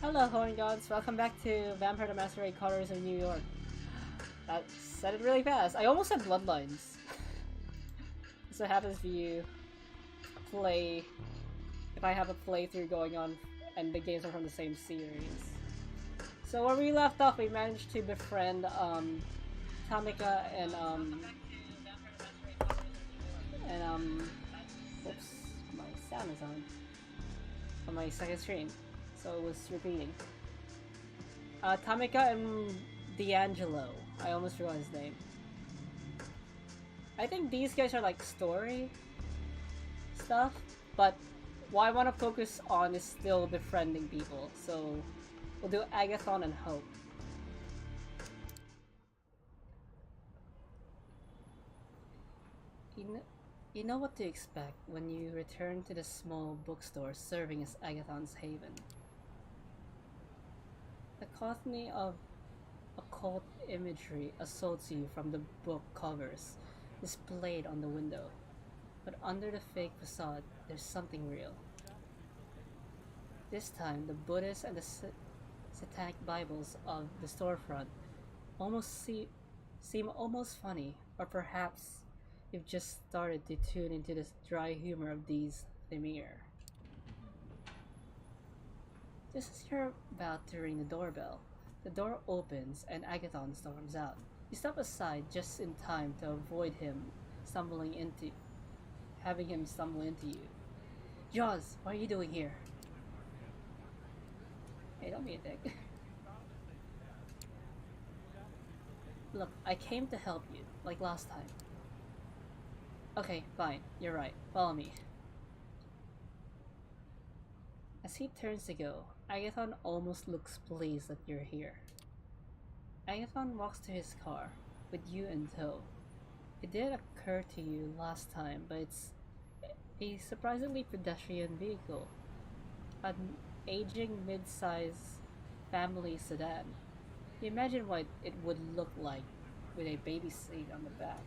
Hello, Horn Gods. Welcome back to Vampire the Masquerade Coteries of New York. That said it really fast. I almost said Bloodlines. This is what happens if you play... If I have a playthrough going on and the games are from the same series. So where we left off, we managed to befriend, Tamika oops, my sound is on my second screen, so it was repeating. Tamika and D'Angelo. I almost forgot his name. I think these guys are like story stuff, but what I want to focus on is still befriending people, so we'll do Agathon and Hope. You know what to expect when you return to the small bookstore serving as Agathon's haven. The cacophony of occult imagery assaults you from the book covers displayed on the window, but under the fake facade, there's something real. This time, the Buddhist and the satanic Bibles of the storefront seem almost funny, or perhaps you've just started to tune into the dry humor of these Themir. Just as you're about to ring the doorbell, the door opens and Agathon storms out. You step aside just in time to avoid having him stumble into you. Jaws, what are you doing here? Hey, don't be a dick. Look, I came to help you, like last time. Okay, fine, you're right. Follow me. As he turns to go, Agathon almost looks pleased that you're here. Agathon walks to his car, with you in tow. It did occur to you last time, but it's a surprisingly pedestrian vehicle. An aging mid-size family sedan. You imagine what it would look like with a baby seat on the back.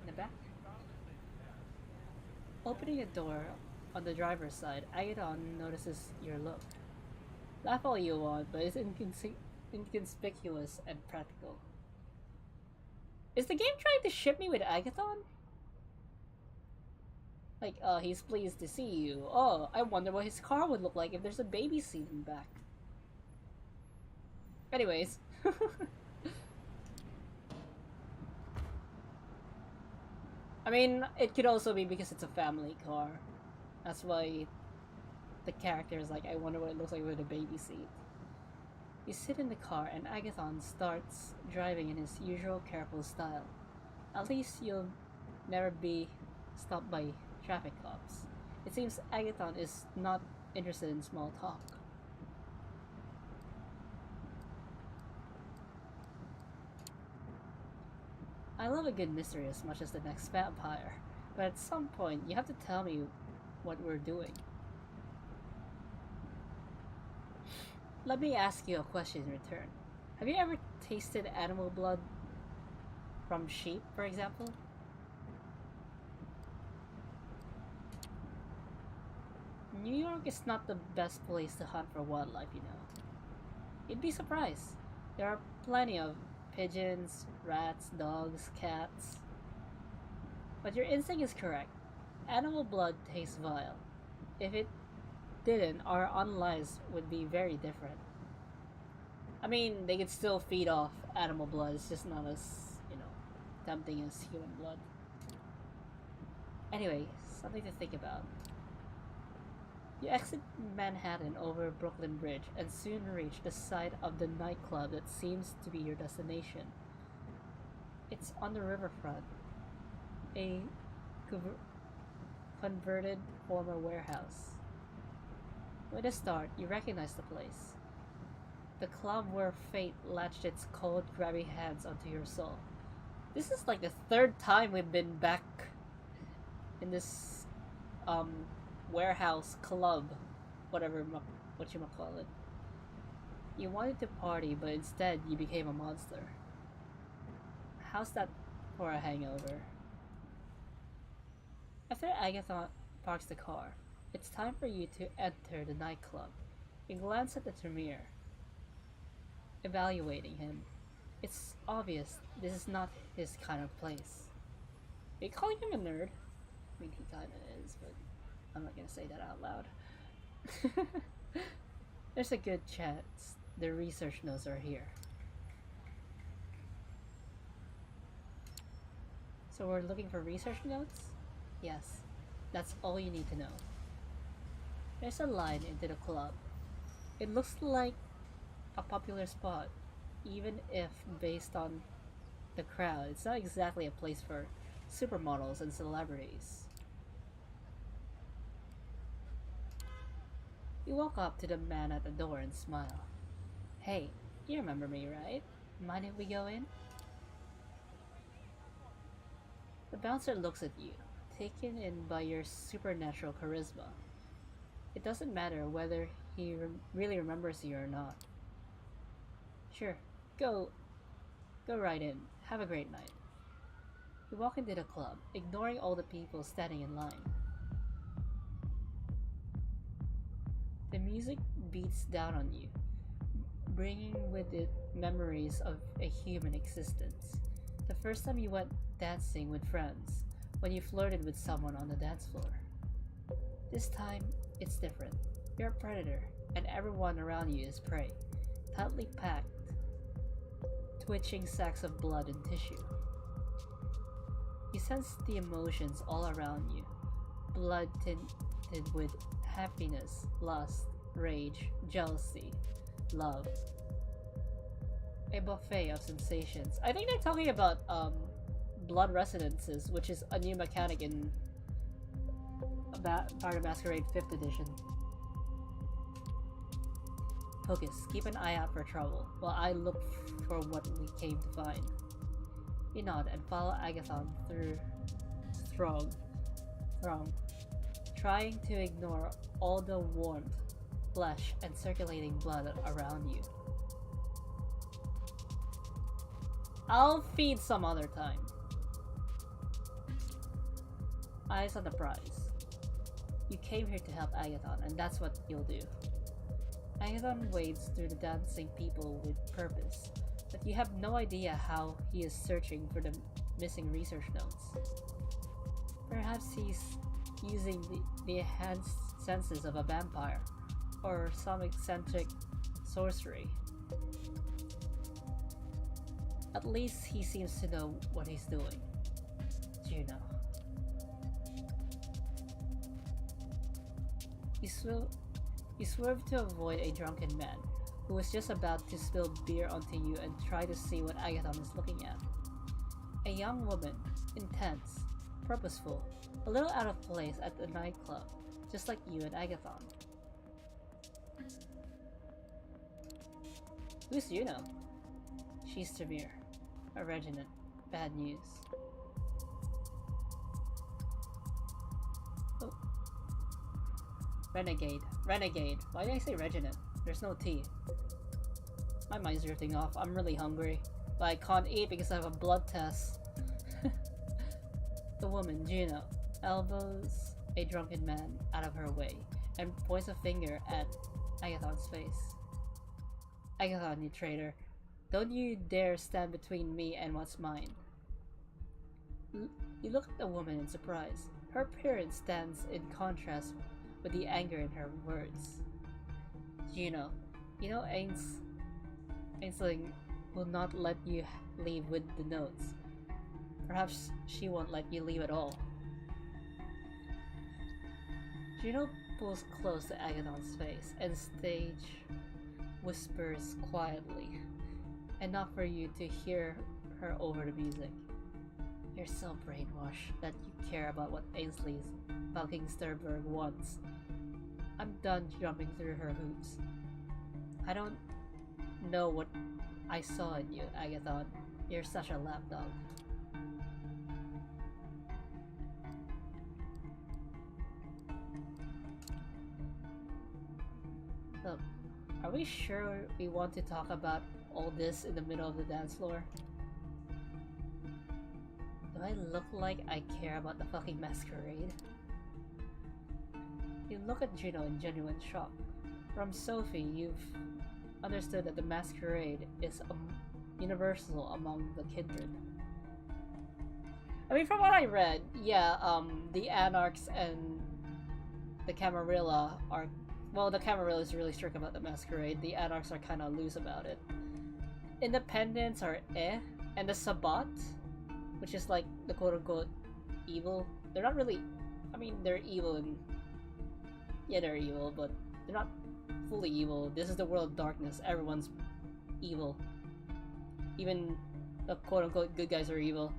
In the back? Opening a door on the driver's side, Agathon notices your look. Laugh all you want, but it's inconspicuous and practical. Is the game trying to ship me with Agathon? Like, he's pleased to see you. Oh, I wonder what his car would look like if there's a baby seat in the back. Anyways. I mean, it could also be because it's a family car. That's why the character is like, I wonder what it looks like with a baby seat. You sit in the car and Agathon starts driving in his usual careful style. At least you'll never be stopped by traffic cops. It seems Agathon is not interested in small talk. I love a good mystery as much as the next vampire, but at some point you have to tell me what we're doing. Let me ask you a question in return. Have you ever tasted animal blood from sheep, for example? New York is not the best place to hunt for wildlife, you know. You'd be surprised. There are plenty of pigeons, rats, dogs, cats. But your instinct is correct. Animal blood tastes vile. If it didn't, our own lives would be very different. I mean, they could still feed off animal blood, it's just not as, tempting as human blood. Anyway, something to think about. You exit Manhattan over Brooklyn Bridge and soon reach the site of the nightclub that seems to be your destination. It's on the riverfront, a converted former warehouse. With a start, you recognize the place. The club where fate latched its cold, grabby hands onto your soul. This is like the third time we've been back in this, warehouse club, what you might call it. You wanted to party, but instead you became a monster. How's that for a hangover? After Agathon parks the car, it's time for you to enter the nightclub. You glance at the Tremere, evaluating him. It's obvious this is not his kind of place. Are you calling him a nerd? I mean, he kinda is, but I'm not gonna say that out loud. There's a good chance the research notes are here. So we're looking for research notes? Yes, that's all you need to know. There's a line into the club. It looks like a popular spot, even if based on the crowd, it's not exactly a place for supermodels and celebrities. You walk up to the man at the door and smile. Hey, you remember me, right? Mind if we go in? The bouncer looks at you, taken in by your supernatural charisma. It doesn't matter whether he really remembers you or not. Sure, go right in. Have a great night. You walk into the club, ignoring all the people standing in line. The music beats down on you, bringing with it memories of a human existence. The first time you went dancing with friends, when you flirted with someone on the dance floor. This time, it's different. You're a predator, and everyone around you is prey, tightly packed, twitching sacks of blood and tissue. You sense the emotions all around you, blood tinted with happiness, lust, rage, jealousy, love. A buffet of sensations. I think they're talking about blood resonances, which is a new mechanic in part of Masquerade 5th edition. Focus, keep an eye out for trouble, while I look for what we came to find. You nod and follow Agathon through throng, trying to ignore all the warmth, flesh, and circulating blood around you. I'll feed some other time. Eyes on the prize. You came here to help Agathon, and that's what you'll do. Agathon wades through the dancing people with purpose, but you have no idea how he is searching for the missing research notes. Perhaps he's using the enhanced senses of a vampire, or some eccentric sorcery. At least he seems to know what he's doing. Juno. You swerve to avoid a drunken man who was just about to spill beer onto you and try to see what Agathon is looking at. A young woman, intense, purposeful, a little out of place at the nightclub, just like you and Agathon. Who's Juno? She's Tremere, a reginant. Bad news. Oh. Renegade. Why did I say reginant? There's no T. My mind's drifting off. I'm really hungry, but I can't eat because I have a blood test. The woman, Juno, elbows a drunken man out of her way and points a finger at Agathon's face. Agathon, you traitor. Don't you dare stand between me and what's mine. You look at the woman in surprise. Her appearance stands in contrast with the anger in her words. Juno, you know Ainsling will not let you leave with the notes. Perhaps she won't let you leave at all. Juno pulls close to Agathon's face and stage whispers quietly, enough for you to hear her over the music. You're so brainwashed that you care about what Ainsley's Valkingsterberg wants. I'm done jumping through her hoops. I don't know what I saw in you, Agathon. You're such a lapdog. Look, are we sure we want to talk about all this in the middle of the dance floor? Do I look like I care about the fucking masquerade? You look at Juno in genuine shock. From Sophie, you've understood that the Masquerade is universal among the kindred. I mean, from what I read, yeah, the Anarchs and the Camarilla are... Well, the Camarilla is really strict about the Masquerade. The Anarchs are kind of loose about it. Independents are eh, and the Sabbat, which is like the quote-unquote evil. They're not really... I mean, they're evil and... Yeah, they're evil, but they're not fully evil. This is the world of darkness. Everyone's evil. Even the quote-unquote good guys are evil.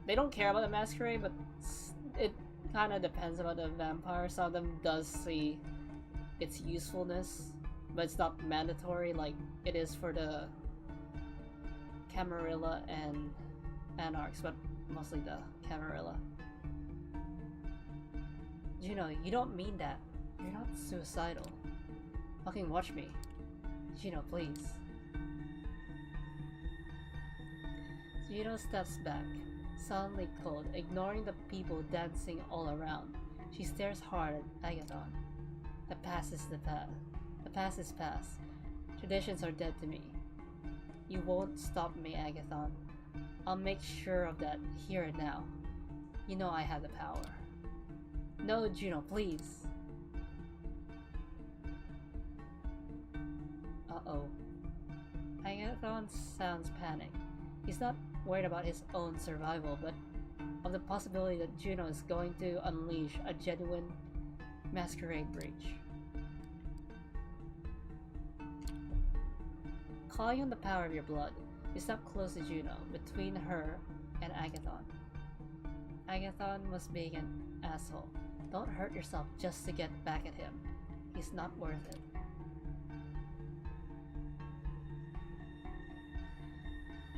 They don't care about the Masquerade, but it kind of depends about the vampire. Some of them does see its usefulness, but it's not mandatory like it is for the Camarilla and Anarchs, but mostly the Camarilla. Juno, you don't mean that. You're not suicidal. Fucking watch me. Juno, please. Juno steps back, suddenly cold, ignoring the people dancing all around. She stares hard at Agathon. The past is the past. The past is past. Traditions are dead to me. You won't stop me, Agathon. I'll make sure of that here and now. You know I have the power. No, Juno, please. Uh-oh. Agathon sounds panicked. He's not worried about his own survival, but of the possibility that Juno is going to unleash a genuine Masquerade breach. Calling on the power of your blood, you step close to Juno, between her and Agathon. Agathon was being an asshole. Don't hurt yourself just to get back at him. He's not worth it.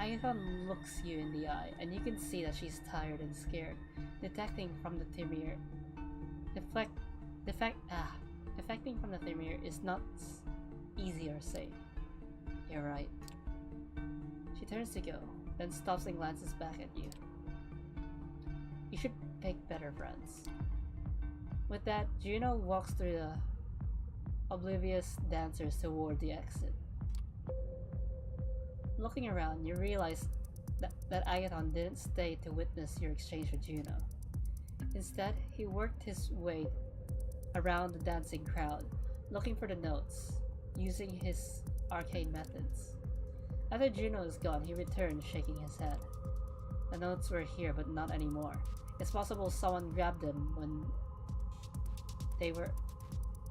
Agathon looks you in the eye, and you can see that she's tired and scared. Defecting from the Thymier from the Thymier is not easy or safe. You're right. She turns to go, then stops and glances back at you. You should pick better friends. With that, Juno walks through the oblivious dancers toward the exit. Looking around, you realize that Agathon didn't stay to witness your exchange with Juno. Instead, he worked his way around the dancing crowd, looking for the notes, using his arcane methods. After Juno is gone, he returned, shaking his head. The notes were here, but not anymore. It's possible someone grabbed them when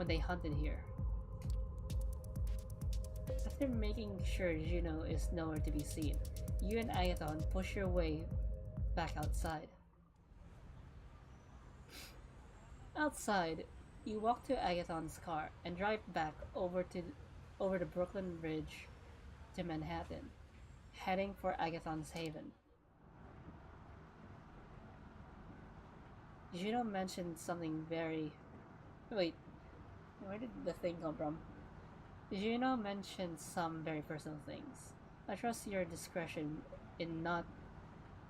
they hunted here. After making sure Juno is nowhere to be seen, you and Agathon push your way back outside. Outside, you walk to Agathon's car and drive back over the Brooklyn Bridge to Manhattan, heading for Agathon's haven. Juno mentioned something very... Wait, where did the thing come from? Juno mentioned some very personal things. I trust your discretion in not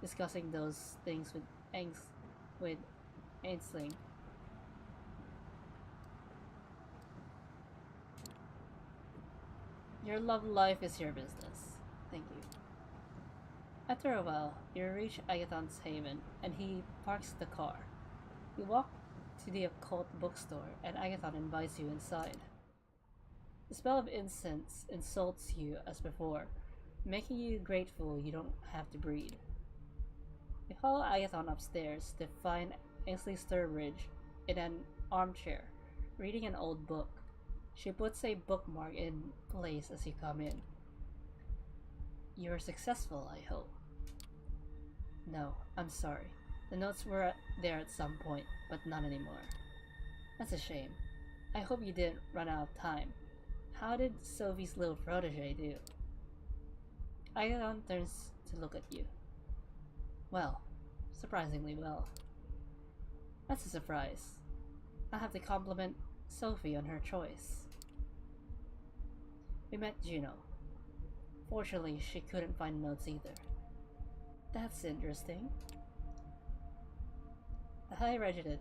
discussing those things with Ainsling. Your love life is your business. Thank you. After a while, you reach Agathon's haven, and he parks the car. You walk to the occult bookstore, and Agathon invites you inside. The smell of incense insults you as before, making you grateful you don't have to breathe. You follow Agathon upstairs to find Ainsley Sturbridge in an armchair, reading an old book. She puts a bookmark in place as you come in. You were successful, I hope. No, I'm sorry. The notes were there at some point, but not anymore. That's a shame. I hope you didn't run out of time. How did Sophie's little protege do? Agathon turns to look at you. Well, surprisingly well. That's a surprise. I'll have to compliment Sophie on her choice. We met Juno. Fortunately, she couldn't find notes either. That's interesting. The High Resident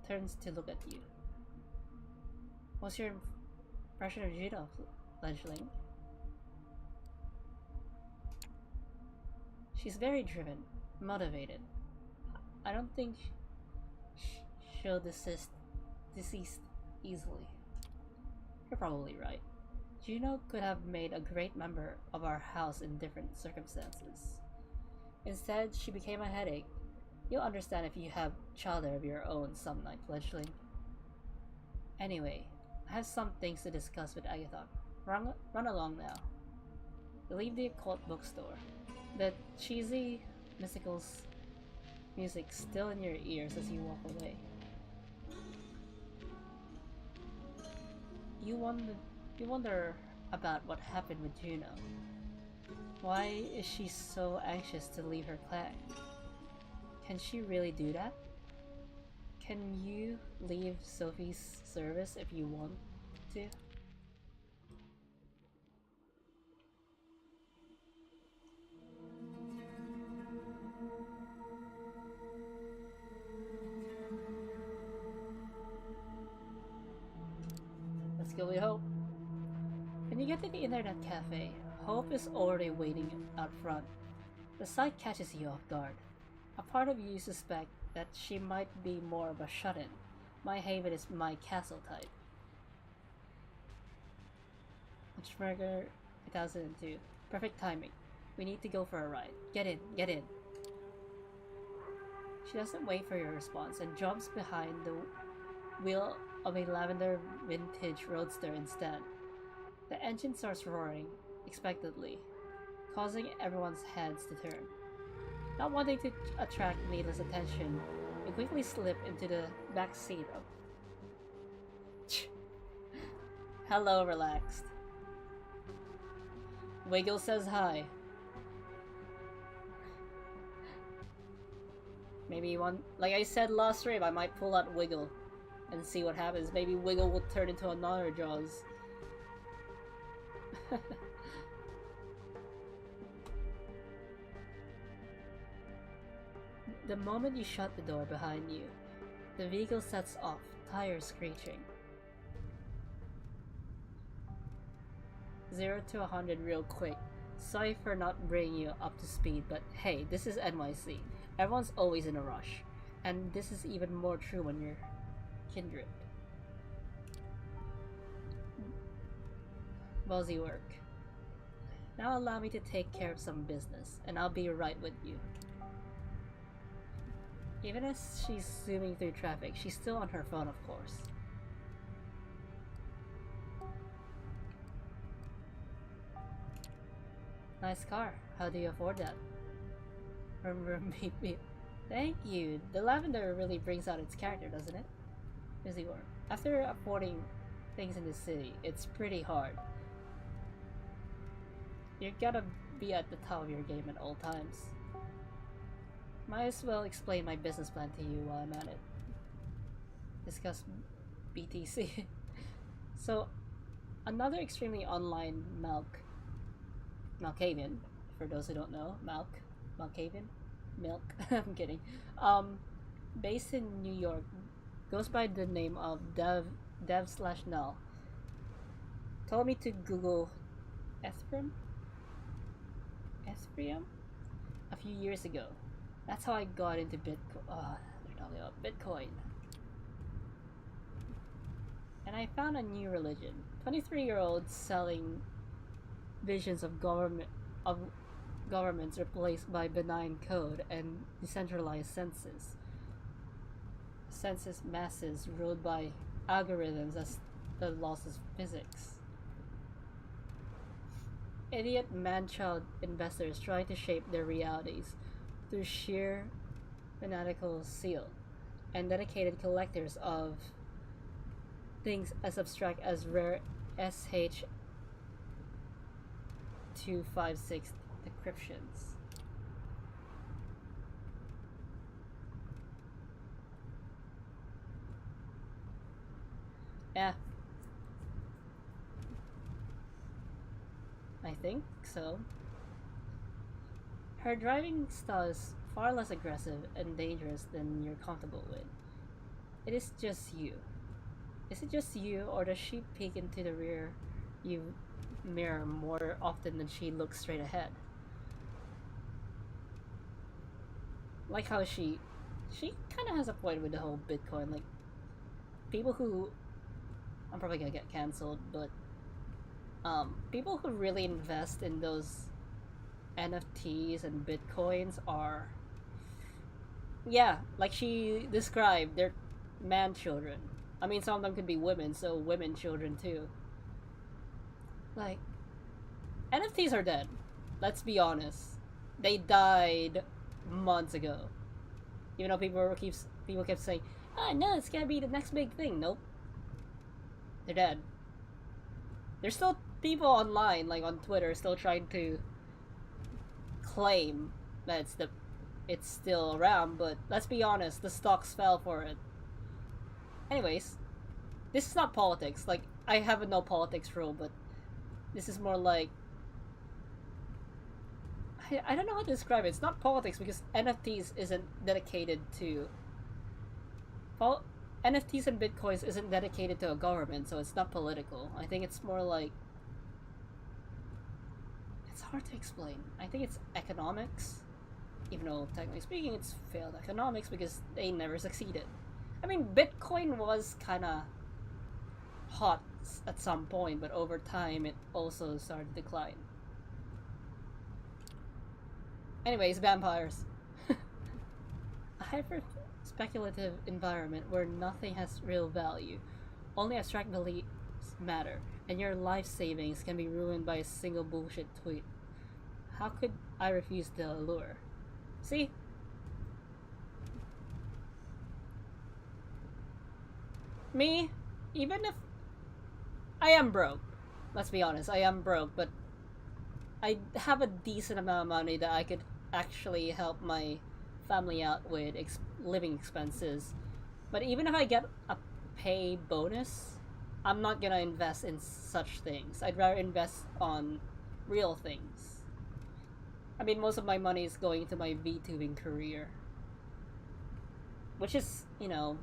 turns to look at you. What's your impression of Juno, fledgling? She's very driven, motivated. I don't think she'll deceased easily. You're probably right. Juno could have made a great member of our house in different circumstances. Instead, she became a headache. You'll understand if you have children of your own some night, fledgling. Anyway, I have some things to discuss with Agathon. Run along now. You leave the occult bookstore. The cheesy, mystical music still in your ears as you walk away. You wonder about what happened with Juno. Why is she so anxious to leave her clan? Can she really do that? Can you leave Sophie's service if you want to? Let's go with Hope. When you get to the internet cafe, Hope is already waiting out front. The sight catches you off guard. A part of you suspect that she might be more of a shut-in. My haven is my castle type. Witchburger 2002. Perfect timing. We need to go for a ride. Get in, get in. She doesn't wait for your response and jumps behind the wheel of a lavender vintage roadster instead. The engine starts roaring, expectedly, causing everyone's heads to turn. Not wanting to attract needless attention, you quickly slip into the back seat of... Hello, relaxed. Wiggle says hi. Maybe one... Like I said last stream, I might pull out Wiggle and see what happens. Maybe Wiggle will turn into another Jaws. The moment you shut the door behind you, the vehicle sets off, tires screeching. 0 to 100 real quick. Sorry for not bringing you up to speed, but hey, this is NYC. Everyone's always in a rush. And this is even more true when you're kindred. Ballsy work. Now allow me to take care of some business, and I'll be right with you. Even as she's zooming through traffic, she's still on her phone, of course. Nice car. How do you afford that? Maybe. Thank you. The lavender really brings out its character, doesn't it? Busy work. After affording things in the city, it's pretty hard. You gotta be at the top of your game at all times. Might as well explain my business plan to you while I'm at it. Discuss BTC. So, another extremely online Malkavian, for those who don't know, Malkavian? Milk? I'm kidding. Based in New York, goes by the name of dev/null. Told me to Google Ethereum a few years ago. That's how I got into Bitcoin. Oh, they're talking about Bitcoin. And I found a new religion. 23-year-olds selling visions of governments replaced by benign code and decentralized census masses ruled by algorithms as the laws of physics. Idiot man-child investors trying to shape their realities through sheer fanatical zeal, and dedicated collectors of things as abstract as rare SH256 decryptions. Yeah. I think so. Her driving style is far less aggressive and dangerous than you're comfortable with. It is just you. Is it just you, or does she peek into the rear you mirror more often than she looks straight ahead? Like how she kind of has a point with the whole Bitcoin. Like people who, I'm probably gonna get canceled, but people who really invest in those NFTs and Bitcoins are, yeah, like she described, they're man children. I mean, some of them could be women, so women children too. Like, NFTs are dead. Let's be honest. They died months ago. Even though people kept saying, "Ah, no, it's gonna be the next big thing." Nope, they're dead. There's still people online, like on Twitter, still trying to claim that it's still around. But let's be honest, the stocks fell for it. Anyways, this is not politics. Like, I have a no politics rule, but this is more like, I don't know how to describe it. It's not politics because NFTs isn't dedicated to NFTs and Bitcoins isn't dedicated to a government, so it's not political. I think it's more like, it's hard to explain. I think it's economics, even though technically speaking it's failed economics because they never succeeded. I mean, Bitcoin was kind of hot at some point, but over time it also started to decline. Anyways, vampires. A hyper speculative environment where nothing has real value, only abstract beliefs matter, and your life savings can be ruined by a single bullshit tweet. How could I refuse the allure? See? Me, even if I am broke, let's be honest, I am broke, but I have a decent amount of money that I could actually help my family out with living expenses. But even if I get a pay bonus, I'm not gonna invest in such things. I'd rather invest on real things. I mean, most of my money is going to my VTubing career, which is, you know,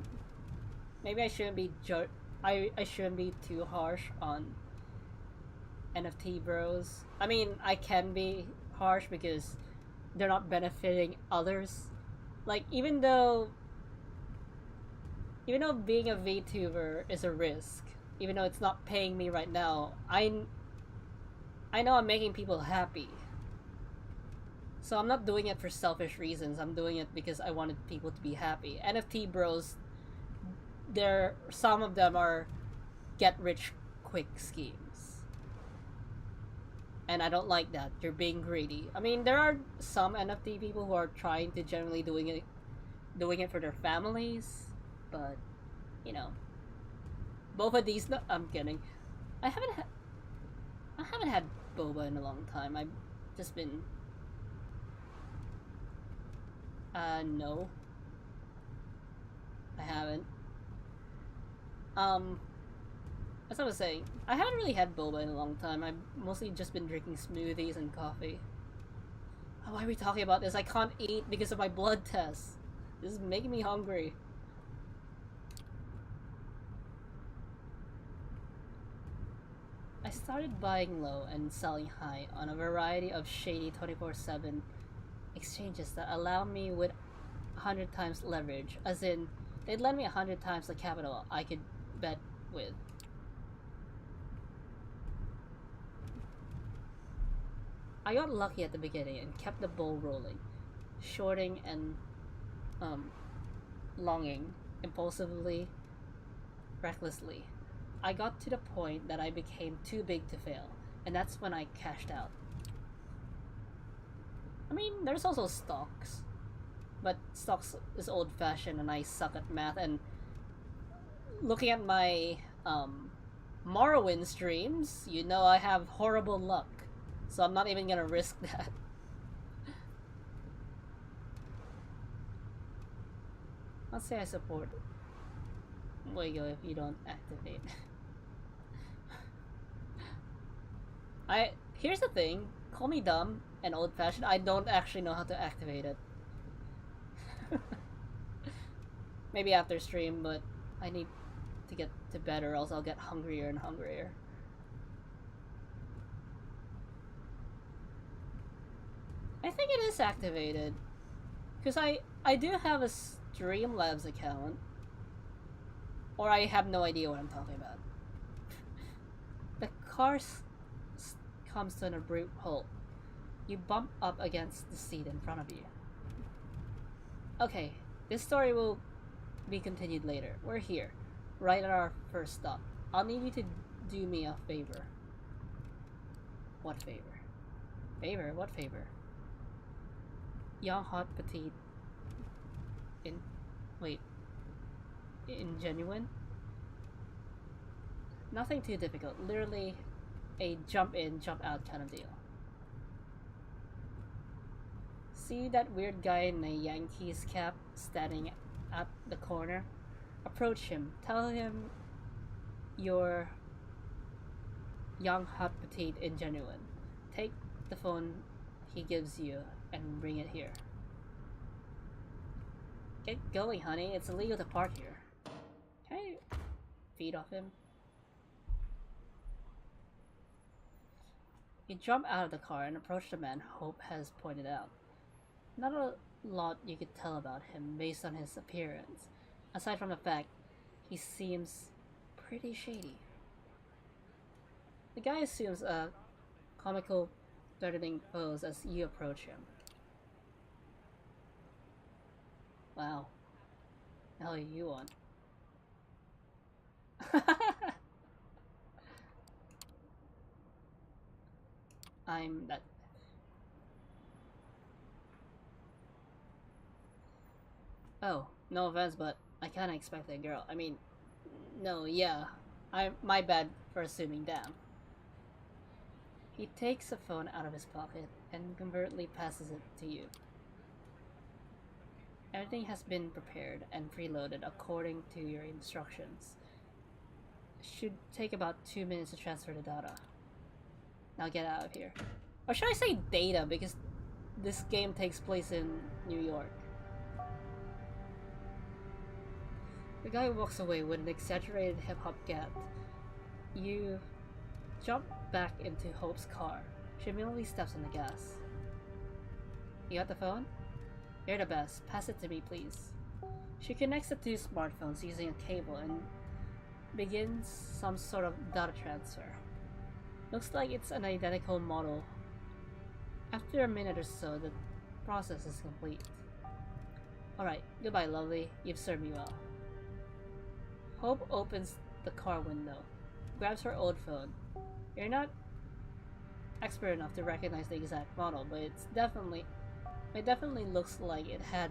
maybe I shouldn't be I shouldn't be too harsh on NFT bros. I mean, I can be harsh because they're not benefiting others. Like, even though being a VTuber is a risk, even though it's not paying me right now, I know I'm making people happy. So I'm not doing it for selfish reasons. I'm doing it because I wanted people to be happy. NFT bros, some of them are get rich quick schemes. And I don't like that. You're being greedy. I mean, there are some NFT people who are trying to generally doing it for their families, but you know, both of these. No, I'm kidding. I haven't had boba in a long time. I've just been. No, I haven't. As I was saying, I haven't really had boba in a long time. I've mostly just been drinking smoothies and coffee. Oh, why are we talking about this? I can't eat because of my blood test. This is making me hungry. I started buying low and selling high on a variety of shady 24/7 exchanges that allow me with 100 times leverage, as in, they'd lend me 100 times the capital I could bet with. I got lucky at the beginning and kept the ball rolling, shorting and longing, impulsively, recklessly. I got to the point that I became too big to fail, and that's when I cashed out. I mean, there's also stocks, but stocks is old-fashioned and I suck at math, and looking at my Morrowind streams, you know I have horrible luck, so I'm not even gonna risk that. Let's say I support Wago if you don't activate. Here's the thing, call me dumb and old-fashioned, I don't actually know how to activate it. Maybe after stream, but I need to get to bed or else I'll get hungrier and hungrier. I think it is activated. Because I do have a Streamlabs account. Or I have no idea what I'm talking about. The car comes to an abrupt halt. You bump up against the seat in front of you. Okay, this story will be continued later. We're here, right at our first stop. I'll need you to do me a favor. What favor? Favor? What favor? Young, hot, petite. Ingenuine? Nothing too difficult. Literally a jump in, jump out kind of deal. See that weird guy in a Yankees cap standing at the corner? Approach him. Tell him you're young, hot, petite, ingenuine. Take the phone he gives you and bring it here. Get going, honey. It's illegal to park here. Can I feed off him? You jump out of the car and approach the man Hope has pointed out. Not a lot you could tell about him based on his appearance, aside from the fact he seems pretty shady. The guy assumes a comical, threatening pose as you approach him. Wow. The hell are you on? I'm that. Oh, no offense, but I kinda expected a girl. I mean, no, yeah. My bad for assuming that. He takes a phone out of his pocket and covertly passes it to you. Everything has been prepared and preloaded according to your instructions. Should take about 2 minutes to transfer the data. Now get out of here. Or should I say data, because this game takes place in New York. The guy walks away with an exaggerated hip-hop gap. You jump back into Hope's car. She immediately steps on the gas. You got the phone? You're the best. Pass it to me, please. She connects the two smartphones using a cable and begins some sort of data transfer. Looks like it's an identical model. After a minute or so, the process is complete. Alright, goodbye, lovely. You've served me well. Hope opens the car window, grabs her old phone. You're not expert enough to recognize the exact model, but it definitely looks like it had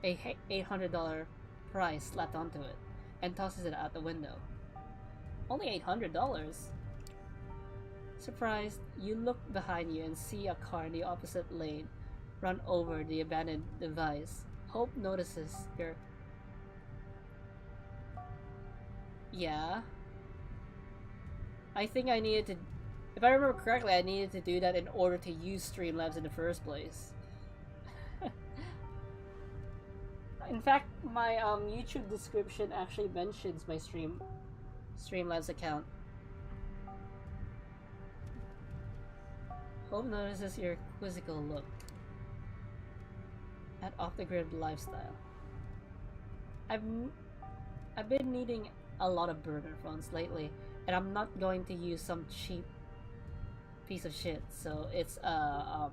a $800 price slapped onto it, and tosses it out the window. Only $800? Surprised, you look behind you and see a car in the opposite lane run over the abandoned device. Hope notices your... Yeah? I think I needed to... If I remember correctly, I needed to do that in order to use Streamlabs in the first place. In fact, my YouTube description actually mentions my Streamlabs account. Hope notices your quizzical look at off-the-grid lifestyle. I've been needing a lot of burner phones lately, and I'm not going to use some cheap piece of shit, so it's a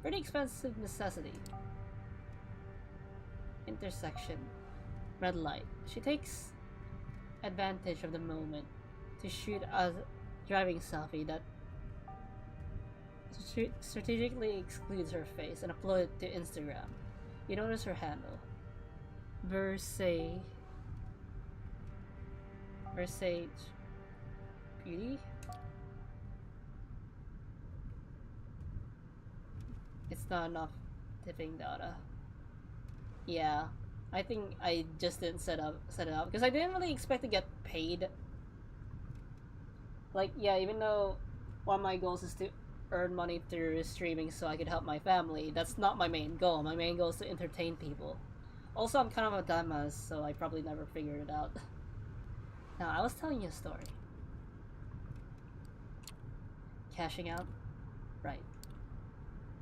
pretty expensive necessity. Intersection. Red light. She takes advantage of the moment to shoot a driving selfie that strategically excludes her face and upload it to Instagram. You notice her handle. Versace Beauty? It's not enough tipping data. Yeah, I think I just didn't set it up because I didn't really expect to get paid. Like, yeah, even though one of my goals is to earn money through streaming so I could help my family, that's not my main goal. My main goal is to entertain people. Also, I'm kind of a dumbass, so I probably never figured it out. Now, I was telling you a story. Cashing out? Right.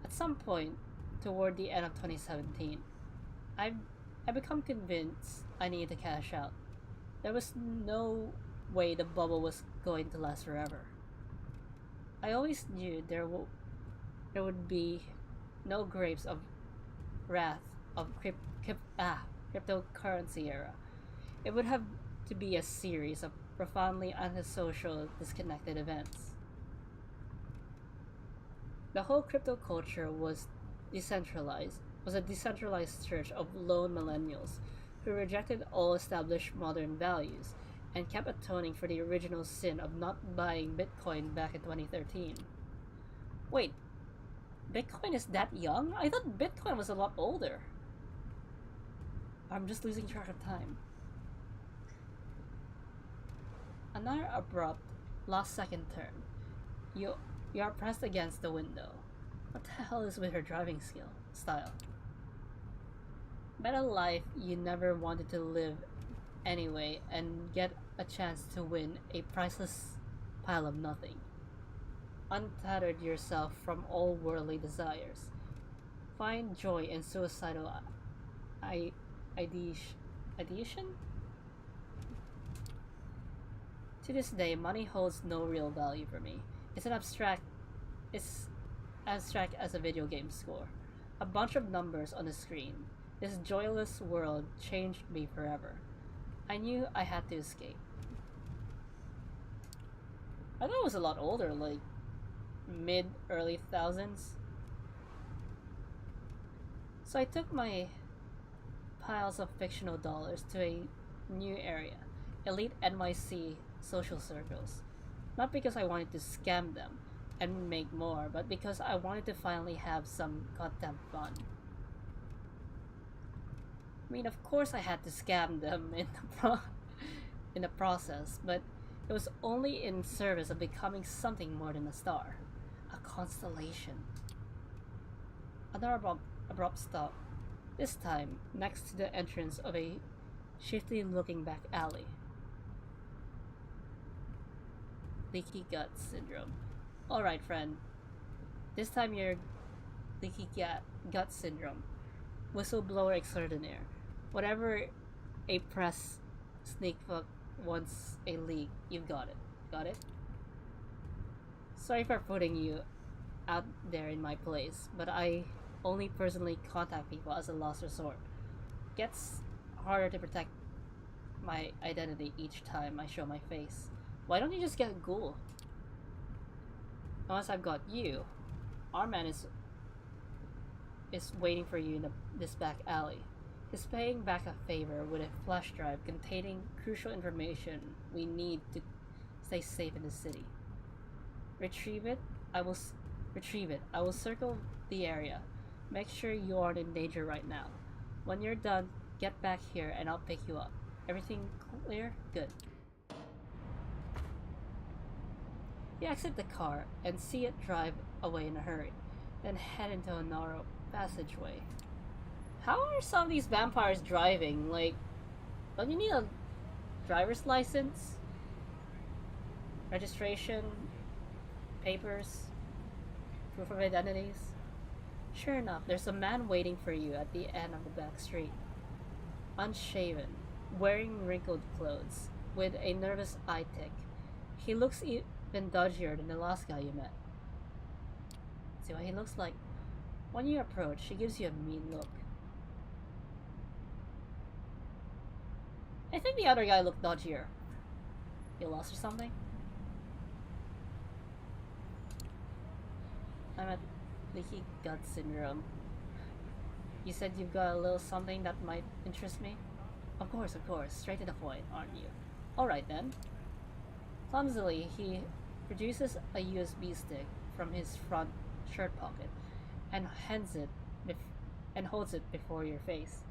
At some point, toward the end of 2017, I become convinced I needed to cash out. There was no way the bubble was going to last forever. I always knew there would be no grapes of wrath of cryptocurrency era. It would have to be a series of profoundly antisocial, disconnected events. The whole crypto culture was a decentralized church of lone millennials who rejected all established modern values and kept atoning for the original sin of not buying Bitcoin back in 2013. Wait, Bitcoin is that young? I thought Bitcoin was a lot older. I'm just losing track of time. Another abrupt, last-second turn. You are pressed against the window. What the hell is with her driving style? Bet a life you never wanted to live anyway and get a chance to win a priceless pile of nothing. Untethered yourself from all worldly desires. Find joy in suicidal ideation? To this day, money holds no real value for me. It's abstract as a video game score. A bunch of numbers on the screen. This joyless world changed me forever. I knew I had to escape. I thought it was a lot older, like mid-early thousands. So I took my piles of fictional dollars to a new area, elite NYC social circles. Not because I wanted to scam them and make more, but because I wanted to finally have some goddamn fun. I mean, of course I had to scam them in the process, but it was only in service of becoming something more than a star. A constellation. Another abrupt stop. This time, next to the entrance of a shifty-looking back alley. Leaky gut syndrome. Alright, friend. This time you're leaky gut syndrome. Whistleblower extraordinaire. Whatever a press sneak fuck wants a leak, you've got it. Got it? Sorry for putting you out there in my place, but I only personally contact people as a last resort. Gets harder to protect my identity each time I show my face. Why don't you just get a ghoul? Unless I've got you, our man is waiting for you in this back alley. He's paying back a favor with a flash drive containing crucial information we need to stay safe in the city. Retrieve it. I will circle the area. Make sure you aren't in danger right now. When you're done, get back here and I'll pick you up. Everything clear? Good. You exit the car and see it drive away in a hurry, then head into a narrow passageway. How are some of these vampires driving? Like, don't you need a driver's license? Registration? Papers? Proof of identities? Sure enough, there's a man waiting for you at the end of the back street. Unshaven, wearing wrinkled clothes, with a nervous eye tick. He looks even dodgier than the last guy you met. See what he looks like? When you approach, he gives you a mean look. I think the other guy looked dodgier. You lost or something? I'm at leaky gut syndrome. You said you've got a little something that might interest me? Of course, straight to the point, aren't you? Alright then. Clumsily, he produces a USB stick from his front shirt pocket and holds it before your face.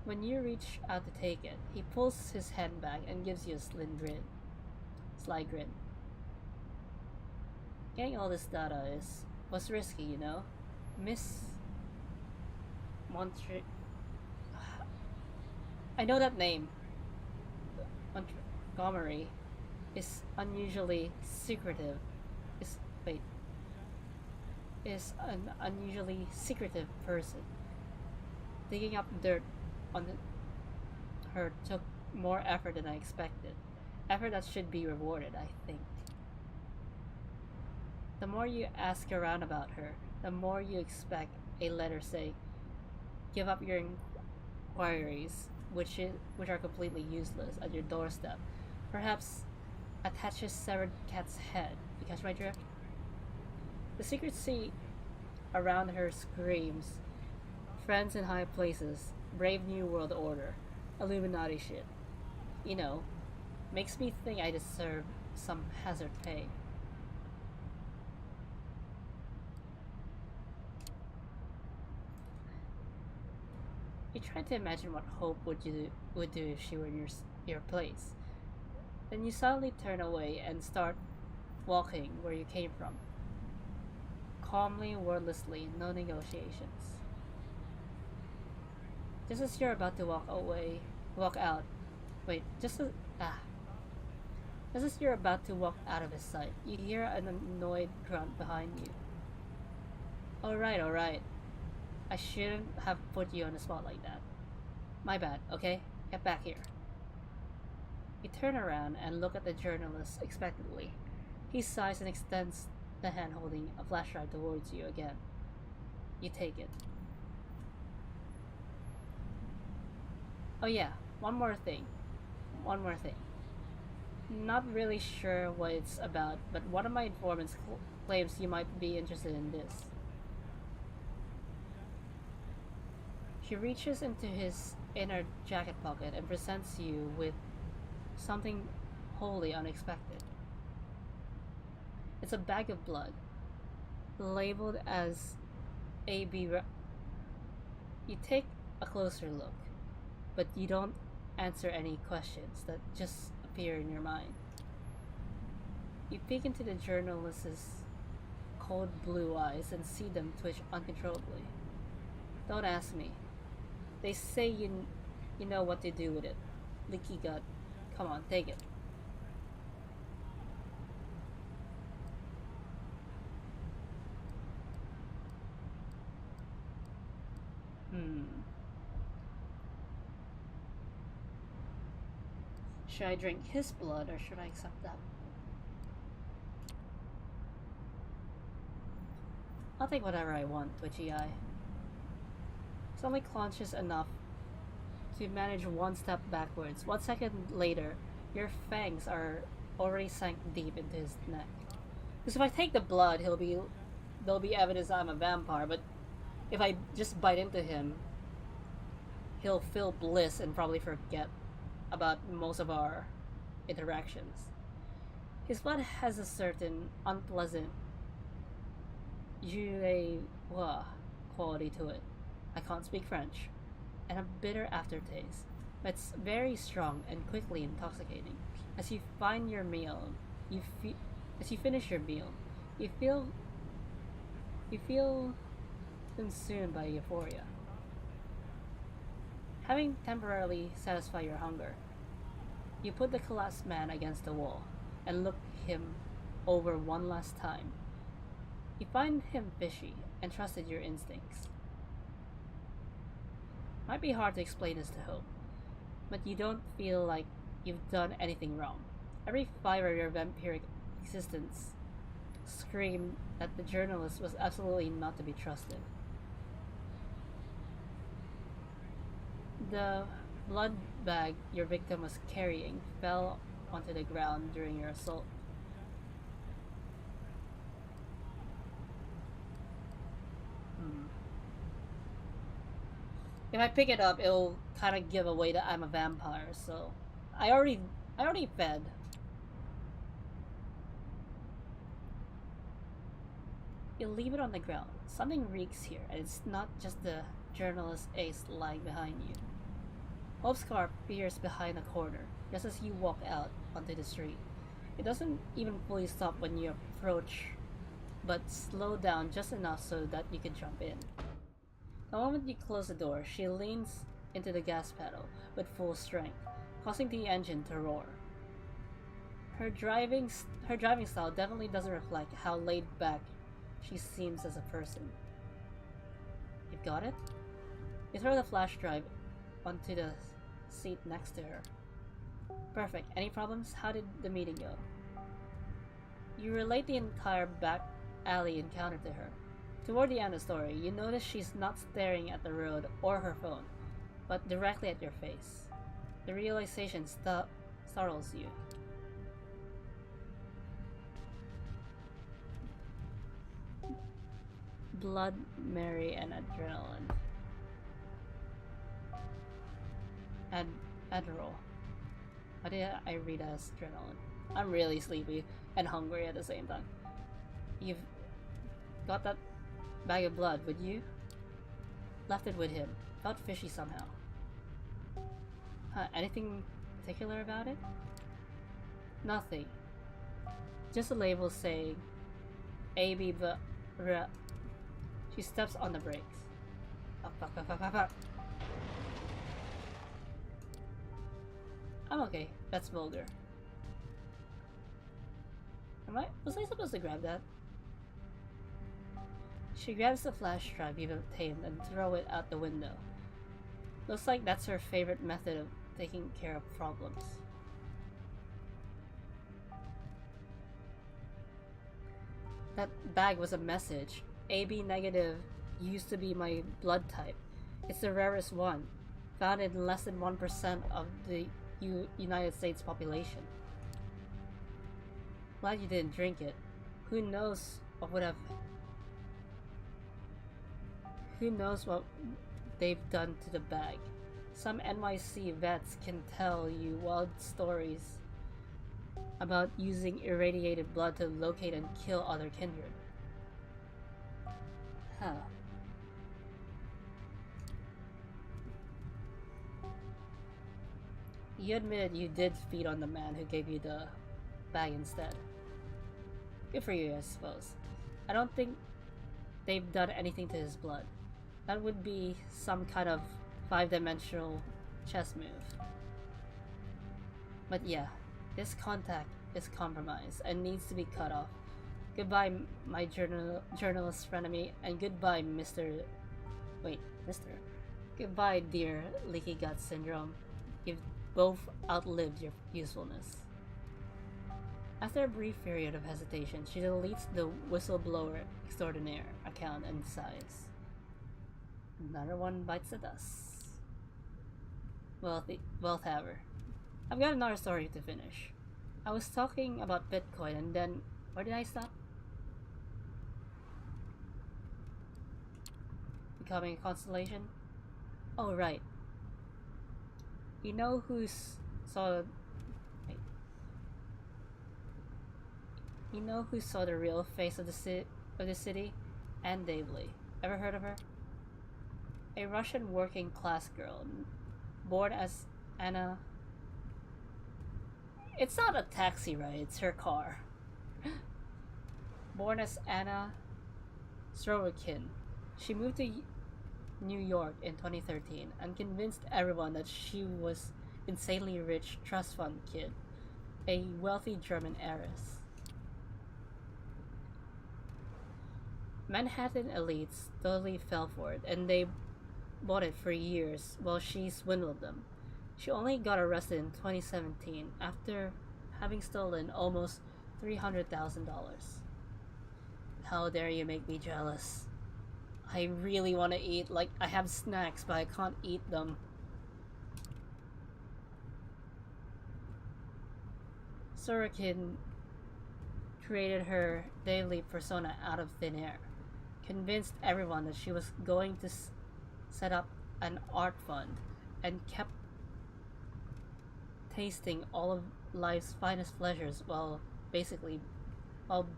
When you reach out to take it, he pulls his hand back and gives you a sly grin. Getting all this data was risky, you know? Miss I know that name. Montgomery is unusually secretive. Is wait is an unusually secretive person. Digging up dirt on her took more effort than I expected. Effort that should be rewarded, I think. The more you ask around about her, the more you expect a letter say, give up your inquiries, which are completely useless, at your doorstep. Perhaps attach a severed cat's head. You catch my drift? The secrecy around her screams, friends in high places, brave new world order, Illuminati shit. You know, makes me think I deserve some hazard pay. You try to imagine what Hope would do if she were in your place. Then you suddenly turn away and start walking where you came from. Calmly, wordlessly, no negotiations. Just as you're about to walk out. Wait, just as you're about to walk out of his sight, you hear an annoyed grunt behind you. Alright. I shouldn't have put you on the spot like that. My bad, okay? Get back here. You turn around and look at the journalist expectantly. He sighs and extends the hand holding a flash drive towards you again. You take it. Oh yeah, one more thing. Not really sure what it's about, but one of my informants claims you might be interested in this. He reaches into his inner jacket pocket and presents you with something wholly unexpected. It's a bag of blood, labeled as AB. You take a closer look, but you don't answer any questions that just appear in your mind. You peek into the journalist's cold blue eyes and see them twitch uncontrollably. Don't ask me. They say you know what to do with it. Leaky gut. Come on, take it. Should I drink his blood or should I accept that? I'll take whatever I want, twitchy eye. It's only conscious enough to manage one step backwards. 1 second later, your fangs are already sank deep into his neck. Because if I take the blood, there'll be evidence I'm a vampire, but if I just bite into him, he'll feel bliss and probably forget about most of our interactions. His blood has a certain unpleasant quality to it. I can't speak French, and a bitter aftertaste. But it's very strong and quickly intoxicating. As you finish your meal, you feel consumed by euphoria. Having temporarily satisfied your hunger, you put the collapsed man against the wall and look him over one last time. You find him fishy and trusted your instincts. Might be hard to explain this to Hope, but you don't feel like you've done anything wrong. Every fiber of your vampiric existence screamed that the journalist was absolutely not to be trusted. The blood bag your victim was carrying fell onto the ground during your assault. If I pick it up, it'll kind of give away that I'm a vampire, so I already fed. You leave it on the ground. Something reeks here, and it's not just the journalist ace lying behind you. Hope's car appears behind a corner, just as you walk out onto the street. It doesn't even fully stop when you approach, but slow down just enough so that you can jump in. The moment you close the door, she leans into the gas pedal with full strength, causing the engine to roar. Her driving style definitely doesn't reflect how laid back she seems as a person. You've got it? You throw the flash drive onto the seat next to her. Perfect. Any problems? How did the meeting go? You relate the entire back alley encounter to her. Toward the end of the story, you notice she's not staring at the road or her phone, but directly at your face. The realization startles you. Blood, Mary, and adrenaline. Adderall. Why did I read as adrenaline? I'm really sleepy and hungry at the same time. You've got that bag of blood, would you? Left it with him. Felt fishy somehow. Anything particular about it? Nothing. Just a label saying AB She steps on the brakes. Up. I'm okay. That's vulgar. Was I supposed to grab that? She grabs the flash drive you've obtained and throw it out the window. Looks like that's her favorite method of taking care of problems. That bag was a message. AB negative used to be my blood type. It's the rarest one, found in less than 1% of the United States population. Glad you didn't drink it. Who knows what they've done to the bag. Some NYC vets can tell you wild stories about using irradiated blood to locate and kill other kindred. Huh. You admitted you did feed on the man who gave you the bag instead. Good for you, I suppose. I don't think they've done anything to his blood. That would be some kind of 5-dimensional chess move. But yeah, this contact is compromised and needs to be cut off. Goodbye, my journalist frenemy, and goodbye, Mr. Goodbye, dear Leaky Gut Syndrome. You've both outlived your usefulness. After a brief period of hesitation, she deletes the whistleblower extraordinaire account and sighs. Another one bites the dust. Wealth haver. I've got another story to finish. I was talking about Bitcoin and then, where did I stop? Becoming a constellation? Oh, right. You know who saw the real face of the city? Anne Davely. Ever heard of her? A Russian working class girl, born as Anna. It's not a taxi ride, it's her car. Born as Anna Sorokin, she moved to New York in 2013 and convinced everyone that she was insanely rich trust fund kid, a wealthy German heiress. Manhattan elites totally fell for it, and they bought it for years while she swindled them. She only got arrested in 2017 after having stolen almost $300,000. How dare you make me jealous? I really want to eat. Like, I have snacks, but I can't eat them. Sorokin created her daily persona out of thin air, convinced everyone that she was going to set up an art fund, and kept tasting all of life's finest pleasures while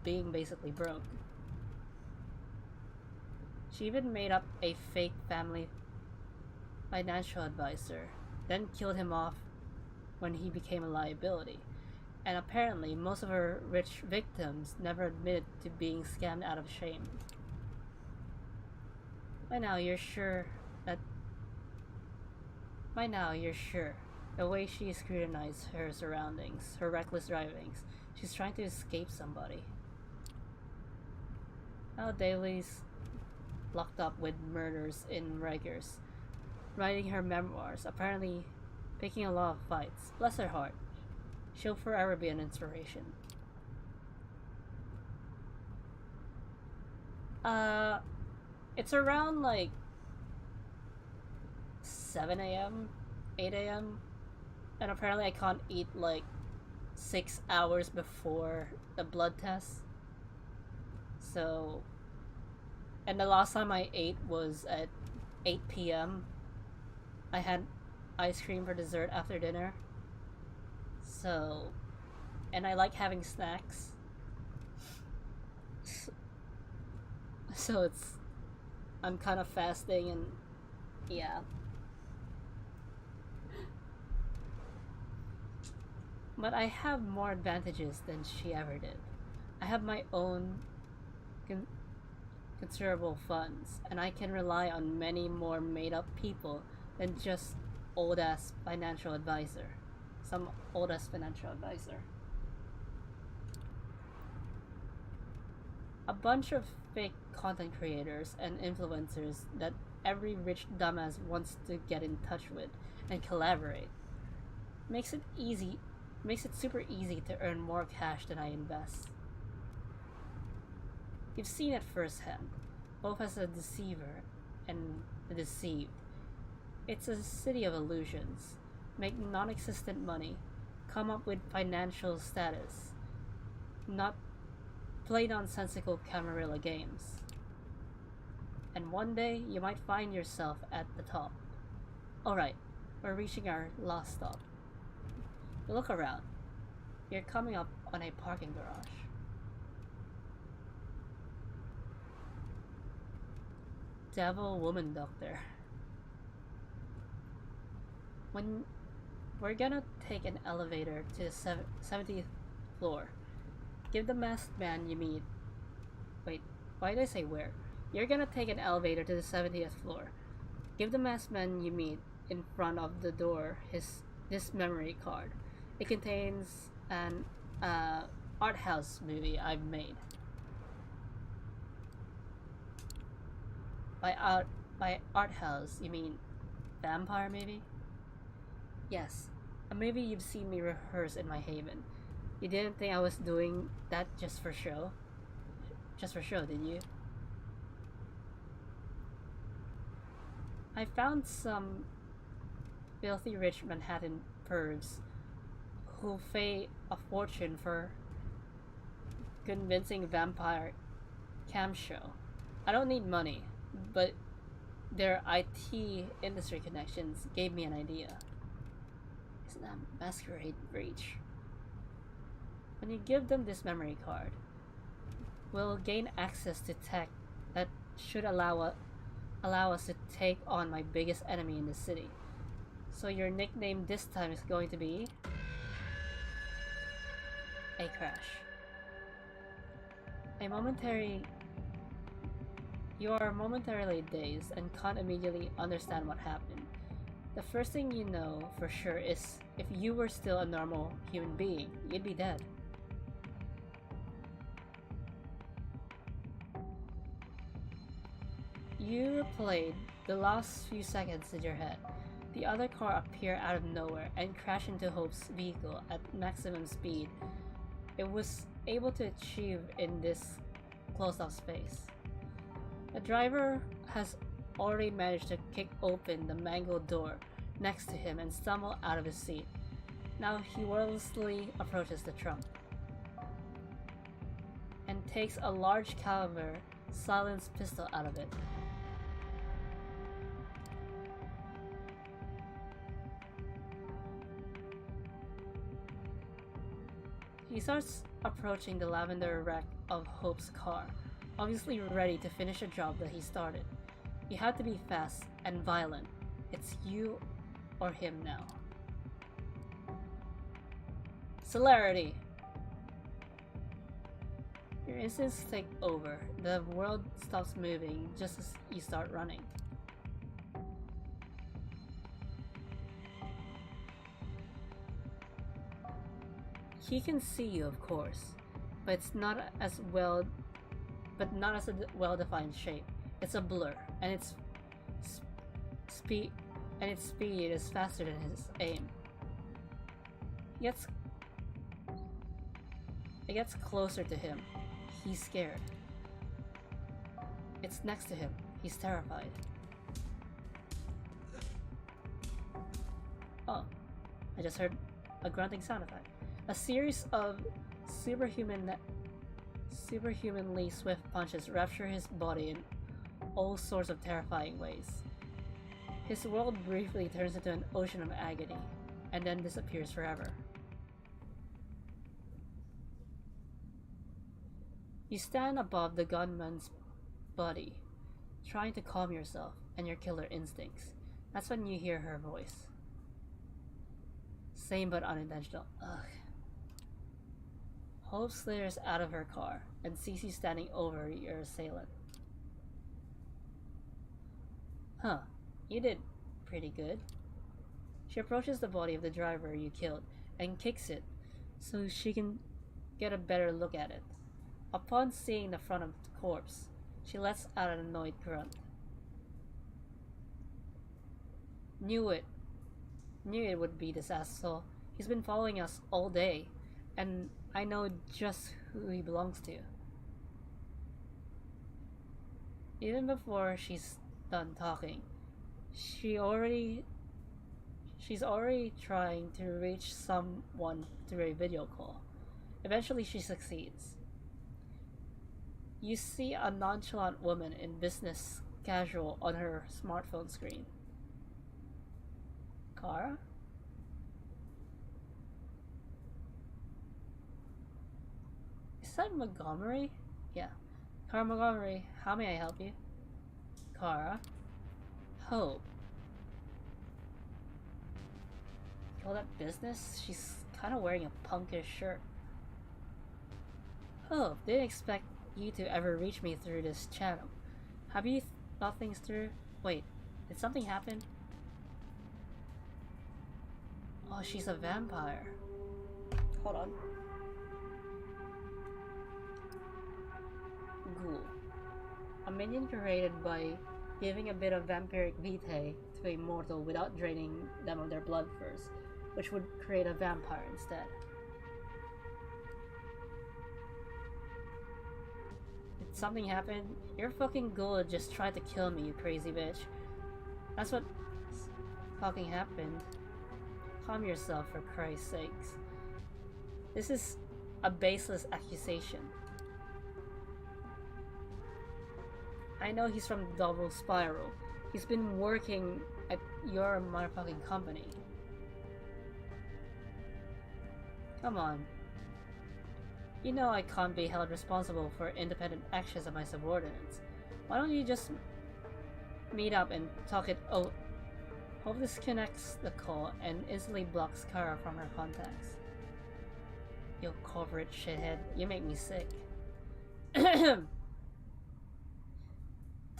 being basically broke. She even made up a fake family financial advisor, then killed him off when he became a liability. And apparently, most of her rich victims never admitted to being scammed out of shame. By now, you're sure that By now, you're sure. The way she scrutinized her surroundings, her reckless drivings, she's trying to escape somebody. Now Daly's locked up with murders in Rikers, writing her memoirs, apparently picking a lot of fights. Bless her heart. She'll forever be an inspiration. It's around like 7 a.m., 8 a.m., and apparently I can't eat like 6 hours before the blood test. So, and the last time I ate was at 8 p.m. I had ice cream for dessert after dinner. So, and I like having snacks. So I'm kind of fasting and yeah. But I have more advantages than she ever did. I have my own considerable funds, and I can rely on many more made-up people than just old-ass financial advisor. Some old-ass financial advisor. A bunch of fake content creators and influencers that every rich dumbass wants to get in touch with and collaborate. Makes it super easy to earn more cash than I invest. You've seen it firsthand, both as a deceiver and a deceived. It's a city of illusions. Make non-existent money, come up with financial status, not play nonsensical camarilla games. And one day, you might find yourself at the top. Alright, we're reaching our last stop. You look around. You're coming up on a parking garage. Devil woman doctor. When we're gonna take an elevator to the 70th floor. Give the masked man you meet. Wait, why did I say where? You're gonna take an elevator to the 70th floor. Give the masked man you meet in front of the door this memory card. It contains an art house movie I've made. By art house, you mean vampire movie? Yes, a movie you've seen me rehearse in my haven. You didn't think I was doing that just for show? Just for show, did you? I found some filthy rich Manhattan pervs who pay a fortune for convincing vampire cam show. I don't need money, but their IT industry connections gave me an idea. Isn't that Masquerade breach? When you give them this memory card, we'll gain access to tech that should allow us to take on my biggest enemy in the city. So your nickname this time is going to be a crash. You are momentarily dazed and can't immediately understand what happened. The first thing you know for sure is if you were still a normal human being, you'd be dead. You replayed the last few seconds in your head. The other car appeared out of nowhere and crashed into Hope's vehicle at maximum speed it was able to achieve in this closed-off space. The driver has already managed to kick open the mangled door next to him and stumble out of his seat. Now he wordlessly approaches the trunk and takes a large caliber silenced pistol out of it. He starts approaching the lavender wreck of Hope's car, obviously ready to finish a job that he started. You have to be fast and violent. It's you or him now. Celerity! Your instincts take over. The world stops moving just as you start running. He can see you, of course, but it's not as well, but not as a well-defined shape. It's a blur, and its speed is faster than his aim. It gets closer to him. He's scared. It's next to him. He's terrified. Oh, I just heard a grunting sound effect. A series of superhumanly swift punches rupture his body in all sorts of terrifying ways. His world briefly turns into an ocean of agony, and then disappears forever. You stand above the gunman's body, trying to calm yourself and your killer instincts. That's when you hear her voice. Same but unintentional. Ugh. Hope slithers out of her car and sees you standing over your assailant. Huh, you did pretty good. She approaches the body of the driver you killed and kicks it so she can get a better look at it. Upon seeing the front of the corpse, she lets out an annoyed grunt. Knew it would be this asshole. He's been following us all day, and I know just who he belongs to. Even before she's done talking, she's already trying to reach someone through a video call. Eventually she succeeds. You see a nonchalant woman in business casual on her smartphone screen. Kara? Is that Montgomery? Yeah. Kara Montgomery, how may I help you? Kara? Hope. Call that business? She's kind of wearing a punkish shirt. Hope, didn't expect you to ever reach me through this channel. Have you thought things through? Wait, did something happen? Oh, she's a vampire. Hold on. Ghoul. A minion created by giving a bit of vampiric vitae to a mortal without draining them of their blood first, which would create a vampire instead. Did something happen? Your fucking ghoul just tried to kill me, you crazy bitch. That's what fucking happened. Calm yourself, for Christ's sakes. This is a baseless accusation. I know he's from Double Spiral. He's been working at your motherfucking company. Come on. You know I can't be held responsible for independent actions of my subordinates. Why don't you just meet up and talk it out? Hope disconnects the call and instantly blocks Kara from her contacts. You corporate shithead, you make me sick.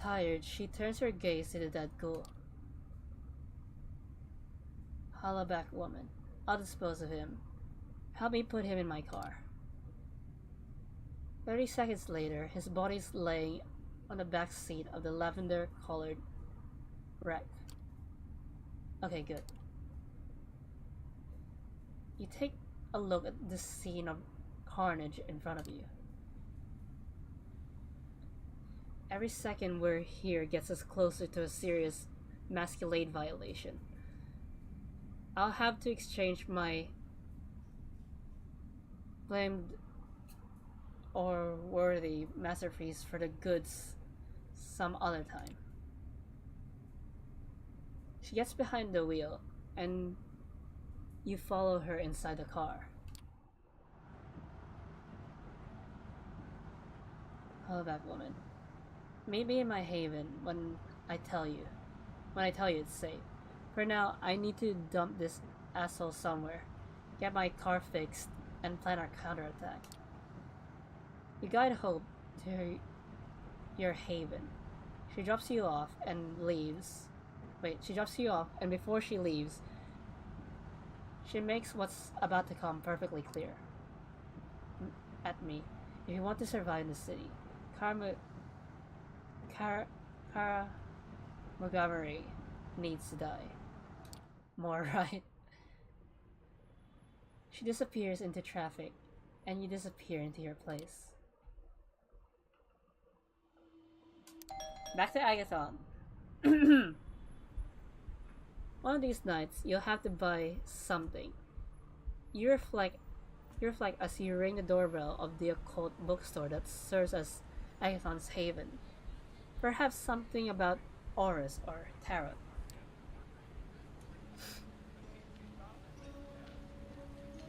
Tired, she turns her gaze to the dead ghoul. Hollaback woman, I'll dispose of him. Help me put him in my car. 30 seconds later, his body's laying on the back seat of the lavender-colored wreck. Okay, good. You take a look at this scene of carnage in front of you. Every second we're here gets us closer to a serious Masquerade violation. I'll have to exchange my blamed or worthy masterpiece for the goods some other time. She gets behind the wheel, and you follow her inside the car. Oh, that woman. Meet me in my haven when I tell you it's safe. For now, I need to dump this asshole somewhere, get my car fixed, and plan our counterattack. You guide Hope to your haven. She drops you off and leaves. Wait, she drops you off, and before she leaves, she makes what's about to come perfectly clear. at me if you want to survive in the city. Karma, Kara, Kara Montgomery needs to die. More right. She disappears into traffic, and you disappear into your place. Back to Agathon. One of these nights, you'll have to buy something. You reflect as you ring the doorbell of the occult bookstore that serves as Agathon's haven. Perhaps something about auras or tarot.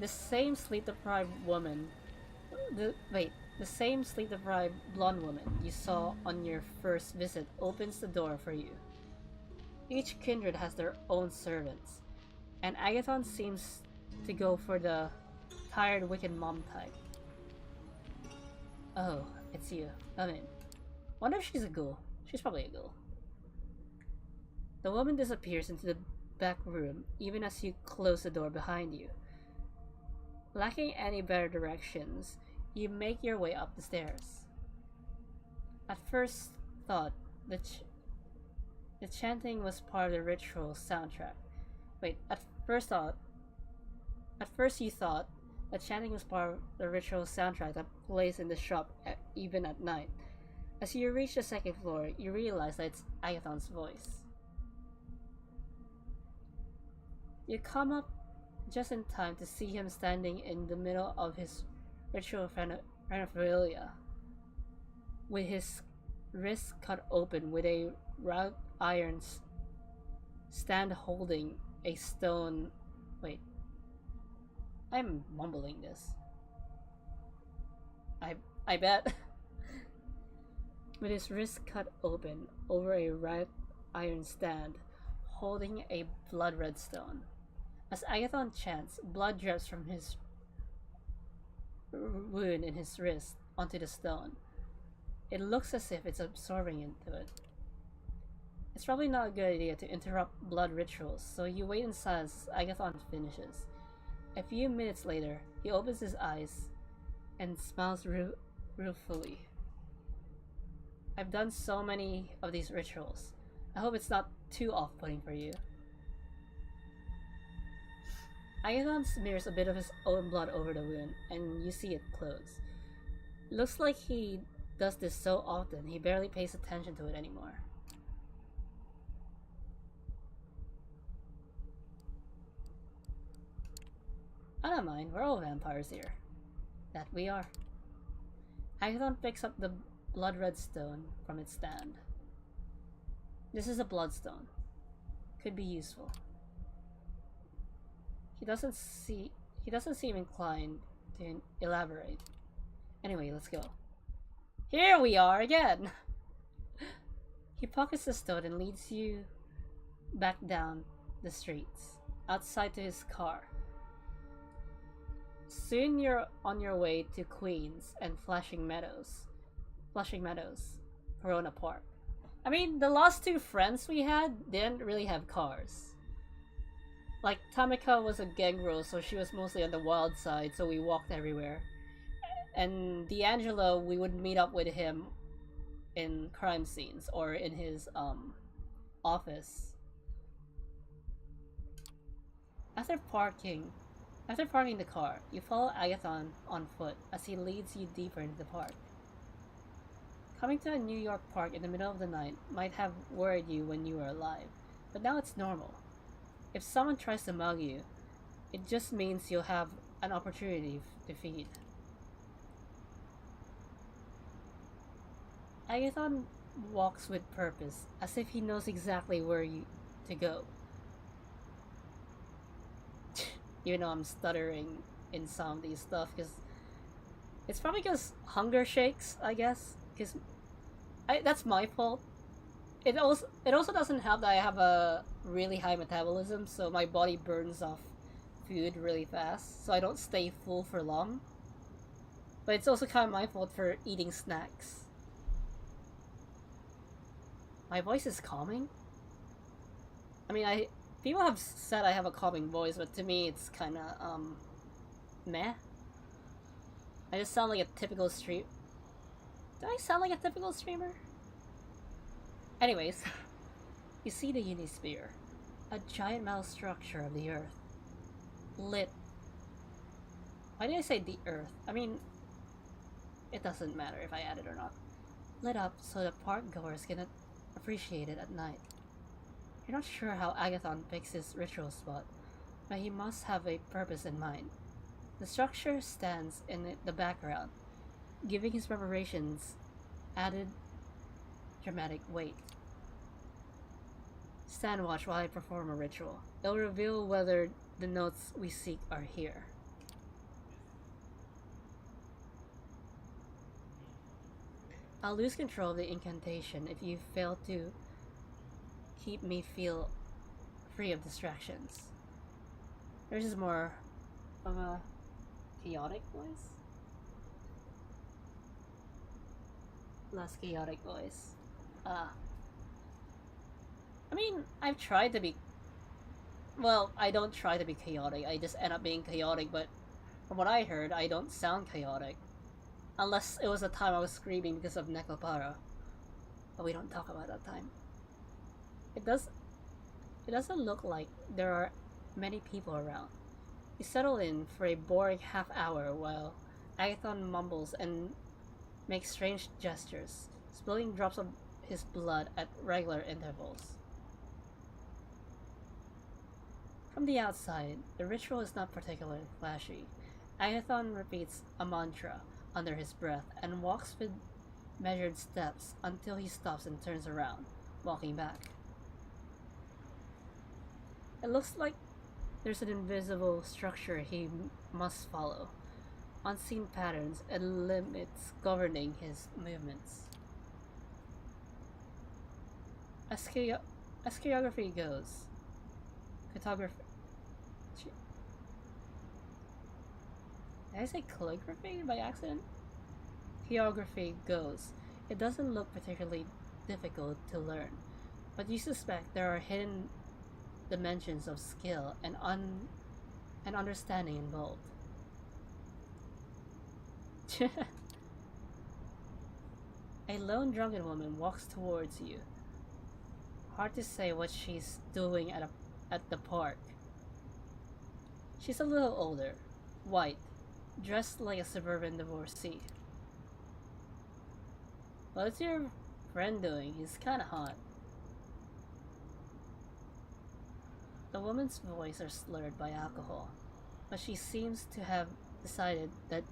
The same sleep-deprived woman... the same sleep-deprived blonde woman you saw on your first visit opens the door for you. Each kindred has their own servants, and Agathon seems to go for the tired wicked mom type. Oh, it's you. Come in. Wonder if she's a ghoul. She's probably a ghoul. The woman disappears into the back room even as you close the door behind you. Lacking any better directions, you make your way up the stairs. At first thought, the chanting was part of the ritual soundtrack. At first you thought that chanting was part of the ritual soundtrack that plays in the shop even at night. As you reach the second floor, you realize that it's Agathon's voice. You come up just in time to see him standing in the middle of his ritual paraphernalia, with his wrist cut open with a wrought iron stand holding a stone. Wait, I'm mumbling this. I bet. With his wrist cut open over a wrought iron stand holding a blood red stone. As Agathon chants, blood drips from his wound in his wrist onto the stone. It looks as if it's absorbing into it. It's probably not a good idea to interrupt blood rituals, so you wait in silence as Agathon finishes. A few minutes later, he opens his eyes and smiles ruefully. I've done so many of these rituals. I hope it's not too off-putting for you. Agathon smears a bit of his own blood over the wound, and you see it close. Looks like he does this so often, he barely pays attention to it anymore. I don't mind, we're all vampires here. That we are. Agathon picks up the blood red stone from its stand. This is a bloodstone. Could be useful. He doesn't seem inclined to elaborate. Anyway, let's go. Here we are again! He pockets the stone and leads you back down the streets, outside to his car. Soon you're on your way to Queens and Flashing Meadows, Corona Park. I mean, the last two friends we had didn't really have cars. Like, Tamika was a gangrel, so she was mostly on the wild side, so we walked everywhere. And D'Angelo, we would meet up with him in crime scenes, or in his, office. After parking the car, you follow Agathon on foot as he leads you deeper into the park. Coming to a New York park in the middle of the night might have worried you when you were alive, but now it's normal. If someone tries to mug you, it just means you'll have an opportunity to feed. Agathon walks with purpose, as if he knows exactly where to go. Even though I'm stuttering in some of these stuff, because it's probably because hunger shakes, I guess. Because that's my fault. It also doesn't help that I have a really high metabolism, so my body burns off food really fast, so I don't stay full for long. But it's also kind of my fault for eating snacks. My voice is calming? I mean, people have said I have a calming voice, but to me it's kinda, meh. I just sound like a typical stream. Do I sound like a typical streamer? Anyways, you see the Unisphere, a giant metal structure of the Earth, lit. Why did I say the Earth? I mean, it doesn't matter if I add it or not. Lit up so the park goers can appreciate it at night. You're not sure how Agathon picks his ritual spot, but he must have a purpose in mind. The structure stands in the background, giving his preparations added dramatic weight. Stand watch while I perform a ritual. It'll reveal whether the notes we seek are here. I'll lose control of the incantation if you fail to keep me feel free of distractions. Yours is more of a chaotic voice? Less chaotic voice. I mean, I've tried to be... Well, I don't try to be chaotic, I just end up being chaotic, but from what I heard, I don't sound chaotic. Unless it was the time I was screaming because of Nekopara. But we don't talk about that time. It doesn't look like there are many people around. You settle in for a boring half hour while Agathon mumbles and makes strange gestures, spilling drops of his blood at regular intervals. From the outside, the ritual is not particularly flashy. Agathon repeats a mantra under his breath and walks with measured steps until he stops and turns around, walking back. It looks like there's an invisible structure he must follow, unseen patterns and limits governing his movements. As choreography goes, did I say calligraphy by accident? Choreography goes. It doesn't look particularly difficult to learn, but you suspect there are hidden dimensions of skill and understanding involved. A lone drunken woman walks towards you. Hard to say what she's doing at the park. She's a little older, white, dressed like a suburban divorcee. What's your friend doing? He's kinda hot. The woman's voice are slurred by alcohol, but she seems to have decided that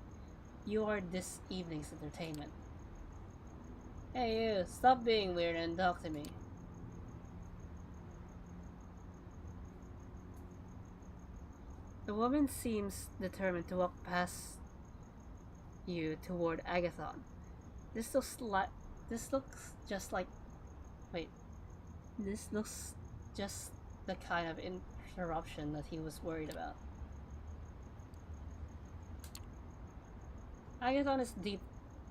you are this evening's entertainment. Hey you, stop being weird and talk to me. The woman seems determined to walk past you toward Agathon. This looks just like... Wait. This looks just the kind of interruption that he was worried about. Agathon is deep...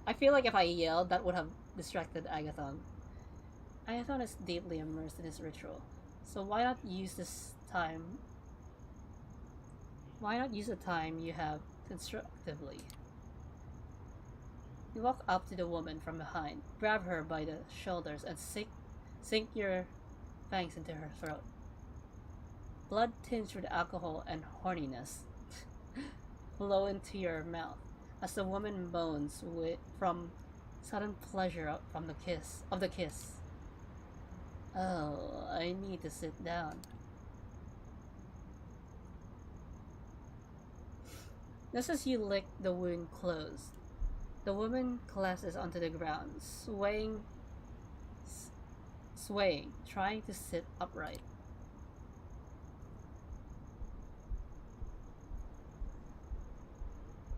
I feel like if I yelled, that would have distracted Agathon. Agathon is deeply immersed in his ritual, so why not use this time... Why not use the time you have constructively? You walk up to the woman from behind, grab her by the shoulders, and sink your fangs into her throat. Blood tinged with alcohol and horniness flow into your mouth as the woman moans from sudden pleasure from the kiss. Oh, I need to sit down. Just as you lick the wound closed, the woman collapses onto the ground, swaying, trying to sit upright.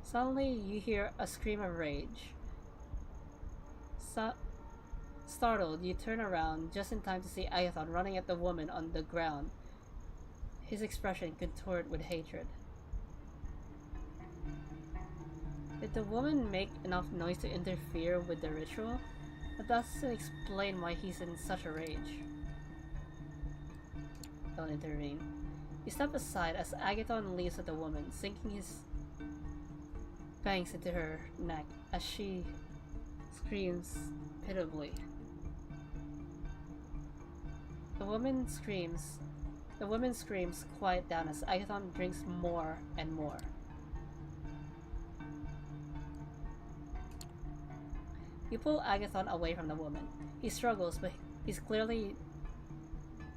Suddenly, you hear a scream of rage. Startled, you turn around just in time to see Agathon running at the woman on the ground, his expression contorted with hatred. Did the woman make enough noise to interfere with the ritual? That doesn't explain why he's in such a rage. Don't intervene. You step aside as Agathon leaves at the woman, sinking his bangs into her neck as she screams pitiably. The woman screams quiet down as Agathon drinks more and more. You pull Agathon away from the woman. He struggles, but he's clearly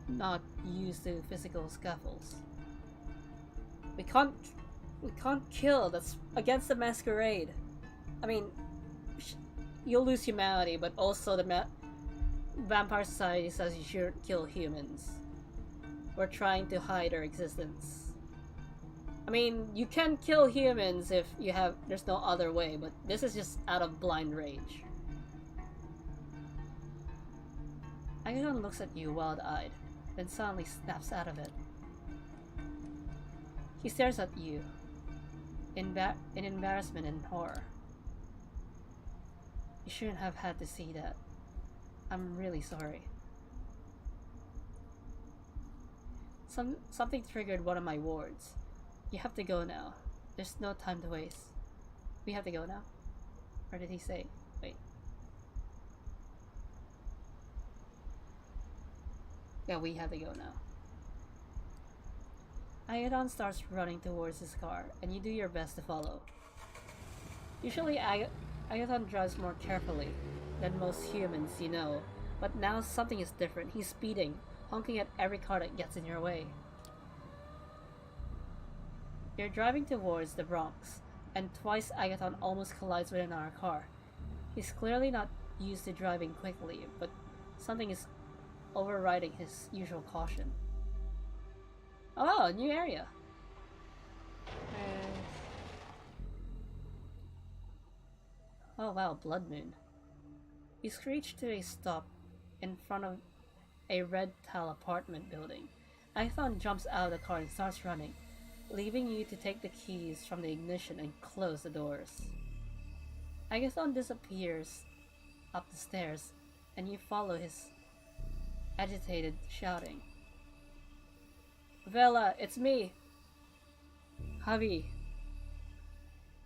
not used to physical scuffles. We can't kill. That's against the Masquerade. I mean, you'll lose humanity, but also the vampire society says you shouldn't kill humans. We're trying to hide our existence. I mean, you can kill humans if there's no other way, but this is just out of blind rage. Agathon looks at you wild-eyed, then suddenly snaps out of it. He stares at you, in embarrassment and horror. You shouldn't have had to see that. I'm really sorry. Something triggered one of my wards. You have to go now. There's no time to waste. We have to go now? Or did he say? Wait. Yeah, we have to go now. Agathon starts running towards his car, and you do your best to follow. Usually Agathon drives more carefully than most humans you know, but now something is different. He's speeding, honking at every car that gets in your way. You're driving towards the Bronx, and twice Agathon almost collides with another car. He's clearly not used to driving quickly, but something is overriding his usual caution. Oh, new area. Oh wow, blood moon. You screech to a stop in front of a red tile apartment building. Agathon jumps out of the car and starts running, leaving you to take the keys from the ignition and close the doors. Agathon disappears up the stairs, and you follow his agitated shouting. Vela, it's me! Javi.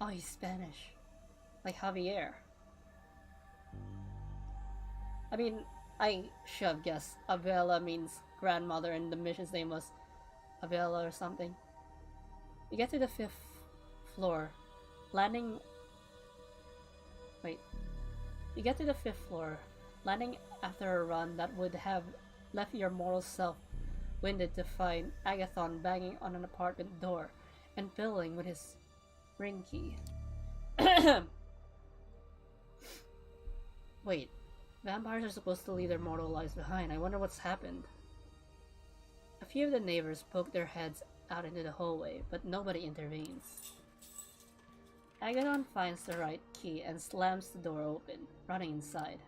Oh, he's Spanish. Like Javier. I mean, I should have guessed Avela means grandmother and the mission's name was Avela or something. You get to the 5th floor, landing... Wait. You get to the 5th floor, landing after a run that would have left your mortal self winded to find Agathon banging on an apartment door and fiddling with his ring key. Wait, vampires are supposed to leave their mortal lives behind. I wonder what's happened. A few of the neighbors poke their heads out into the hallway, but nobody intervenes. Agathon finds the right key and slams the door open, running inside.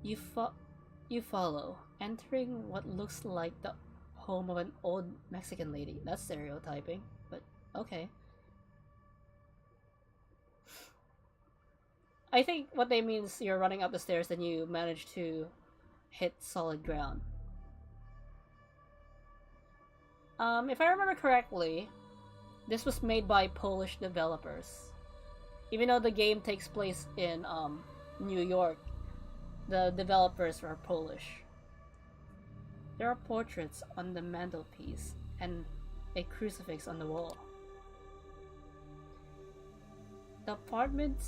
You follow, entering what looks like the home of an old Mexican lady. That's stereotyping, but okay. I think what they mean is you're running up the stairs, then you manage to hit solid ground. If I remember correctly, this was made by Polish developers. Even though the game takes place in New York, the developers are Polish. There are portraits on the mantelpiece and a crucifix on the wall. The apartment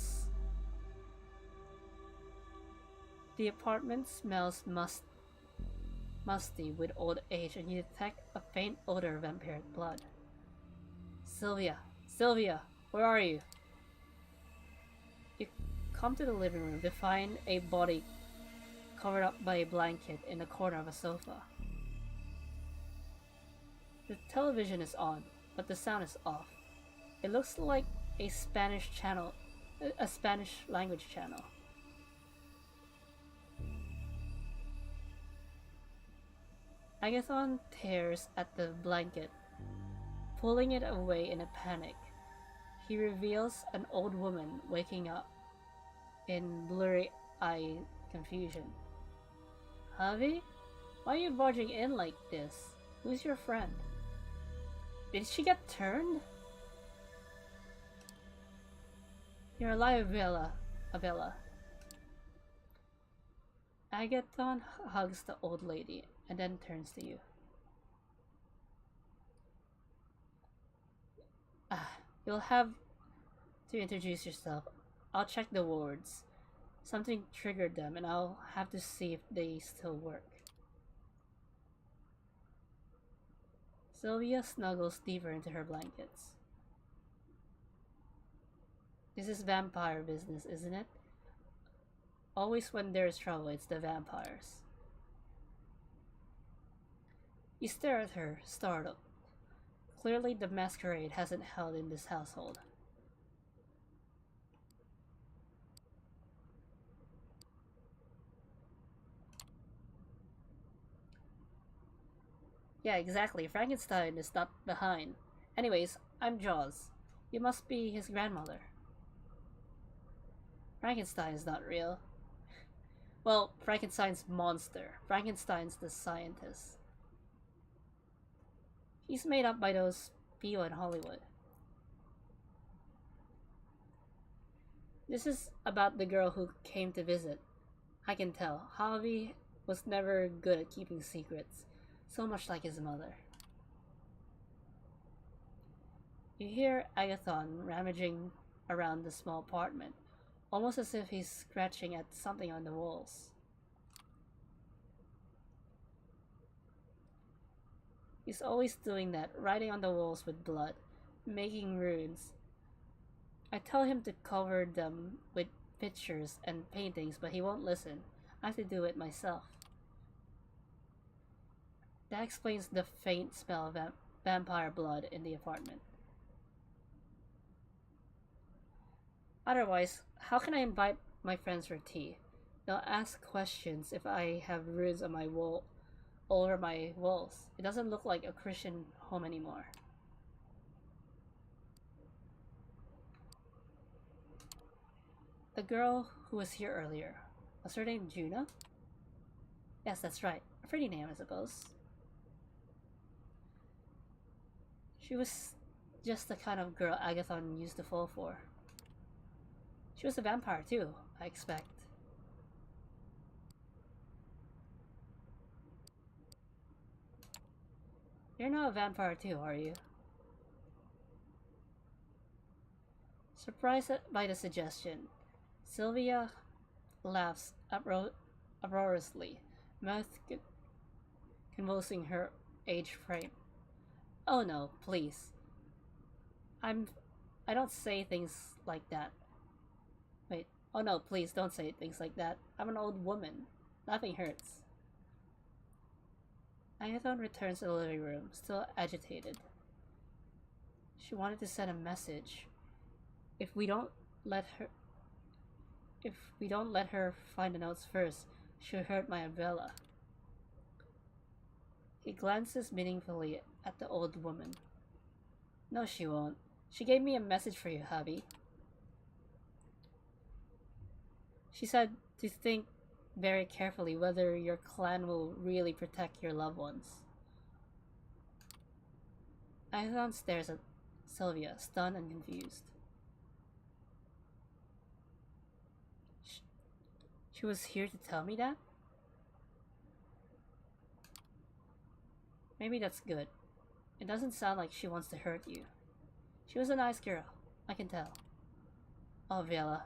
smells musty with old age, and you detect a faint odor of vampiric blood. Sylvia, where are you? You come to the living room to find a body covered up by a blanket in the corner of a sofa. The television is on, but the sound is off. It looks like a Spanish language channel. Agathon tears at the blanket, pulling it away in a panic. He reveals an old woman waking up in blurry-eyed confusion. Javi? Why are you barging in like this? Who's your friend? Did she get turned? You're alive, Avella. Agathon hugs the old lady and then turns to you. Ah, you'll have to introduce yourself. I'll check the wards. Something triggered them and I'll have to see if they still work. Sylvia snuggles deeper into her blankets. This is vampire business, isn't it? Always when there's trouble, it's the vampires. You stare at her, startled. Clearly the masquerade hasn't held in this household. Yeah, exactly. Frankenstein is not behind. Anyways, I'm Jaws. You must be his grandmother. Frankenstein is not real. Well, Frankenstein's monster. Frankenstein's the scientist. He's made up by those people in Hollywood. This is about the girl who came to visit. I can tell. Javi was never good at keeping secrets, so much like his mother. You hear Agathon rummaging around the small apartment, almost as if he's scratching at something on the walls. He's always doing that, writing on the walls with blood, making runes. I tell him to cover them with pictures and paintings, but he won't listen. I have to do it myself. That explains the faint smell of vampire blood in the apartment. Otherwise, how can I invite my friends for tea? They'll ask questions if I have runes on my wall all over my walls. It doesn't look like a Christian home anymore. The girl who was here earlier, was her name Juna? Yes, that's right. A pretty name, I suppose. She was just the kind of girl Agathon used to fall for. She was a vampire too, I expect. You're not a vampire too, are you? Surprised by the suggestion, Sylvia laughs uproariously, mouth convulsing her age frame. Oh no, please. I don't say things like that. Wait, oh no, please don't say things like that. I'm an old woman. Nothing hurts. Agathon returns to the living room, still agitated. She wanted to send a message. If we don't let her find the notes first, she'll hurt my umbrella. He glances meaningfully at the old woman. No, she won't. She gave me a message for you, Javi. She said to think very carefully whether your clan will really protect your loved ones. Agathon stares at Sylvia, stunned and confused. She was here to tell me that? Maybe that's good. It doesn't sound like she wants to hurt you. She was a nice girl, I can tell. Oh, Vela.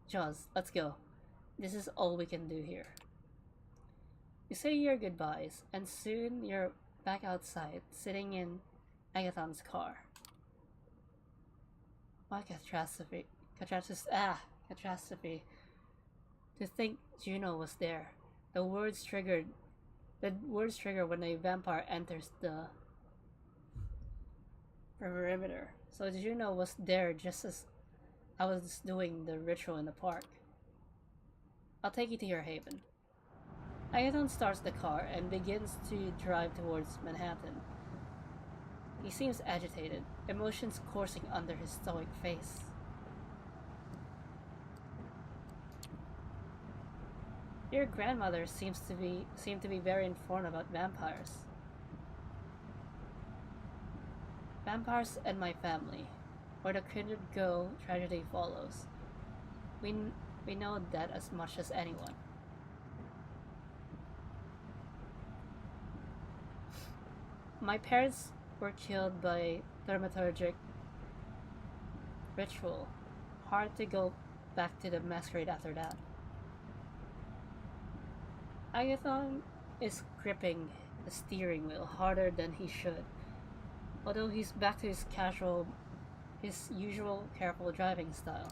Jaws, let's go. This is all we can do here. You say your goodbyes, and soon you're back outside, sitting in Agathon's car. What catastrophe. Catastrophe. To think Juno was there. The words trigger when a vampire enters the perimeter. So Juno was there just as I was doing the ritual in the park. I'll take you to your haven. Agathon starts the car and begins to drive towards Manhattan. He seems agitated, emotions coursing under his stoic face. Your grandmother seemed to be very informed about vampires. Vampires and my family. Where the kindred go, tragedy follows. We, we know that as much as anyone. My parents were killed by thaumaturgic ritual. Hard to go back to the masquerade after that. Agathon is gripping the steering wheel harder than he should, although he's back to his usual careful driving style.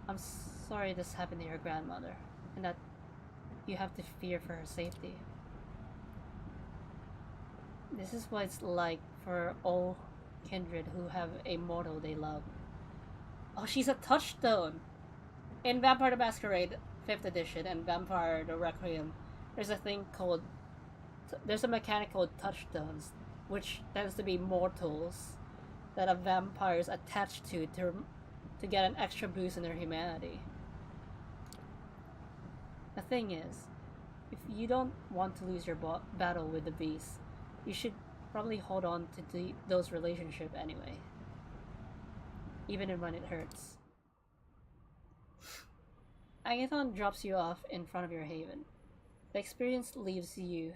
I'm sorry this happened to your grandmother, and that you have to fear for her safety. This is what it's like for all kindred who have a mortal they love. Oh, she's a touchstone! In Vampire the Masquerade 5th edition and Vampire the Requiem, there's a thing called... There's a mechanic called touchstones, which tends to be mortals that a vampire is attached to get an extra boost in their humanity. The thing is, if you don't want to lose your battle with the beast, you should probably hold on to those relationships anyway, even when it hurts. Agathon drops you off in front of your haven. The experience leaves you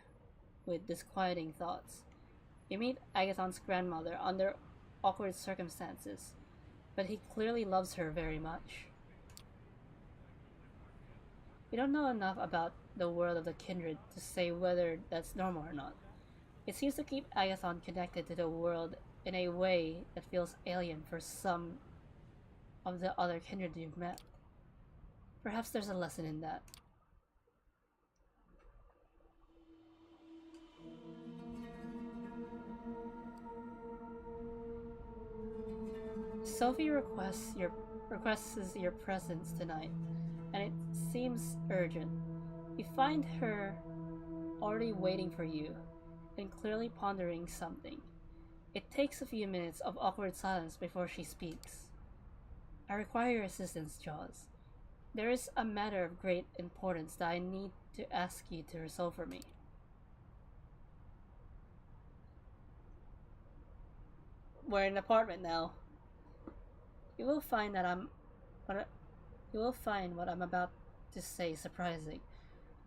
with disquieting thoughts. You meet Agathon's grandmother under awkward circumstances, but he clearly loves her very much. We don't know enough about the world of the kindred to say whether that's normal or not. It seems to keep Agathon connected to the world in a way that feels alien for some of the other kindred you've met. Perhaps there's a lesson in that. Sophie requests your presence tonight, and it seems urgent. You find her already waiting for you, and clearly pondering something. It takes a few minutes of awkward silence before she speaks. I require your assistance, Jaws. There is a matter of great importance that I need to ask you to resolve for me. We're in an apartment now. You will find what I'm about to say surprising,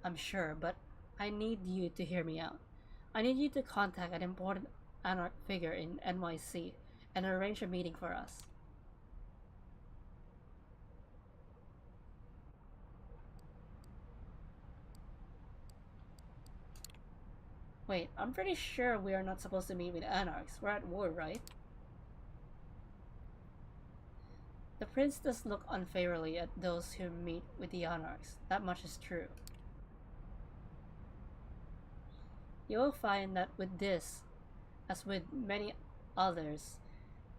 I'm sure, but I need you to hear me out. I need you to contact an important anarch figure in NYC and arrange a meeting for us. Wait, I'm pretty sure we are not supposed to meet with anarchs. We're at war, right? The prince does look unfavorably at those who meet with the anarchs. That much is true. You will find that with this, as with many others,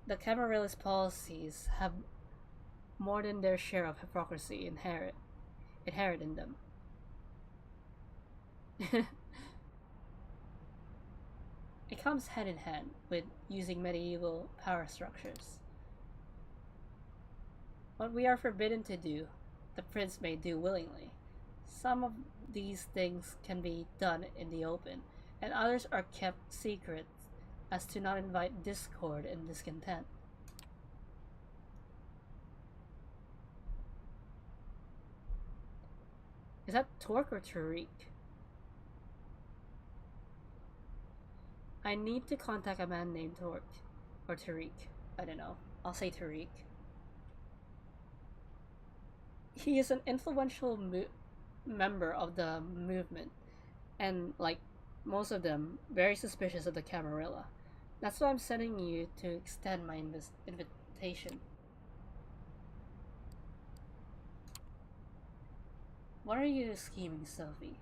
the Camarillist policies have more than their share of hypocrisy inherent in them. It comes hand in hand with using medieval power structures. What we are forbidden to do, the prince may do willingly. Some of these things can be done in the open, and others are kept secret as to not invite discord and discontent. Is that Torque or Tariq? I need to contact a man named Torque. Or Tariq. I don't know. I'll say Tariq. He is an influential member of the movement, and like most of them, very suspicious of the Camarilla. That's why I'm sending you to extend my invitation. What are you scheming, Sophie?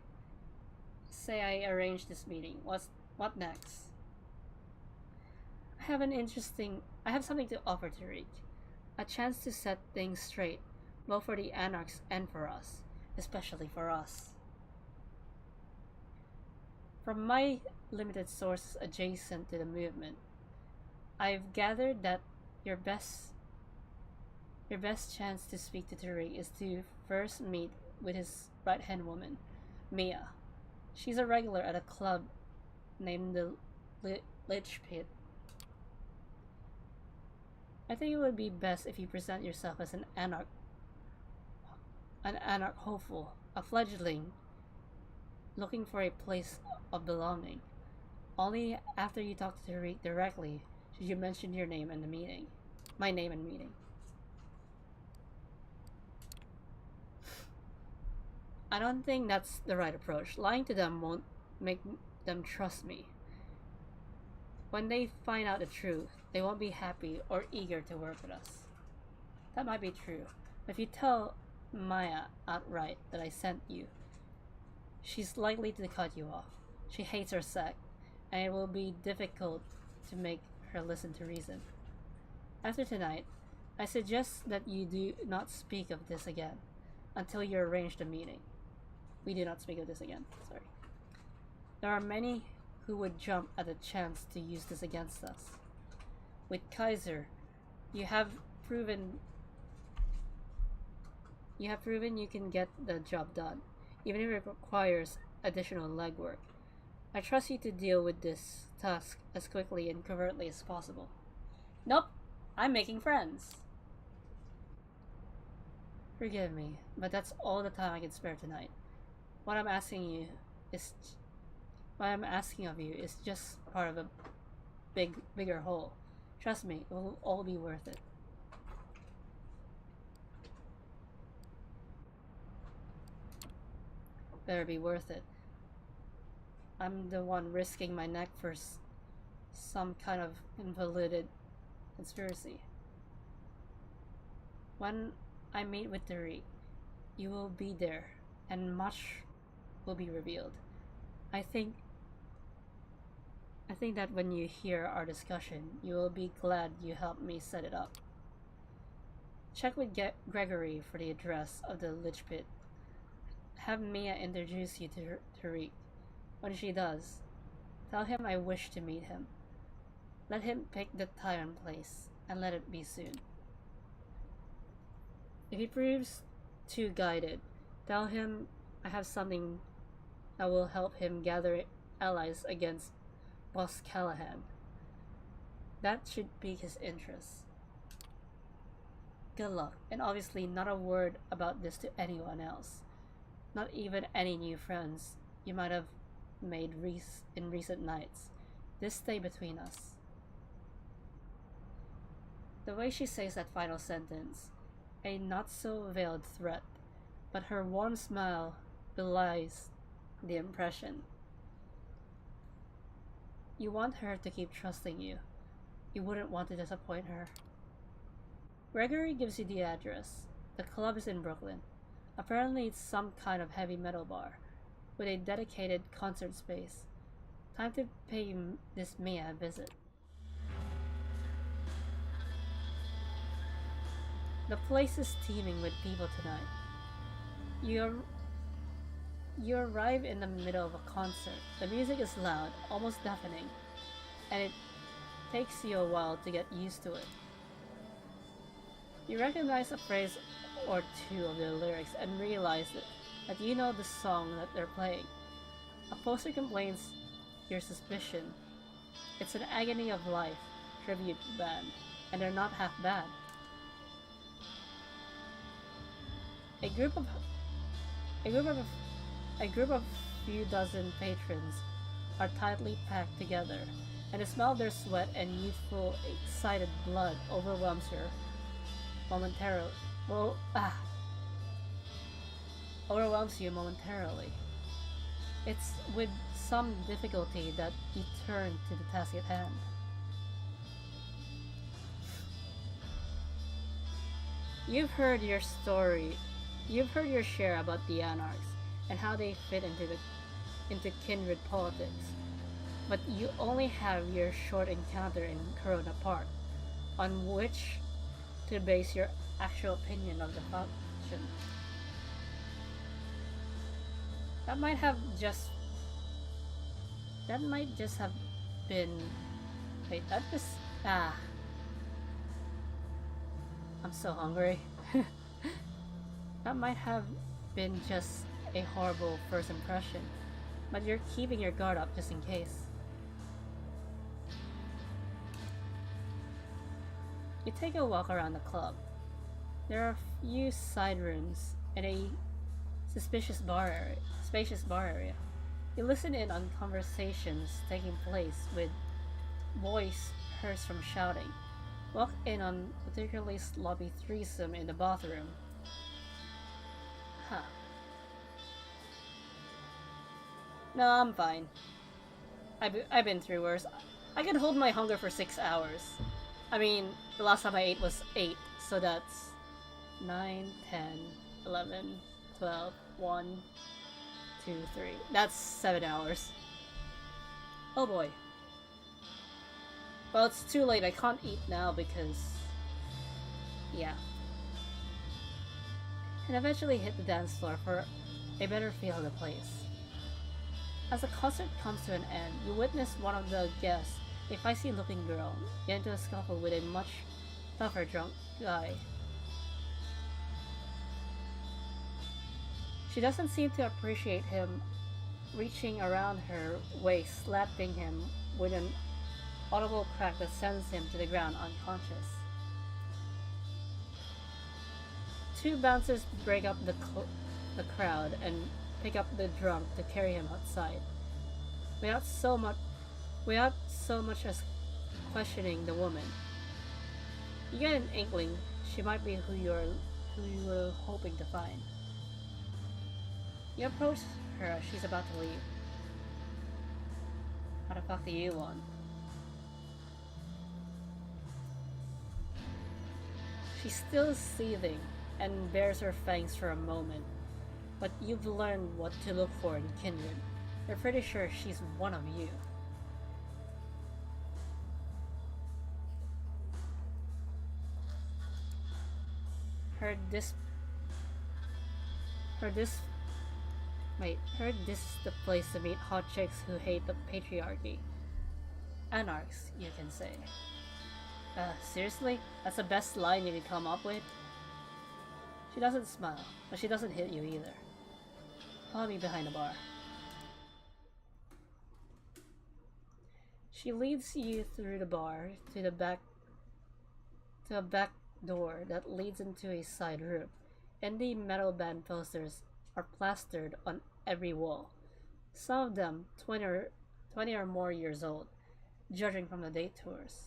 Say I arrange this meeting. What next? I have something to offer to Tariq. A chance to set things straight, both for the anarchs and for us. Especially for us. From my limited sources adjacent to the movement, I've gathered that your best chance to speak to Tariq is to first meet with his right-hand woman, Mia. She's a regular at a club named the Lich Pit. I think it would be best if you present yourself as an anarch hopeful, a fledgling looking for a place of belonging. Only after you talk to Tariq directly should you mention your name in the meeting. My name in meeting. I don't think that's the right approach. Lying to them won't make them trust me. When they find out the truth, they won't be happy or eager to work with us. That might be true. If you tell Maya outright that I sent you, she's likely to cut you off. She hates her sect, and it will be difficult to make her listen to reason. After tonight, I suggest that you do not speak of this again until you arrange the meeting. We do not speak of this again, sorry. There are many who would jump at the chance to use this against us. With Kaiser, you have proven you can get the job done, even if it requires additional legwork. I trust you to deal with this task as quickly and covertly as possible. Nope, I'm making friends. Forgive me, but that's all the time I can spare tonight. What I'm asking of you is just part of a bigger whole. Trust me, it will all be worth it. Better be worth it. I'm the one risking my neck for some kind of invalid conspiracy. When I meet with Tariq, you will be there, and much will be revealed. I think that when you hear our discussion, you will be glad you helped me set it up. Check with Gregory for the address of the Lich Pit. Have Mia introduce you to Tariq. When she does, tell him I wish to meet him. Let him pick the time and place, and let it be soon. If he proves too guided, tell him I have something that will help him gather allies against Boss Callahan. That should pique his interest. Good luck, and obviously not a word about this to anyone else. Not even any new friends you might have made in recent nights. This stay between us. The way she says that final sentence, a not-so-veiled threat, but her warm smile belies the impression. You want her to keep trusting you. You wouldn't want to disappoint her. Gregory gives you the address. The club is in Brooklyn. Apparently it's some kind of heavy metal bar, with a dedicated concert space. Time to pay this Mia a visit. The place is teeming with people tonight. You arrive in the middle of a concert. The music is loud, almost deafening, and it takes you a while to get used to it. You recognize a phrase or two of the lyrics and realize that you know the song that they're playing. A poster complains your suspicion. It's an Agony of Life tribute band, and they're not half bad. A group of few dozen patrons are tightly packed together, and the smell of their sweat and youthful, excited blood overwhelms you momentarily. It's with some difficulty that you turn to the task at hand. You've heard your share about the Anarchs and how they fit into kindred politics, but you only have your short encounter in Corona Park, on which to base your actual opinion of the faction. That might just have been. Wait, I'm so hungry. That might have been just a horrible first impression, but you're keeping your guard up just in case. You take a walk around the club. There are a few side rooms and a spacious bar area. You listen in on conversations taking place with voice heard from shouting. Walk in on particularly sloppy threesome in the bathroom. Huh. No, I'm fine. I've been through worse. I can hold my hunger for 6 hours. I mean, the last time I ate was 8, so that's 9, 10, 11, 12, 1, 2, 3. That's 7 hours. Oh boy. Well, it's too late. I can't eat now because... yeah. And eventually hit the dance floor for a better feel of the place. As the concert comes to an end, you witness one of the guests, a feisty-looking girl, get into a scuffle with a much tougher drunk guy. She doesn't seem to appreciate him reaching around her waist, slapping him with an audible crack that sends him to the ground unconscious. Two bouncers break up the crowd and pick up the drunk to carry him outside, without so much as questioning the woman. You get an inkling she might be who you were hoping to find. You approach her as she's about to leave. What the fuck do you want? She's still seething and bares her fangs for a moment, but you've learned what to look for in kindred. You're pretty sure she's one of you. Heard this is the place to meet hot chicks who hate the patriarchy. Anarchs, you can say. Seriously? That's the best line you can come up with? She doesn't smile, but she doesn't hit you either. Follow me behind the bar. She leads you through the bar to a back door that leads into a side room. Indie metal band posters are plastered on every wall. Some of them 20 or more years old, judging from the date tours.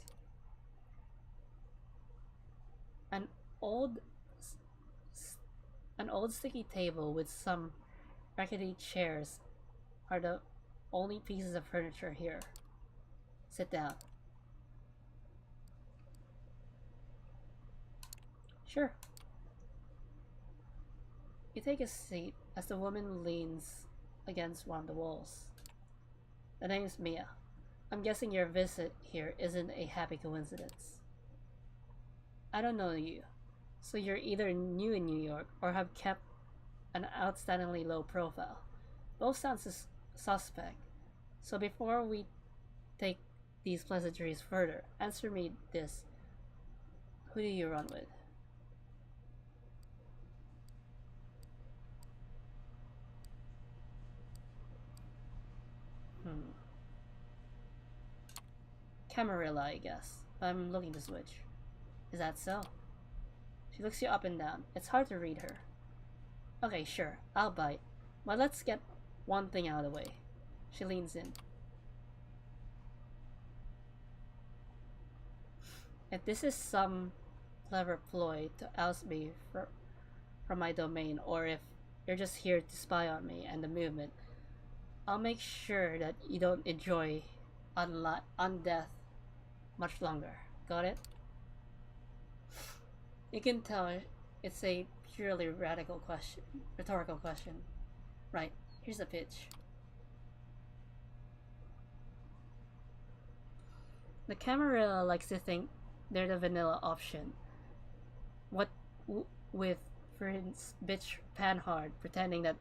An old sticky table with some rickety chairs are the only pieces of furniture here. Sit down. Sure. You take a seat as the woman leans against one of the walls. The name's Mia. I'm guessing your visit here isn't a happy coincidence. I don't know you, so you're either new in New York or have kept an outstandingly low profile. Both sounds suspect, so before we take these pleasantries further, answer me this. Who do you run with? Camarilla, I guess. But I'm looking to switch. Is that so? She looks you up and down. It's hard to read her. Okay, sure. I'll bite. But let's get one thing out of the way. She leans in. If this is some clever ploy to oust me from my domain, or if you're just here to spy on me and the movement, I'll make sure that you don't enjoy undeath much longer. Got it? You can tell it's a purely rhetorical question. Right, here's the pitch. The Camarilla likes to think they're the vanilla option. With Prince Bitch Panhard pretending that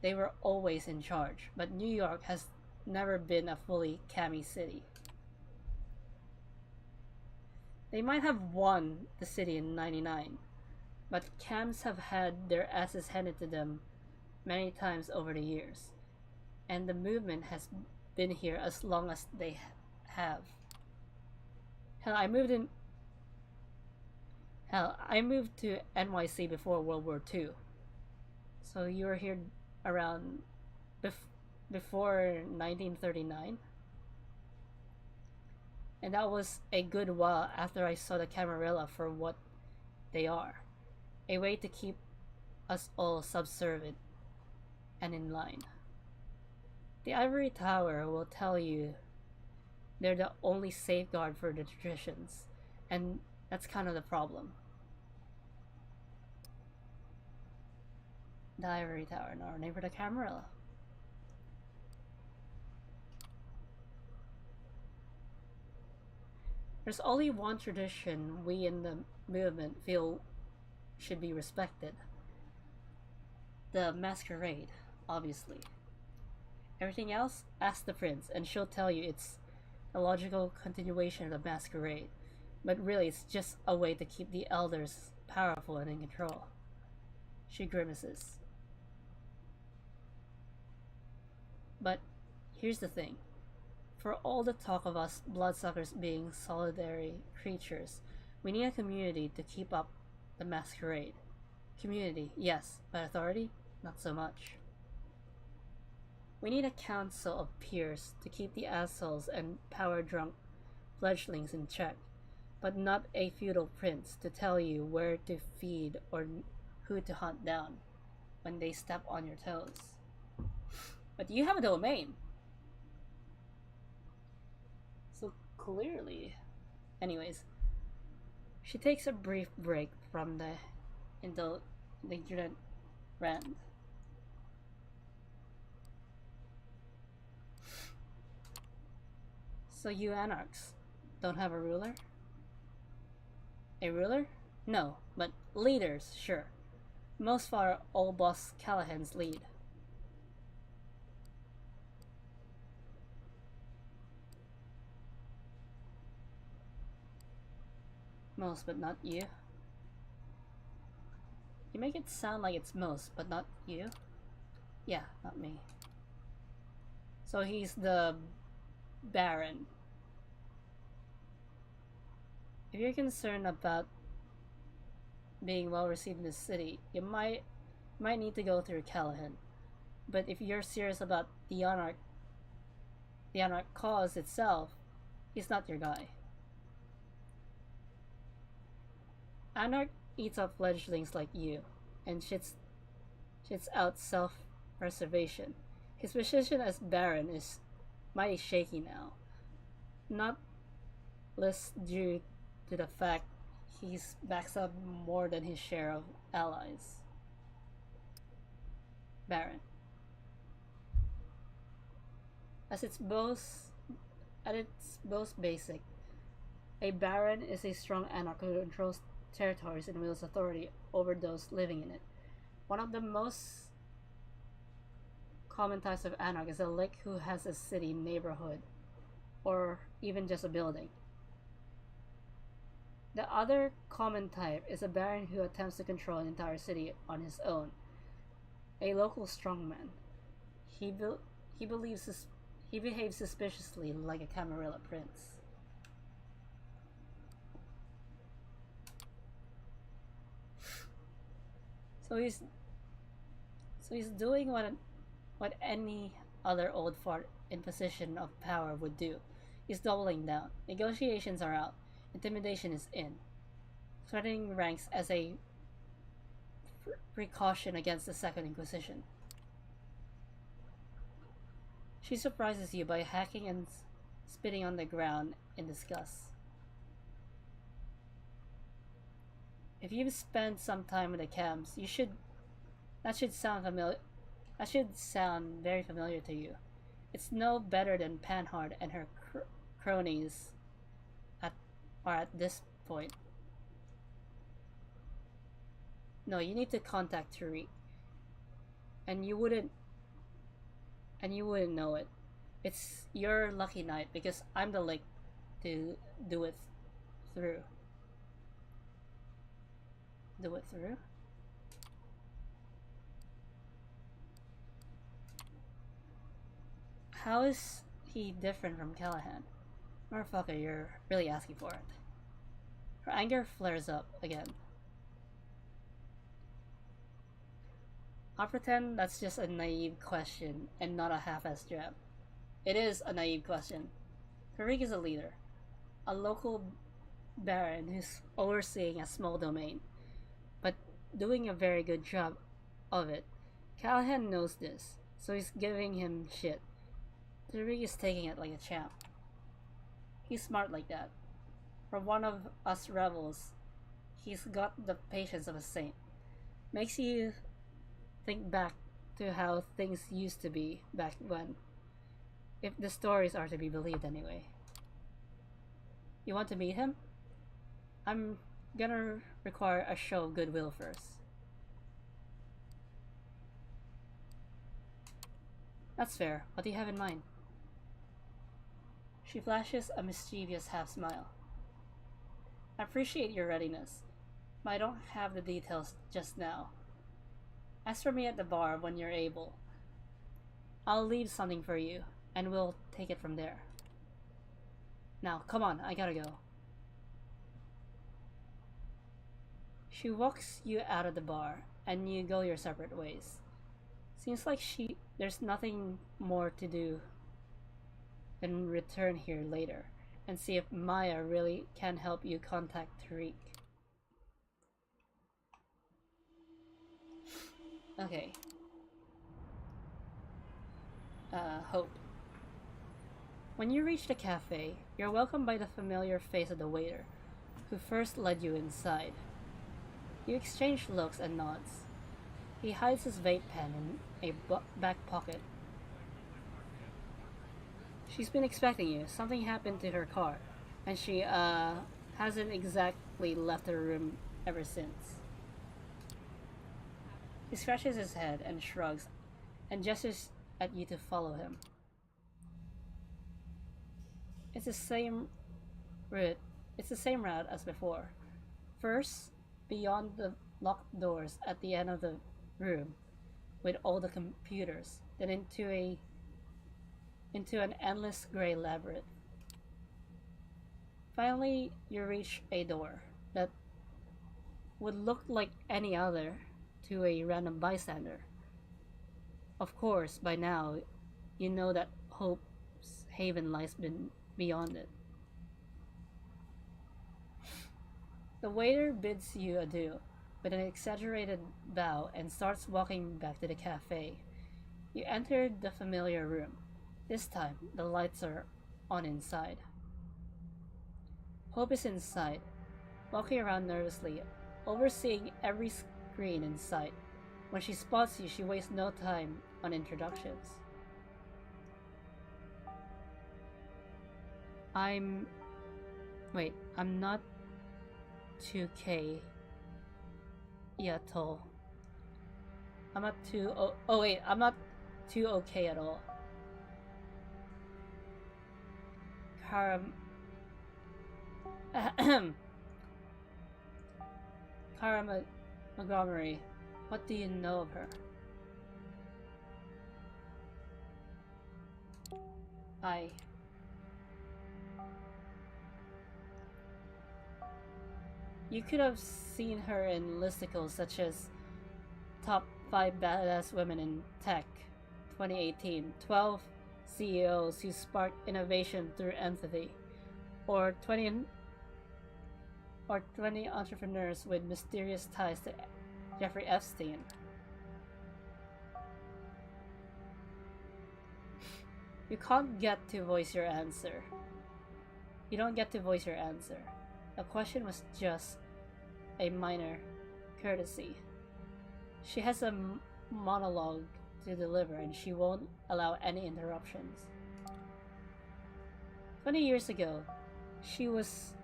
they were always in charge, but New York has never been a fully cami city. They might have won the city in '99, but cams have had their asses handed to them many times over the years, and the movement has been here as long as they have. Hell, I moved to NYC before World War II, so you were here around bef- before 1939, and that was a good while after I saw the Camarilla for what they are, a way to keep us all subservient and in line. The Ivory Tower will tell you they're the only safeguard for the traditions, and that's kind of the problem. The Ivory Tower, our neighbor the Camarilla. There's only one tradition we in the movement feel should be respected. The Masquerade, obviously. Everything else, ask the prince, and she'll tell you it's a logical continuation of the Masquerade. But really, it's just a way to keep the elders powerful and in control. She grimaces. But here's the thing. For all the talk of us bloodsuckers being solitary creatures, we need a community to keep up the Masquerade. Community, yes, but authority, not so much. We need a council of peers to keep the assholes and power-drunk fledglings in check, but not a feudal prince to tell you where to feed or who to hunt down when they step on your toes. But you have a domain. So clearly. Anyways, she takes a brief break from the internet rant. So you anarchs don't have a ruler? A ruler? No, but leaders, sure. Most far old boss Callahan's lead. Most, but not you. You make it sound like it's most, but not you. Yeah, not me. So he's the Baron. If you're concerned about being well received in the city, you might need to go through Callahan. But if you're serious about the Anarch cause itself, he's not your guy. Anarch eats up fledglings like you, and shits out self-preservation. His position as Baron is mighty shaky now, not less due to the fact he's backs up more than his share of allies. Baron. As its most basic, a Baron is a strong anarch who controls territories and wields authority over those living in it. One of the most common types of anarch is a lick who has a city, neighborhood, or even just a building. The other common type is a baron who attempts to control an entire city on his own, a local strongman. He behaves suspiciously like a Camarilla prince. So he's doing what any other old fart in position of power would do. He's doubling down. Negotiations are out. Intimidation is in. Threatening ranks as a precaution against the Second Inquisition. She surprises you by hacking and spitting on the ground in disgust. If you've spent some time in the camps, that should sound very familiar to you. It's no better than Panhard and her cronies are at this point. No, you need to contact Tariq. And you wouldn't know it. It's your lucky night because I'm the link to do it through. Do it through? How is he different from Callahan? Motherfucker, you're really asking for it. Her anger flares up again. I'll pretend that's just a naive question and not a half-assed jab. It is a naive question. Tariq is a leader, a local baron who's overseeing a small domain, but doing a very good job of it. Callahan knows this, so he's giving him shit. Tariq is taking it like a champ. He's smart like that. For one of us rebels, he's got the patience of a saint. Makes you think back to how things used to be back when. If the stories are to be believed anyway. You want to meet him? I'm gonna require a show of goodwill first. That's fair. What do you have in mind? She flashes a mischievous half-smile. I appreciate your readiness, but I don't have the details just now. Ask for me at the bar when you're able. I'll leave something for you, and we'll take it from there. Now, come on, I gotta go. She walks you out of the bar, and you go your separate ways. Seems like there's nothing more to do than return here later and see if Maya really can help you contact Tariq. Okay. Hope. When you reach the cafe, you're welcomed by the familiar face of the waiter, who first led you inside. You exchange looks and nods. He hides his vape pen in a back pocket. She's been expecting you. Something happened to her car, and she, hasn't exactly left her room ever since. He scratches his head and shrugs, and gestures at you to follow him. It's the same route as before. First, beyond the locked doors at the end of the room, with all the computers, then into an endless gray labyrinth. Finally, you reach a door that would look like any other to a random bystander. Of course, by now, you know that Hope's haven lies beyond it. The waiter bids you adieu with an exaggerated bow and starts walking back to the cafe. You enter the familiar room. This time, the lights are on inside. Hope is inside, walking around nervously, overseeing every screen in sight. When she spots you, she wastes no time on introductions. I'm not 2K at all. I'm not I'm not too okay at all. Kara Montgomery, what do you know of her? You could have seen her in listicles such as Top 5 Badass Women in Tech 2018, 12 CEOs who sparked innovation through empathy, or 20 entrepreneurs with mysterious ties to Jeffrey Epstein. You can't get to voice your answer. You don't get to voice your answer. The question was just a minor courtesy. She has a monologue to deliver and she won't allow any interruptions. 20 years ago, she was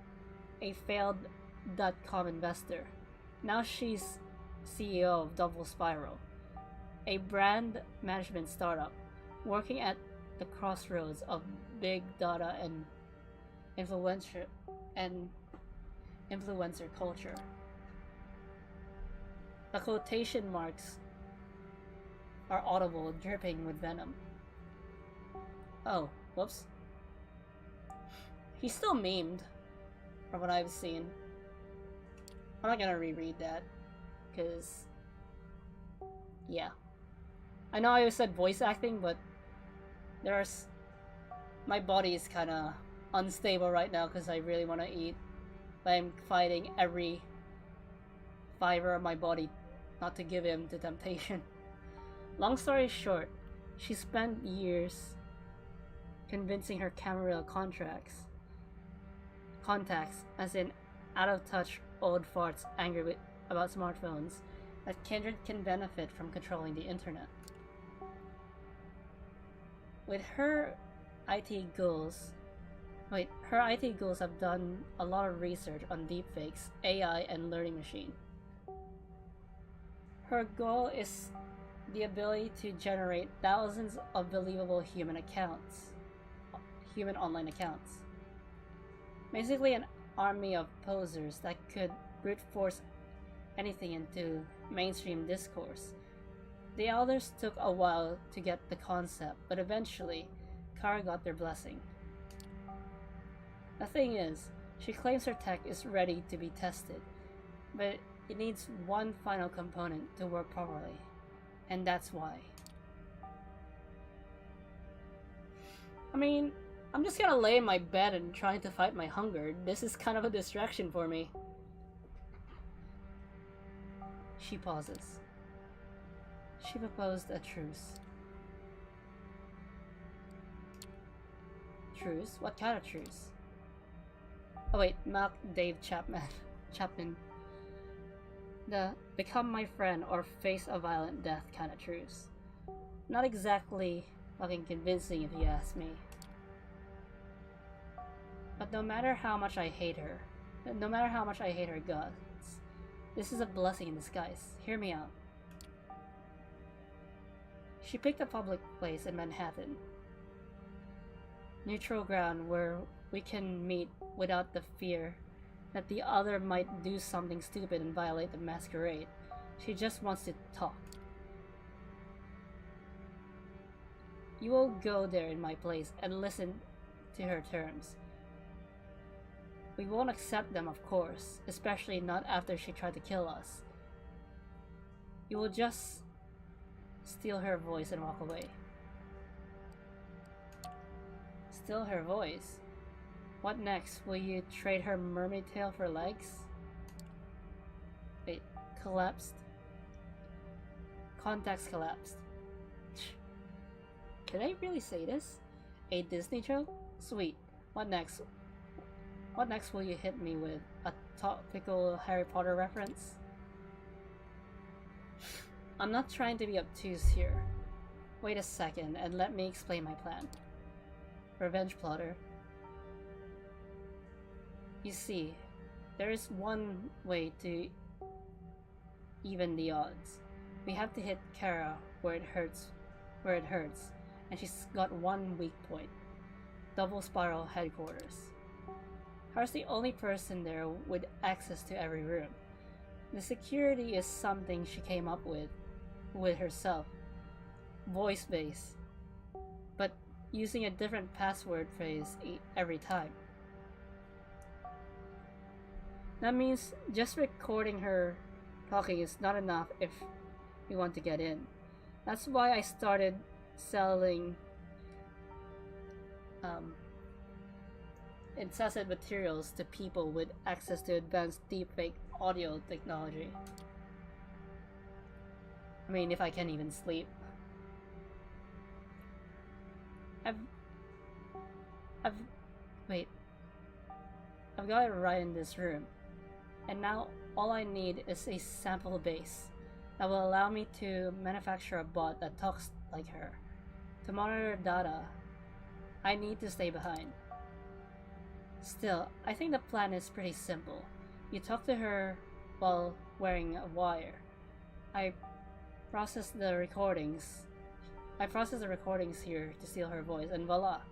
a failed .com investor. Now she's CEO of Double Spiral, a brand management startup working at the crossroads of big data and influencer culture. The quotation marks are audible, dripping with venom. Oh, whoops. He's still memed, from what I've seen. I'm not gonna reread that, because... yeah. I know I said voice acting, but there's... my body is kinda unstable right now because I really want to eat. But I'm fighting every fiber of my body not to give in to temptation. Long story short, she spent years convincing her Camarilla contacts, as in out-of-touch old farts angry about smartphones, that Kindred can benefit from controlling the internet. With her IT ghouls have done a lot of research on deepfakes, AI, and learning machine. Her goal is the ability to generate thousands of believable human online accounts. Basically an army of posers that could brute force anything into mainstream discourse. The elders took a while to get the concept, but eventually, Kara got their blessing. The thing is, she claims her tech is ready to be tested, but it needs one final component to work properly, and that's why. I mean, I'm just gonna lay in my bed and trying to fight my hunger. This is kind of a distraction for me. She pauses. She proposed a truce. Truce? What kind of truce? Oh wait, not Dave Chapman. The become my friend or face a violent death kind of truce. Not exactly fucking convincing if you ask me. But no matter how much I hate her guts, this is a blessing in disguise. Hear me out. She picked a public place in Manhattan. Neutral ground where we can meet without the fear that the other might do something stupid and violate the Masquerade. She just wants to talk. You will go there in my place and listen to her terms. We won't accept them, of course, especially not after she tried to kill us. You will just steal her voice and walk away. Steal her voice? What next? Will you trade her mermaid tail for legs? Wait, collapsed? Contacts collapsed. Did I really say this? A Disney trope? Sweet. What next? What next will you hit me with? A topical Harry Potter reference? I'm not trying to be obtuse here. Wait a second and let me explain my plan. Revenge plotter. You see, there is one way to even the odds. We have to hit Kara where it hurts, and she's got one weak point. Double Spiral headquarters. Kara's the only person there with access to every room. The security is something she came up with herself. Voice-based. But using a different password phrase every time. That means just recording her talking is not enough if we want to get in. That's why I started selling incessant materials to people with access to advanced deepfake audio technology. I mean, if I can even sleep. I've got it right in this room. And now all I need is a sample base that will allow me to manufacture a bot that talks like her. To monitor data, I need to stay behind. Still, I think the plan is pretty simple. You talk to her while wearing a wire. I process the recordings here to steal her voice, and voila,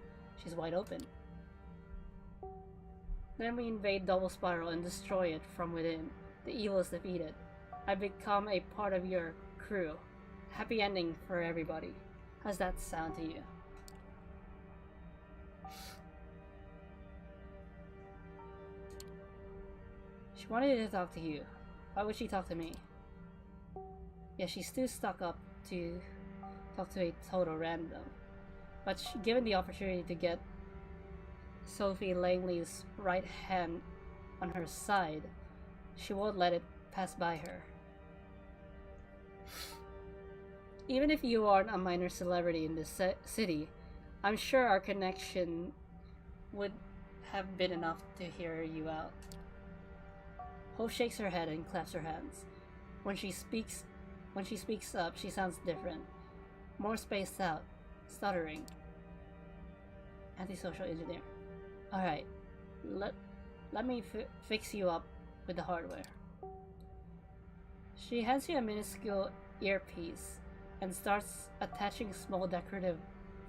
she's wide open. Then we invade Double Spiral and destroy it from within. The evil is defeated. I become a part of your crew. Happy ending for everybody. How's that sound to you? She wanted to talk to you. Why would she talk to me? Yeah, she's too stuck up to talk to a total random. But given the opportunity to get Sophie Langley's right hand on her side, she won't let it pass by her. Even if you aren't a minor celebrity in this city, I'm sure our connection would have been enough to hear you out. Hope shakes her head and claps her hands. When she speaks up, she sounds different. More spaced out, stuttering. Antisocial engineer. Alright, let me fix you up with the hardware. She hands you a minuscule earpiece and starts attaching a small decorative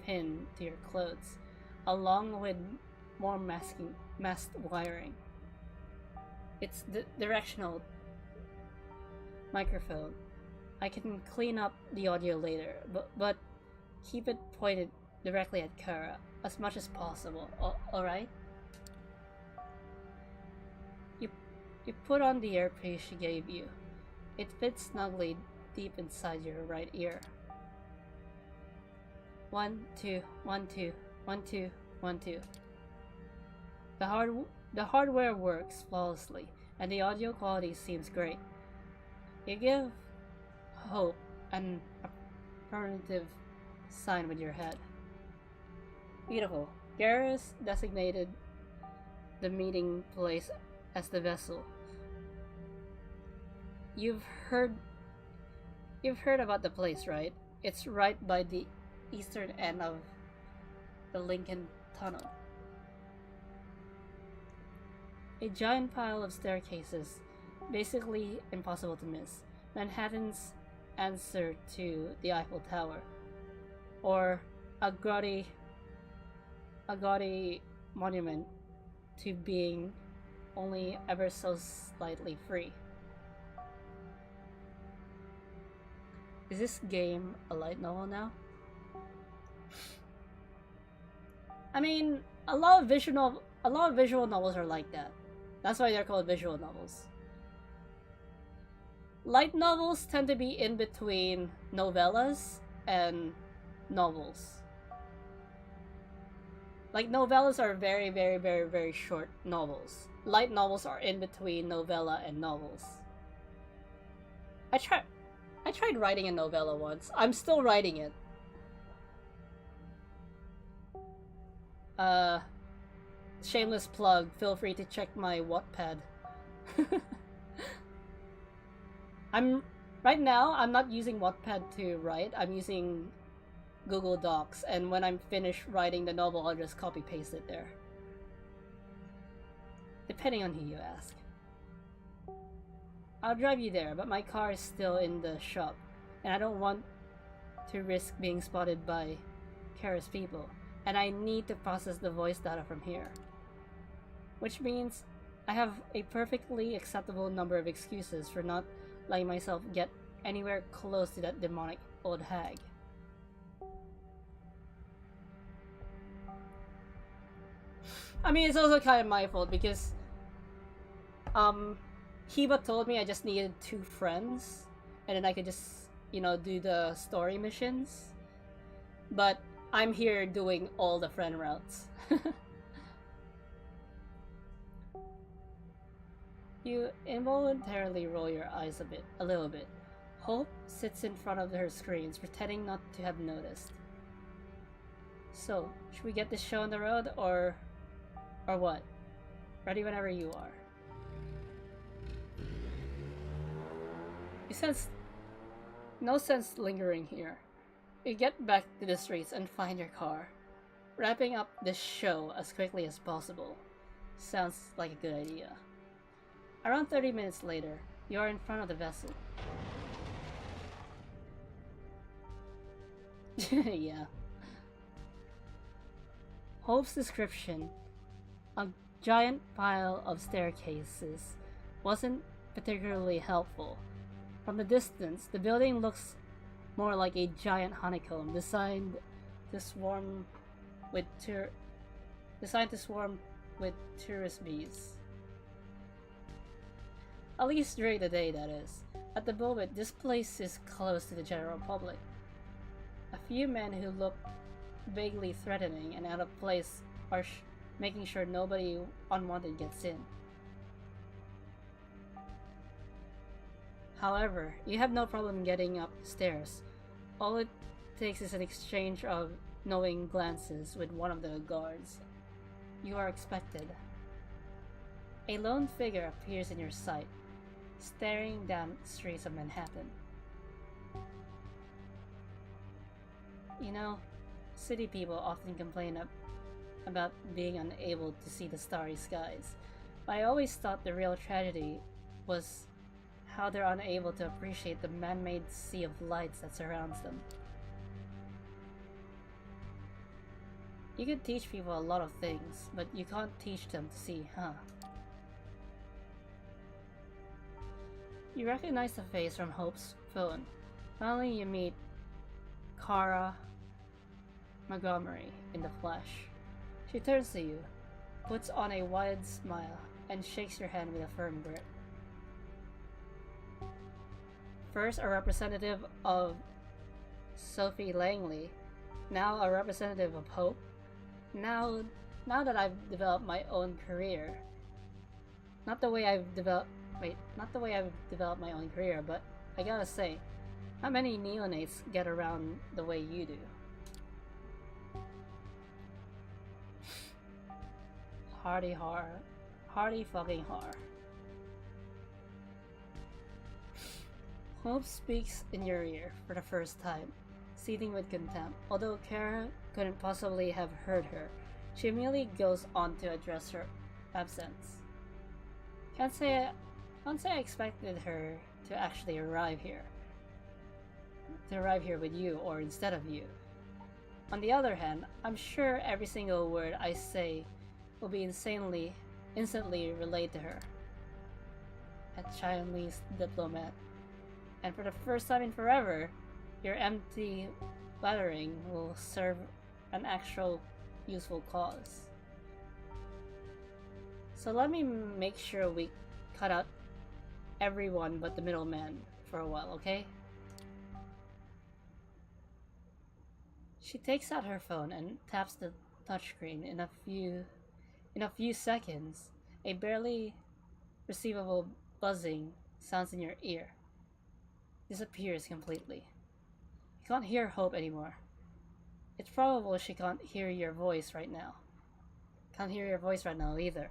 pin to your clothes, along with more masked wiring. It's the directional microphone. I can clean up the audio later, but keep it pointed directly at Kara as much as possible, alright? You put on the earpiece she gave you. It fits snugly deep inside your right ear. 1, 2, 1, 2, 1, 2, 1, 2. The hardware works flawlessly, and the audio quality seems great. You give Hope an affirmative sign with your head. Beautiful. Garrus designated the meeting place as the vessel. You've heard about the place, right? It's right by the eastern end of the Lincoln Tunnel. A giant pile of staircases, basically impossible to miss. Manhattan's answer to the Eiffel Tower, or a gaudy monument to being only ever so slightly free. Is this game a light novel now? I mean, a lot of visual novels are like that. That's why they're called visual novels. Light novels tend to be in between novellas and novels. Like, novellas are very, very, very, very short novels. Light novels are in between novella and novels. I tried writing a novella once. I'm still writing it. Shameless plug. Feel free to check my Wattpad. Right now, I'm not using Wattpad to write. I'm using Google Docs, and when I'm finished writing the novel, I'll just copy-paste it there. Depending on who you ask. I'll drive you there, but my car is still in the shop, and I don't want to risk being spotted by Kara's people, and I need to process the voice data from here. Which means I have a perfectly acceptable number of excuses for not letting myself get anywhere close to that demonic old hag. I mean, it's also kind of my fault because Hiba told me I just needed 2 friends and then I could just, you know, do the story missions. But I'm here doing all the friend routes. You involuntarily roll your eyes a little bit. Hope sits in front of her screens, pretending not to have noticed. So, should we get this show on the road, or what? Ready whenever you are. You sense no sense lingering here. You get back to the streets and find your car. Wrapping up this show as quickly as possible sounds like a good idea. Around 30 minutes later, you are in front of the vessel. Yeah. Hope's description, a giant pile of staircases, wasn't particularly helpful. From the distance, the building looks more like a giant honeycomb designed to swarm with designed to swarm with tourist bees. At least during the day, that is. At the moment, this place is closed to the general public. A few men who look vaguely threatening and out of place are making sure nobody unwanted gets in. However, you have no problem getting up the stairs. All it takes is an exchange of knowing glances with one of the guards. You are expected. A lone figure appears in your sight, staring down the streets of Manhattan. You know, city people often complain about being unable to see the starry skies, but I always thought the real tragedy was how they're unable to appreciate the man-made sea of lights that surrounds them. You can teach people a lot of things, but you can't teach them to see, huh? You recognize the face from Hope's phone. Finally, you meet Kara Montgomery in the flesh. She turns to you, puts on a wide smile, and shakes your hand with a firm grip. First a representative of Sophie Langley, now a representative of Hope. Now that I've developed my own career, not the way I've developed my own career, but I gotta say, not many neonates get around the way you do. Hardy fucking har. Hope speaks in your ear for the first time, seething with contempt. Although Kara couldn't possibly have heard her, she immediately goes on to address her absence. Can't say I expected her to actually arrive here. To arrive here with you, or instead of you. On the other hand, I'm sure every single word I say will be instantly relayed to her. A Chinese diplomat. And for the first time in forever, your empty blathering will serve an actual useful cause. So let me make sure we cut out everyone but the middleman for a while, okay? She takes out her phone and taps the touchscreen. In a few seconds, a barely perceivable buzzing sounds in your ear. Disappears completely. You can't hear Hope anymore. It's probable she can't hear your voice right now. Can't hear your voice right now either.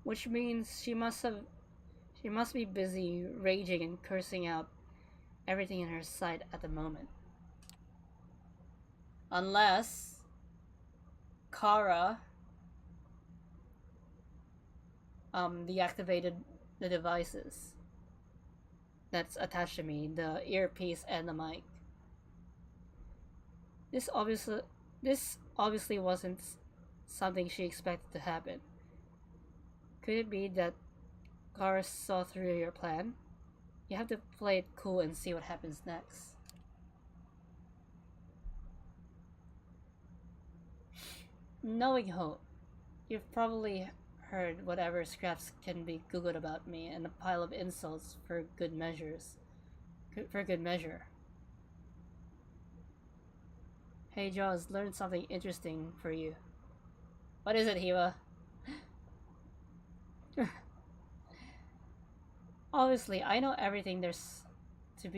Which means she must be busy raging and cursing out everything in her sight at the moment. Unless Kara deactivated the devices that's attached to me, the earpiece and the mic. This obviously wasn't something she expected to happen. Could it be that Kara saw through your plan? You have to play it cool and see what happens next. Knowing Hope, you've probably heard whatever scraps can be googled about me and a pile of insults for good measure. Hey Jaws, learned something interesting for you. What is it, Hiva? Obviously, I know everything there is to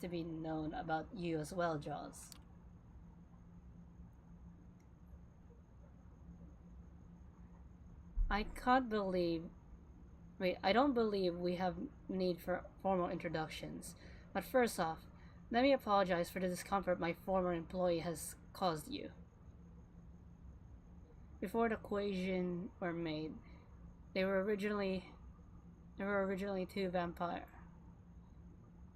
be known about you as well, Jaws. I don't believe we have need for formal introductions. But first off, let me apologize for the discomfort my former employee has caused you. Before the equation were made, there were originally two vampires.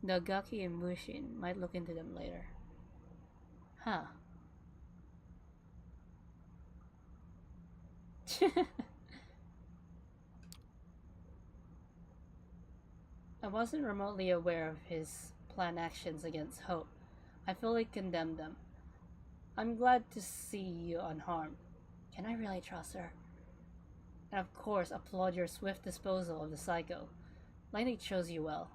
The Gaki and Mushin might look into them later. Huh. I wasn't remotely aware of his planned actions against Hope. I fully condemned them. I'm glad to see you unharmed. Can I really trust her? And of course, applaud your swift disposal of the psycho. Lightning chose you well.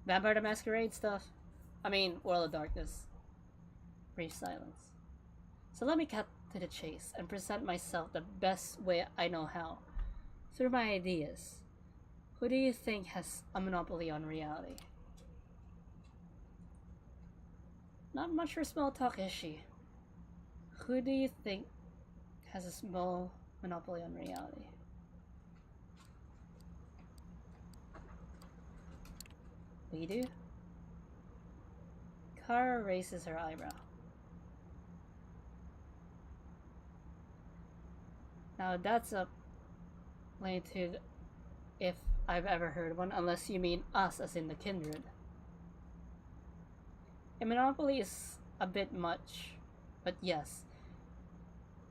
Vampire the Masquerade stuff. I mean, World of Darkness. Brief silence. So let me cut to the chase and present myself the best way I know how. Through my ideas. Who do you think has a monopoly on reality? Not much for small talk, is she? Who do you think has a small monopoly on reality? We do? Kara raises her eyebrow. Now that's a magnitude if I've ever heard one, unless you mean us as in the kindred. A monopoly is a bit much, but yes,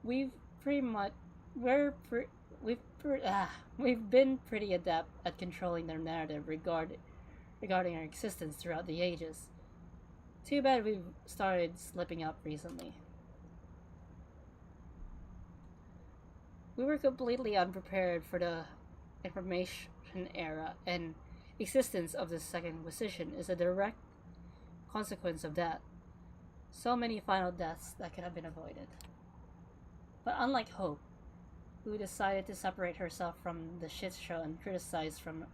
we've pretty much we've been pretty adept at controlling their narrative regarding our existence throughout the ages. Too bad we've started slipping up recently. We were completely unprepared for the information era, and existence of the Second Inquisition is a direct consequence of that. So many final deaths that could have been avoided. But unlike Hope, who decided to separate herself from the shit show and criticize from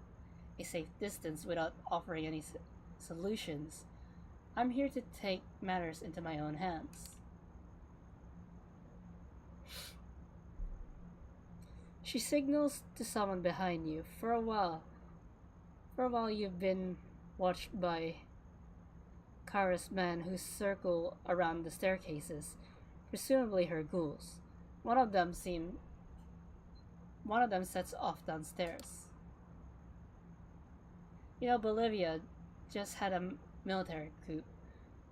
a safe distance without offering any solutions, I'm here to take matters into my own hands. She signals to someone behind you. For a while you've been watched by Kara's men who circle around the staircases, presumably her ghouls. One of them sets off downstairs. You know, Bolivia just had a military coup.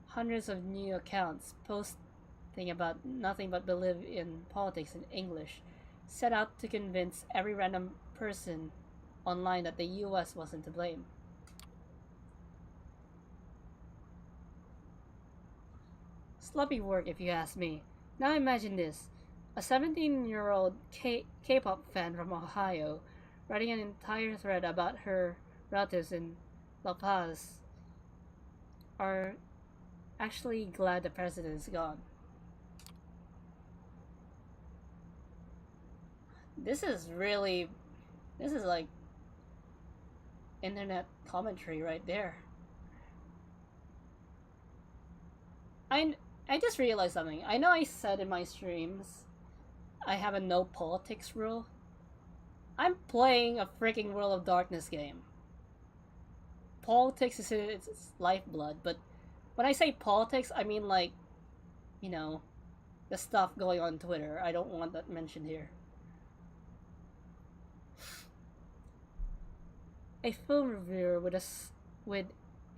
Hundreds of new accounts posting about nothing but Bolivian politics in English set out to convince every random person online that the US wasn't to blame. Sloppy work, if you ask me. Now imagine this. A 17-year-old K-pop fan from Ohio writing an entire thread about her relatives in La Paz are actually glad the president is gone. This is like internet commentary right there. I just realized something. I know I said in my streams I have a no politics rule. I'm playing a freaking World of Darkness game. Politics is its lifeblood, but when I say politics, I mean like, you know, the stuff going on Twitter. I don't want that mentioned here. A film reviewer with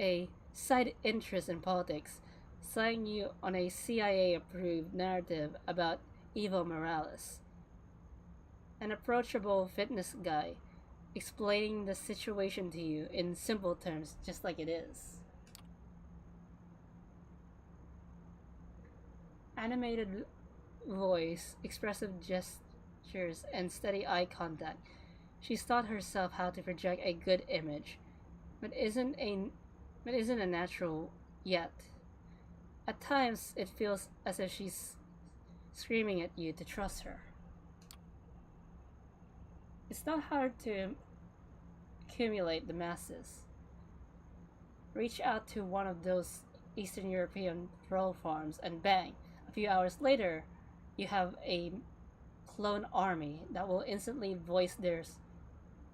a side interest in politics selling you on a CIA-approved narrative about Evo Morales. An approachable fitness guy explaining the situation to you in simple terms, just like it is. Animated voice, expressive gestures, and steady eye contact. She's taught herself how to project a good image, but isn't a natural yet. At times, it feels as if she's screaming at you to trust her. It's not hard to accumulate the masses. Reach out to one of those Eastern European troll farms and bang, a few hours later, you have a clone army that will instantly voice their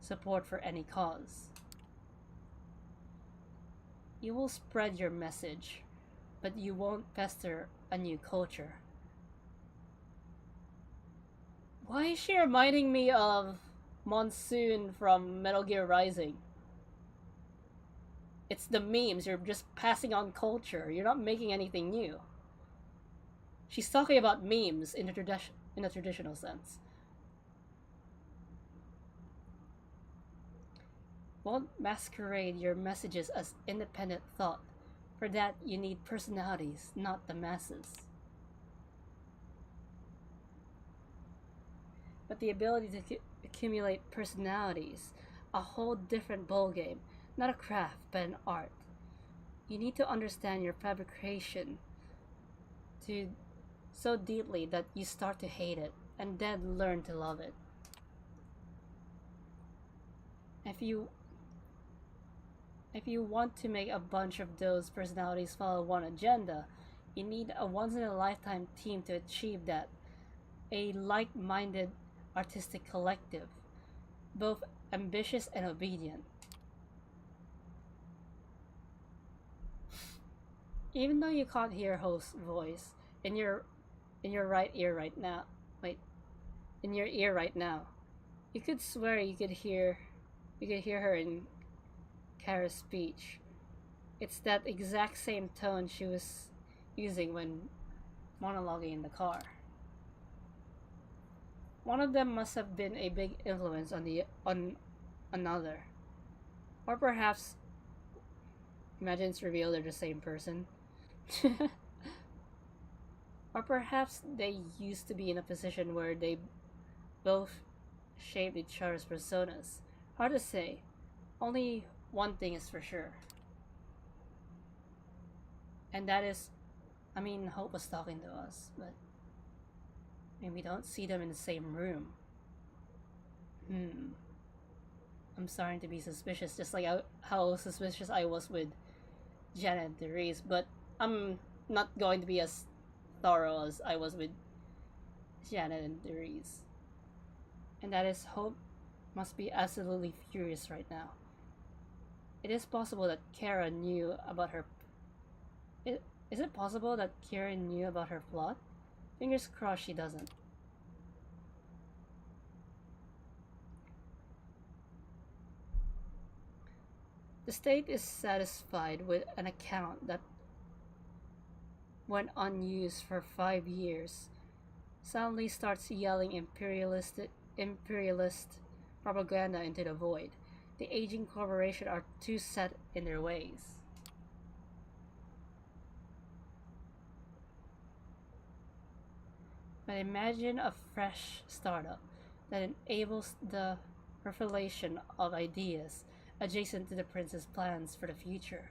support for any cause. You will spread your message, but you won't pester a new culture. Why is she reminding me of Monsoon from Metal Gear Rising? It's the memes, you're just passing on culture, you're not making anything new. She's talking about memes in a traditional sense. won't masquerade your messages as independent thought. For that, you need personalities, not the masses. But the ability to accumulate personalities, a whole different ballgame, not a craft, but an art. You need to understand your fabrication to so deeply that you start to hate it and then learn to love it. If you want to make a bunch of those personalities follow one agenda, you need a once in a lifetime team to achieve that. A like minded artistic collective, both ambitious and obedient. Even though you can't hear Host's voice in your right ear right now, wait, in your ear right now, you could swear you could hear her in Kara's speech. It's that exact same tone she was using when monologuing in the car. One of them must have been a big influence on another. Or perhaps imagine it's revealed they're the same person. Or perhaps they used to be in a position where they both shaped each other's personas. Hard to say. Only one thing is for sure. And that is, Hope was talking to us, but we don't see them in the same room. I'm starting to be suspicious, just like how suspicious I was with Janet and Therese, but I'm not going to be as thorough as I was with Janet and Therese. And that is, Hope must be absolutely furious right now. It is possible that Kara knew about her. Is it possible that Kara knew about her plot? Fingers crossed she doesn't. The state is satisfied with an account that went unused for 5 years, suddenly starts yelling imperialist propaganda into the void. The aging corporation are too set in their ways. But imagine a fresh startup that enables the revelation of ideas adjacent to the prince's plans for the future.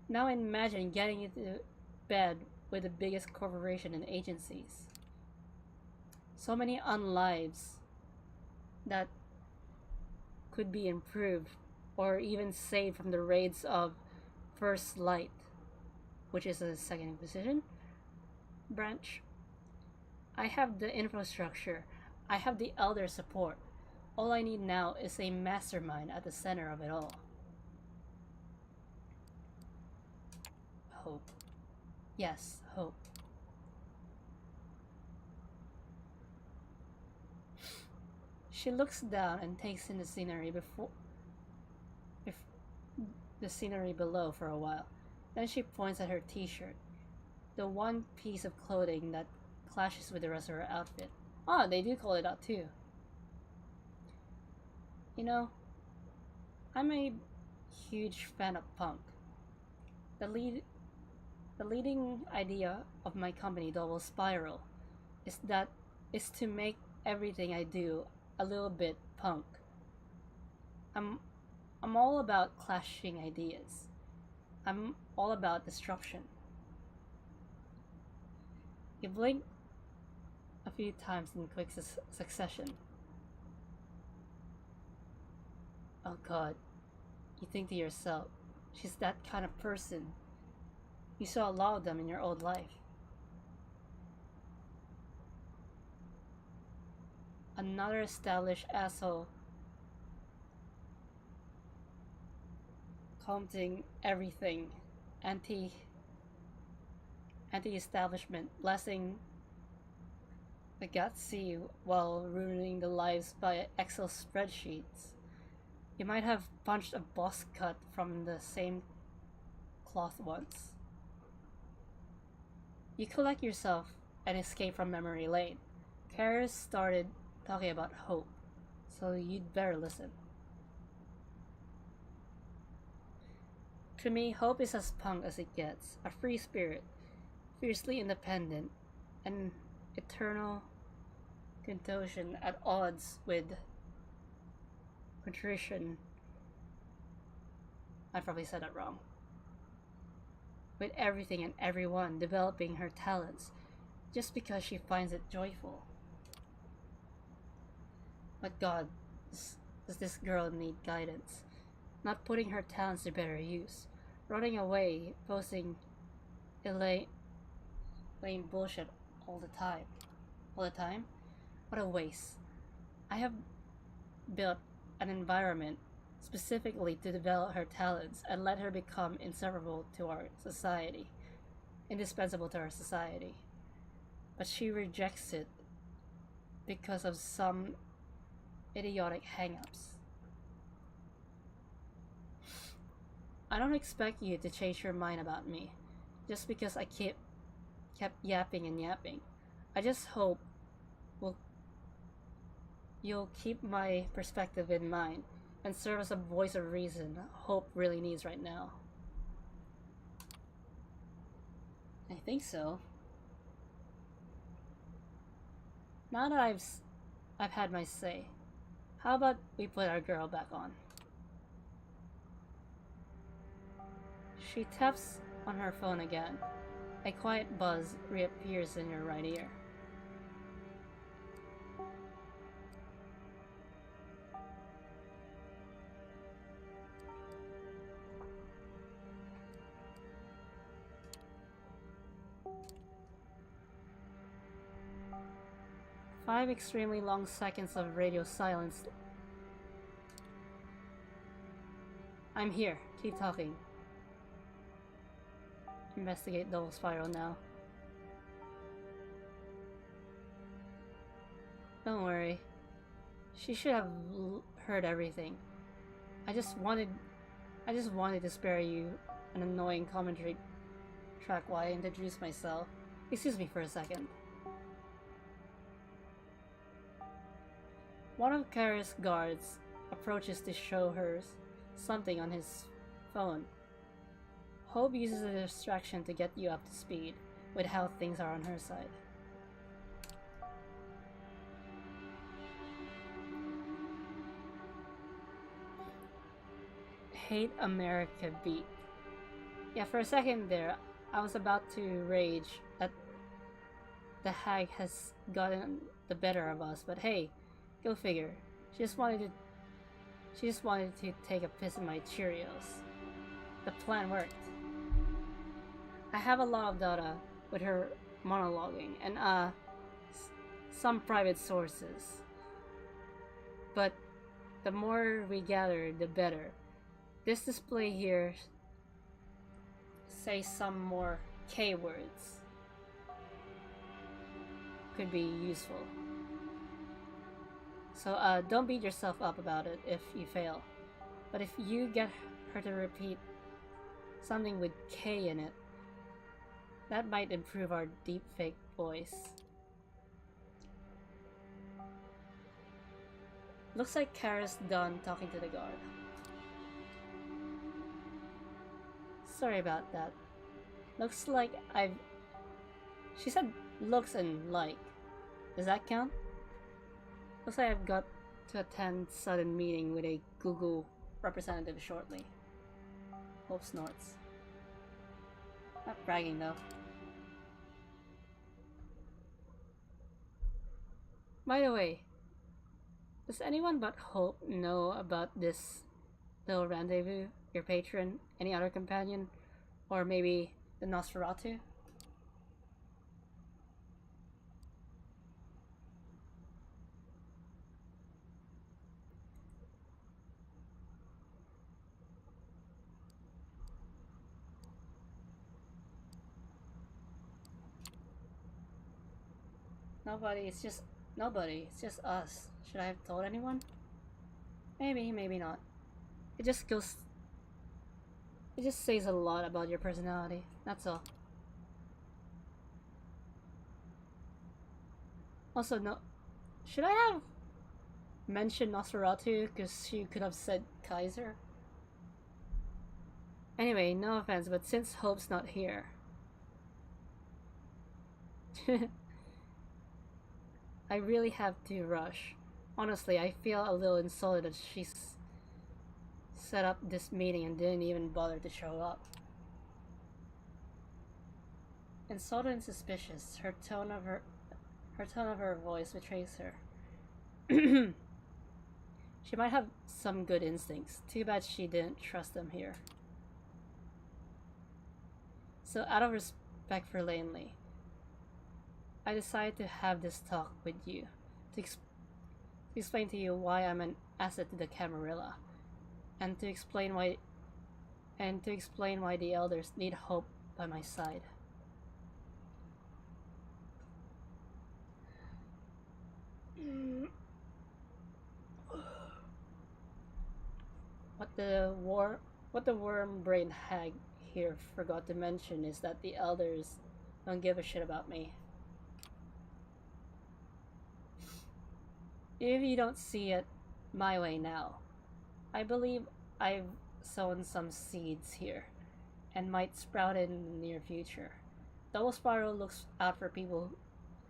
Now imagine getting into bed with the biggest corporation and agencies. So many unlives that could be improved or even saved from the raids of First Light, which is a second Inquisition branch. I have the infrastructure, I have the elder support. All I need now is a mastermind at the center of it all. Hope. Yes, hope. She looks down and takes in the scenery the scenery below for a while. Then she points at her t-shirt, the one piece of clothing that clashes with the rest of her outfit. Oh, they do call it out too. You know, I'm a huge fan of punk. The leading idea of my company, Double Spiral, is to make everything I do a little bit punk. I'm all about clashing ideas. I'm all about destruction. You blink a few times in quick succession. Oh god, you think to yourself, she's that kind of person. You saw a lot of them in your old life. Another established asshole commenting everything anti establishment, blessing the gutsy while ruining the lives by Excel spreadsheets. You might have punched a boss cut from the same cloth once. You collect yourself and escape from memory lane. Karis started talking about hope, so you'd better listen. To me, Hope is as punk as it gets, a free spirit, fiercely independent, an eternal contortion at odds with contrition. I probably said that wrong. With everything and everyone developing her talents just because she finds it joyful. But God, does this girl need guidance? Not putting her talents to better use, running away, posting lame bullshit all the time. All the time? What a waste. I have built an environment specifically to develop her talents and let her become inseparable to our society, indispensable to our society. But she rejects it because of some idiotic hang-ups. I don't expect you to change your mind about me just because I kept yapping and yapping. I just hope you'll keep my perspective in mind and serve as a voice of reason Hope really needs right now. I think so. Now that I've had my say, how about we put our girl back on? She taps on her phone again. A quiet buzz reappears in your right ear. Five extremely long seconds of radio silence. I'm here. Keep talking. Investigate double spiral now. Don't worry. She should have heard everything. I just wanted to spare you an annoying commentary track while I introduce myself. Excuse me for a second. One of Kara's guards approaches to show her something on his phone. Hope uses the distraction to get you up to speed with how things are on her side. Hate America beat. Yeah, for a second there, I was about to rage that the hag has gotten the better of us, but hey, go figure. She just wanted to take a piss in my Cheerios. The plan worked. I have a lot of data with her monologuing and some private sources. But the more we gather, the better. This display here says some more K words. Could be useful. So don't beat yourself up about it if you fail. But if you get her to repeat something with K in it, that might improve our deepfake voice. Looks like Kara's done talking to the guard. Sorry about that. Looks like She said looks and like. Does that count? Looks like I've got to attend sudden meeting with a Google representative shortly. Hope snorts. Not bragging though. By the way, does anyone but Hope know about this little rendezvous? Your patron? Any other companion? Or maybe the Nosferatu? Nobody, it's just us. Should I have told anyone? Maybe, maybe not. It just says a lot about your personality, that's all. Also, no, should I have mentioned Nosferatu because she could have said Kaiser? Anyway, no offense, but since Hope's not here... I really have to rush. Honestly, I feel a little insulted that she's set up this meeting and didn't even bother to show up. Insulted and suspicious, her tone of her voice betrays her. She might have some good instincts. Too bad she didn't trust them here. So out of respect for Lanley, I decided to have this talk with you to explain to you why I'm an asset to the Camarilla, and to explain why the elders need Hope by my side. What the worm-brained hag here forgot to mention is that the elders don't give a shit about me. If you don't see it my way now, I believe I've sown some seeds here, and might sprout in the near future. Double Spiral looks out for people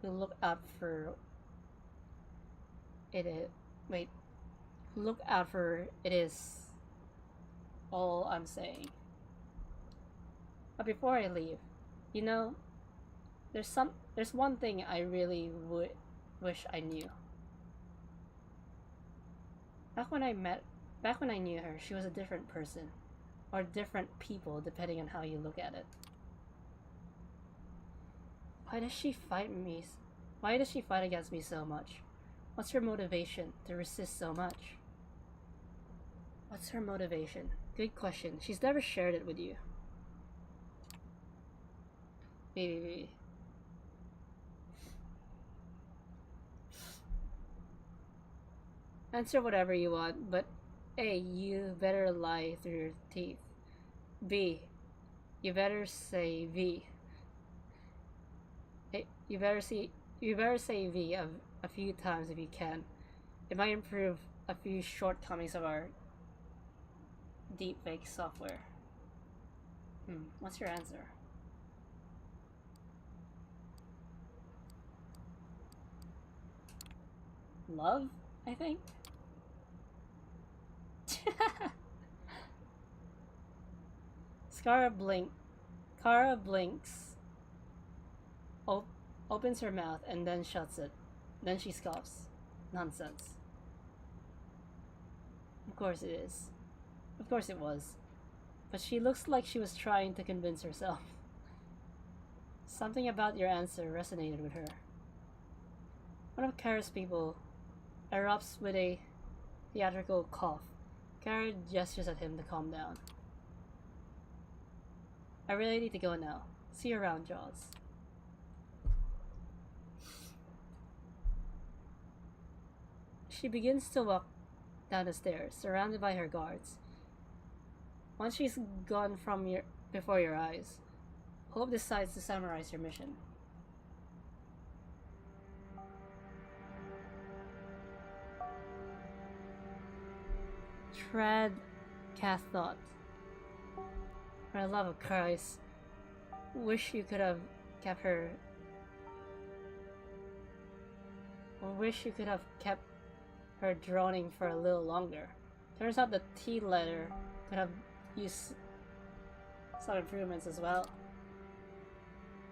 who look out for it. Look out for it is all I'm saying. But before I leave, you know, there's one thing I really wish I knew. Back when I knew her, she was a different person. Or different people, depending on how you look at it. Why does she fight me? Why does she fight against me so much? What's her motivation to resist so much? What's her motivation? Good question. She's never shared it with you. Maybe. Answer whatever you want, but A, you better lie through your teeth. B, you better say V. You better say V a few times if you can. It might improve a few shortcomings of our deepfake software. What's your answer? Love, I think? Kara blinks, opens her mouth, and then shuts it. Then she scoffs. Nonsense. Of course it is. Of course it was. But she looks like she was trying to convince herself. Something about your answer resonated with her. One of Kara's people erupts with a theatrical cough. Kara gestures at him to calm down. I really need to go now. See you around, Jaws. She begins to walk down the stairs, surrounded by her guards. Once she's gone from before your eyes, Hope decides to summarize your mission. Tread Caththot. For the love of Christ, wish you could have kept her. Or wish you could have kept her droning for a little longer. Turns out the T letter could have used some improvements as well.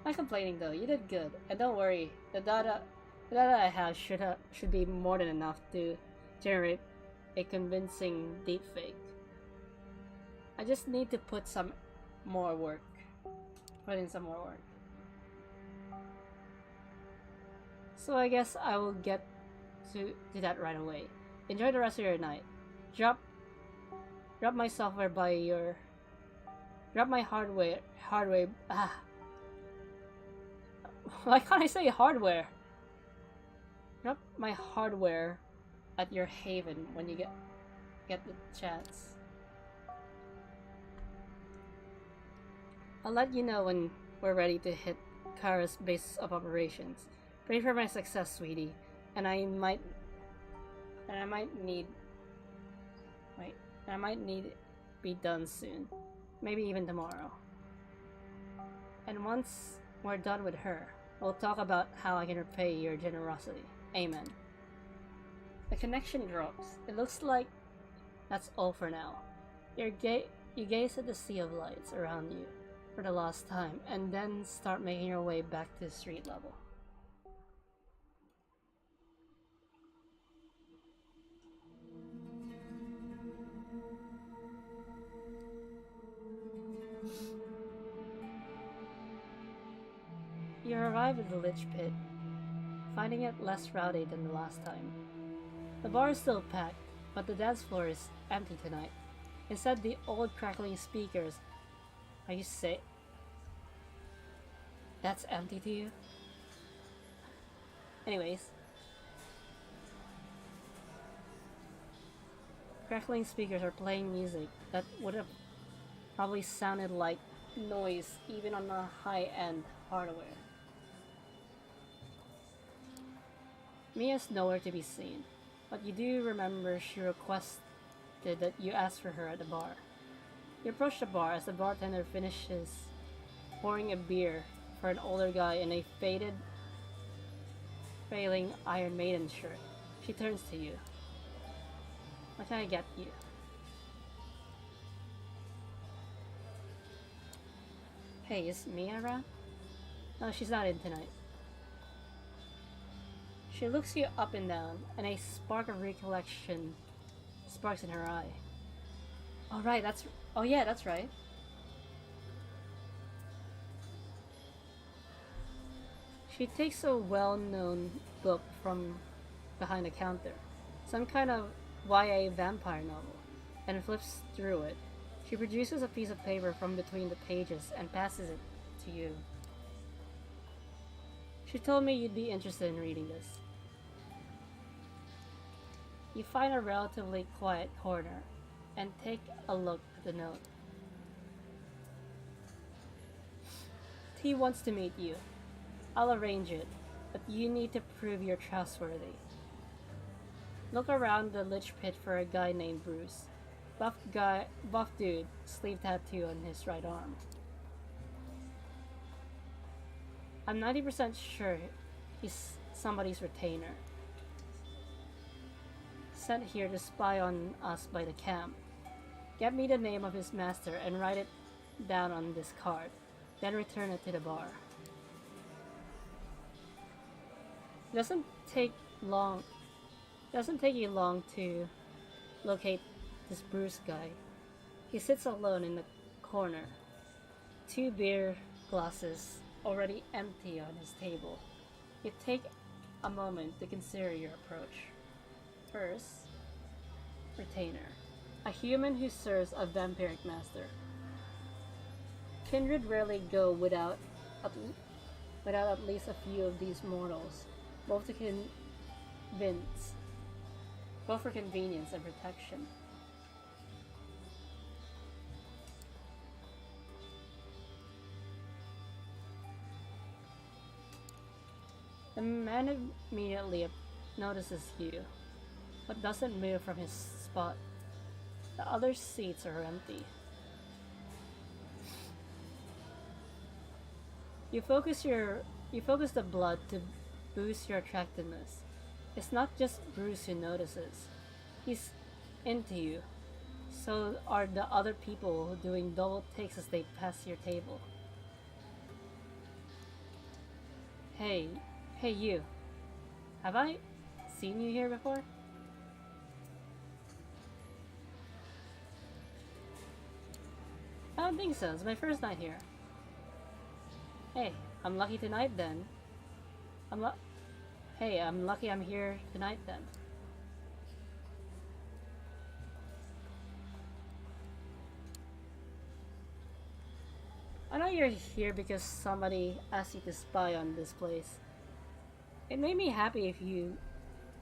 Not complaining though, you did good. And don't worry, the data I have should be more than enough to generate a convincing deepfake. I just need to put in some more work. So I guess I will get to that right away. Enjoy the rest of your night. Drop my software by your... Drop my hardware... Why can't I say hardware? Drop my hardware at your haven when you get the chance. I'll let you know when we're ready to hit Kara's base of operations. Pray for my success, sweetie. And I might need be done soon. Maybe even tomorrow. And once we're done with her, we'll talk about how I can repay your generosity. Amen. The connection drops. It looks like that's all for now. You gaze at the sea of lights around you for the last time, and then start making your way back to the street level. You arrive at the Lich Pit, finding it less rowdy than the last time. The bar is still packed, but the dance floor is empty tonight. Instead, the old crackling speakers. Are you sick? That's empty to you? Anyways. Crackling speakers are playing music that would have probably sounded like noise even on the high-end hardware. Mia's nowhere to be seen, but you do remember she requested that you ask for her at the bar. You approach the bar as the bartender finishes pouring a beer for an older guy in a faded, failing Iron Maiden shirt. She turns to you. What can I get you? Hey, is Mia around? No, she's not in tonight. She looks you up and down, and a spark of recollection sparks in her eye. Oh right, oh yeah, that's right. She takes a well-known book from behind the counter, some kind of YA vampire novel, and flips through it. She produces a piece of paper from between the pages and passes it to you. She told me you'd be interested in reading this. You find a relatively quiet corner and take a look at the note. T wants to meet you. I'll arrange it, but you need to prove you're trustworthy. Look around the Lich Pit for a guy named Bruce. Buff dude, sleeve tattoo on his right arm. I'm 90% sure he's somebody's retainer. Sent here to spy on us by the camp. Get me the name of his master and write it down on this card, then return it to the bar. It doesn't take you long to locate this Bruce guy. He sits alone in the corner, 2 beer glasses already empty on his table. You take a moment to consider your approach. First, retainer. A human who serves a vampiric master. Kindred rarely go without at least a few of these mortals, both for convenience and protection. The man immediately notices you, but doesn't move from his spot. The other seats are empty. You focus the blood to boost your attractiveness. It's not just Bruce who notices. He's into you. So are the other people doing double takes as they pass your table. Hey you. Have I seen you here before? I don't think so. It's my first night here. Hey, I'm lucky tonight then. I'm lucky I'm here tonight then. I know you're here because somebody asked you to spy on this place. It made me happy if you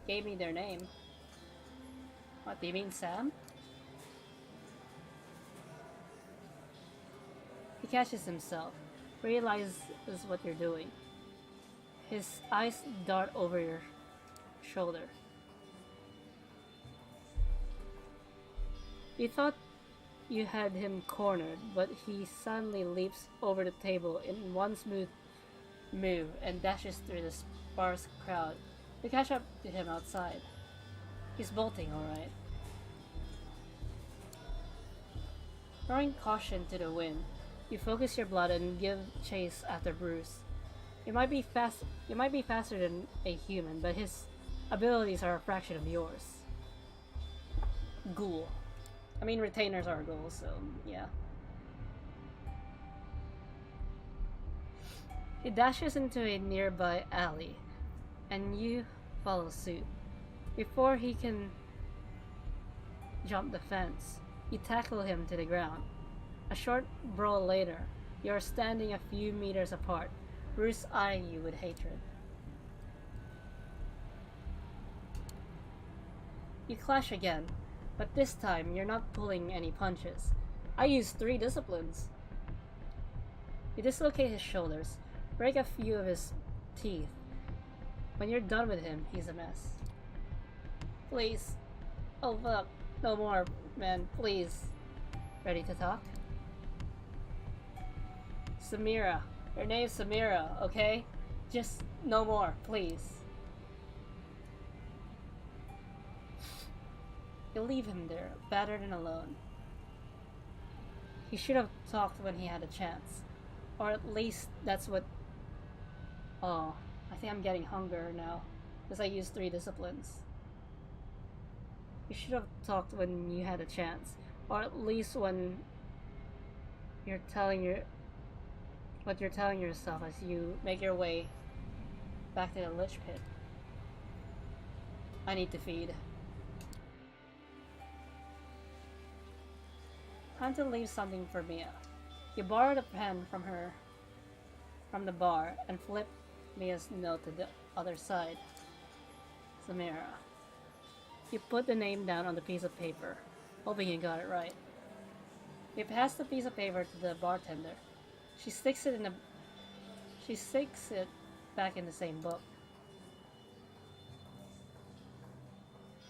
gave me their name. What, do you mean Sam? He catches himself, realizes what you're doing. His eyes dart over your shoulder. You thought you had him cornered, but he suddenly leaps over the table in one smooth move and dashes through the sparse crowd to catch up to him outside. He's bolting, alright. Throwing caution to the wind, you focus your blood and give chase after Bruce. You might be faster than a human, but his abilities are a fraction of yours. Ghoul. I mean, retainers are ghouls, so yeah. He dashes into a nearby alley, and you follow suit. Before he can jump the fence, you tackle him to the ground. A short brawl later, you are standing a few meters apart, Bruce eyeing you with hatred. You clash again, but this time you're not pulling any punches. I use 3 disciplines. You dislocate his shoulders, break a few of his teeth. When you're done with him, he's a mess. Please. Oh fuck. No more, man. Please. Ready to talk? Samira. Her name's Samira, okay? Just no more, please. You leave him there, battered and alone. He should have talked when he had a chance. Or at least that's what... Oh, I think I'm getting hunger now, because I used 3 disciplines. You should have talked when you had a chance. Or at least when you're telling what you're telling yourself as you make your way back to the lich pit. I need to feed. Time to leave something for Mia. You borrow the pen from her from the bar and flip Mia's note to the other side. Samira. You put the name down on the piece of paper, hoping you got it right. You pass the piece of paper to the bartender. She sticks it back in the same book.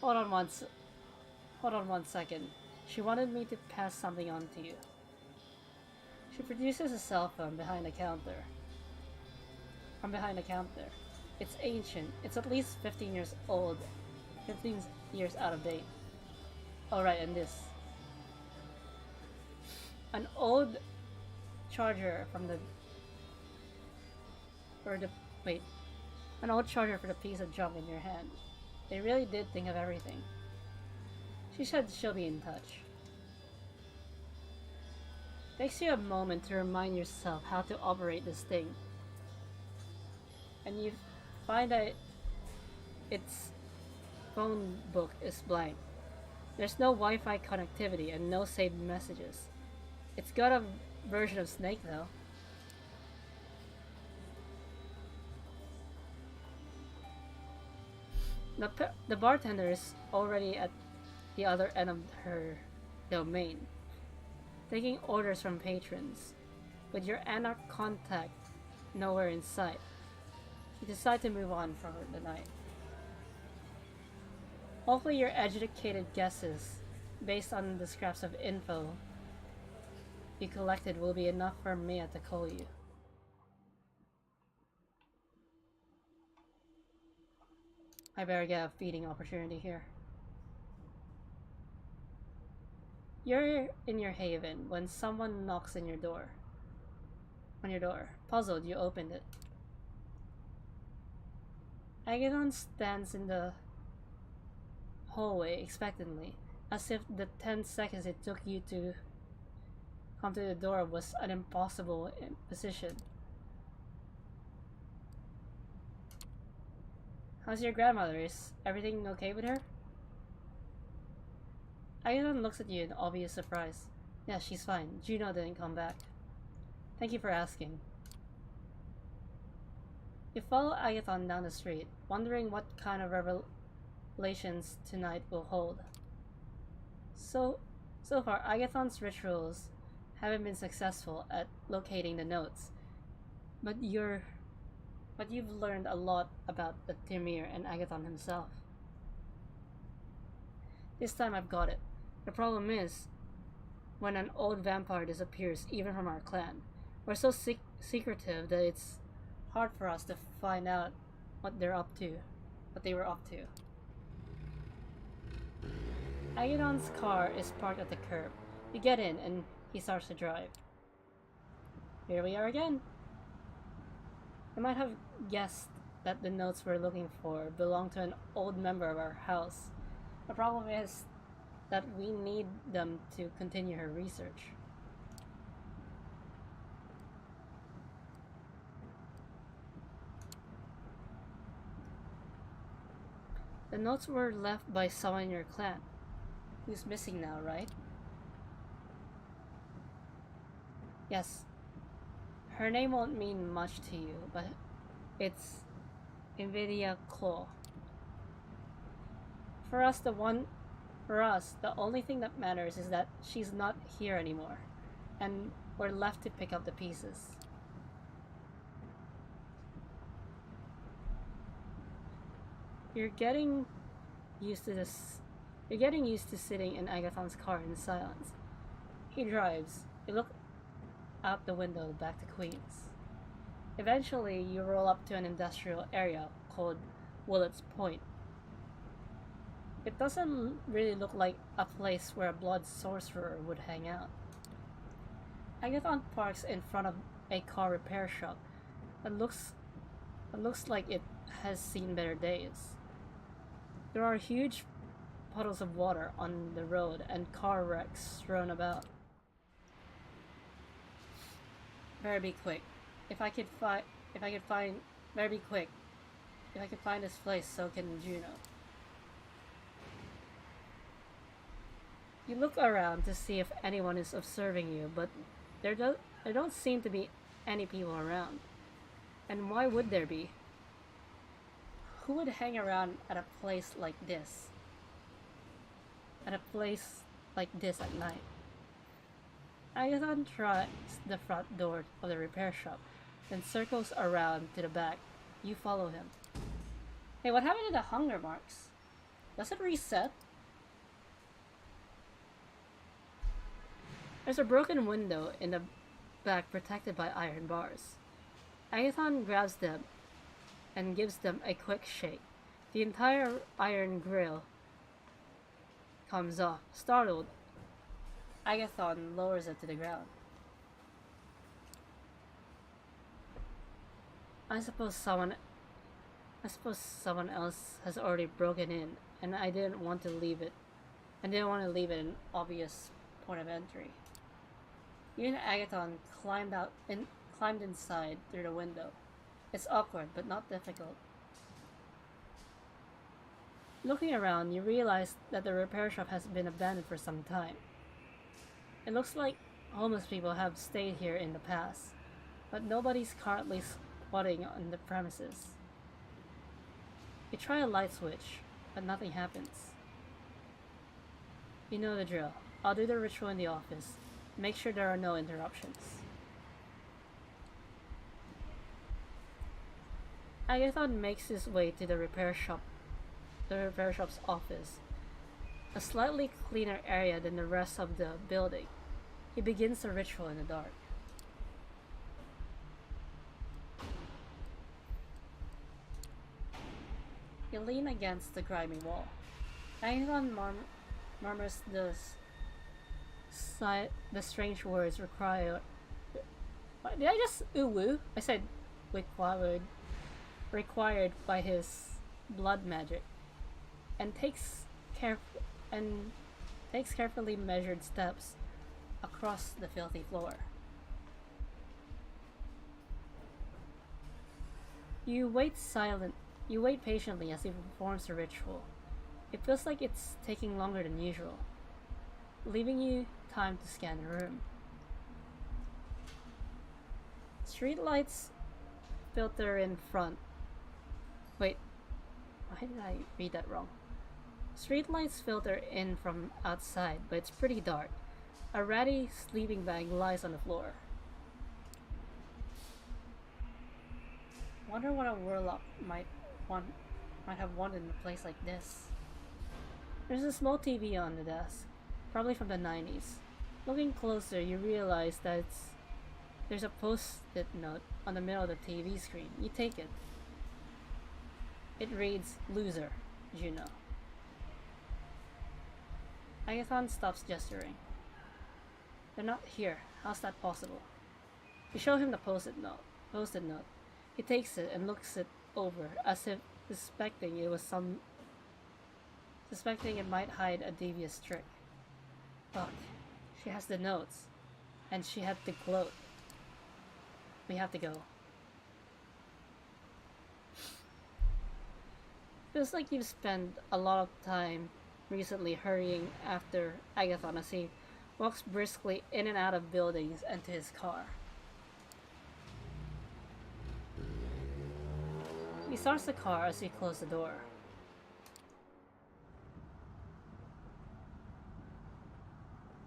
Hold on one second. She wanted me to pass something on to you. She produces a cell phone behind the counter. From behind the counter. It's ancient. It's at least 15 years old. 15 years out of date. Alright, and this. An old charger from the... An old charger for the piece of junk in your hand. They really did think of everything. She said she'll be in touch. Takes you a moment to remind yourself how to operate this thing. And you find that its phone book is blank. There's no Wi-Fi connectivity and no saved messages. It's got a version of Snake though. The bartender is already at the other end of her domain, taking orders from patrons. With your anarch contact nowhere in sight, you decide to move on for the night. Hopefully your educated guesses, based on the scraps of info you collected, will be enough for Mia to call you. I better get a feeding opportunity here. You're in your haven when someone knocks on your door. Puzzled, you opened it. Agathon stands in the hallway expectantly, as if the 10 seconds it took you to come to the door was an impossible position. How's your grandmother? Is everything okay with her? Agathon looks at you in obvious surprise. Yeah, she's fine. Juno didn't come back. Thank you for asking. You follow Agathon down the street, wondering what kind of revelations tonight will hold. So far, Agathon's rituals haven't been successful at locating the notes, but you've learned a lot about the Timir and Agathon himself. This time I've got it. The problem is, when an old vampire disappears even from our clan. We're so secretive that it's hard for us to find out what they're up to, what they were up to. Agadon's car is parked at the curb. We get in and he starts to drive. Here we are again. I might have guessed that the notes we're looking for belong to an old member of our house. The problem is that we need them to continue her research. The notes were left by someone in your clan. Who's missing now, right? Yes. Her name won't mean much to you, but it's ENVTuber. For us, the only thing that matters is that she's not here anymore, and we're left to pick up the pieces. You're getting used to this. You're getting used to sitting in Agathon's car in silence. He drives. You look out the window back to Queens. Eventually, you roll up to an industrial area called Willett's Point. It doesn't really look like a place where a blood sorcerer would hang out. Agathon parks in front of a car repair shop that looks like it has seen better days. There are huge puddles of water on the road and car wrecks strewn about. Better be quick. If I could find this place, so can Juno. You look around to see if anyone is observing you, but there don't seem to be any people around. And why would there be? Who would hang around at a place like this? At a place like this at night? Agathon tries the front door of the repair shop, then circles around to the back. You follow him. Hey, what happened to the hunger marks? Does it reset? There's a broken window in the back protected by iron bars. Agathon grabs them and gives them a quick shake. The entire iron grill comes off. Startled, Agathon lowers it to the ground. I suppose someone else has already broken in, and I didn't want to leave it an obvious point of entry. You and Agathon climbed inside through the window. It's awkward, but not difficult. Looking around, you realize that the repair shop has been abandoned for some time. It looks like homeless people have stayed here in the past, but nobody's currently squatting on the premises. You try a light switch, but nothing happens. You know the drill. I'll do the ritual in the office. Make sure there are no interruptions. Agathon makes his way to the repair shop's office, a slightly cleaner area than the rest of the building. He begins the ritual in the dark. You lean against the grimy wall. Agathon murmurs the strange words required. Did I just ooh-woo? I said required by his blood magic, and takes carefully measured steps across the filthy floor. You wait patiently as he performs the ritual. It feels like it's taking longer than usual, leaving you time to scan the room. Streetlights filter in front. Wait, why did I read that wrong? Streetlights filter in from outside, but it's pretty dark. A ratty sleeping bag lies on the floor. Wonder what a warlock might have wanted in a place like this. There's a small TV on the desk, probably from the 90s. Looking closer, you realize that there's a post-it note on the middle of the TV screen. You take it. It reads, "Loser, Juno." Agathon stops gesturing. "They're not here. How's that possible?" You show him the post-it note. He takes it and looks it over, as if suspecting it might hide a devious trick. Look, she has the notes, and she had to gloat. We have to go. Feels like you've spent a lot of time recently hurrying after Agathon as he walks briskly in and out of buildings and to his car. He starts the car as you close the door.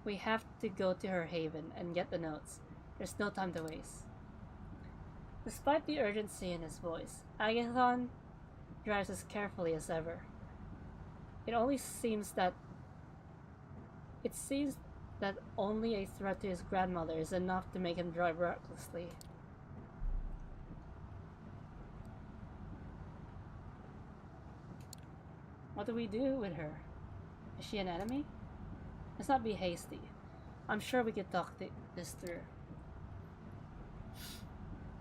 We have to go to her haven and get the notes. There's no time to waste. Despite the urgency in his voice, Agathon drives as carefully as ever. It seems that only a threat to his grandmother is enough to make him drive recklessly. What do we do with her? Is she an enemy? Let's not be hasty. I'm sure we could talk this through.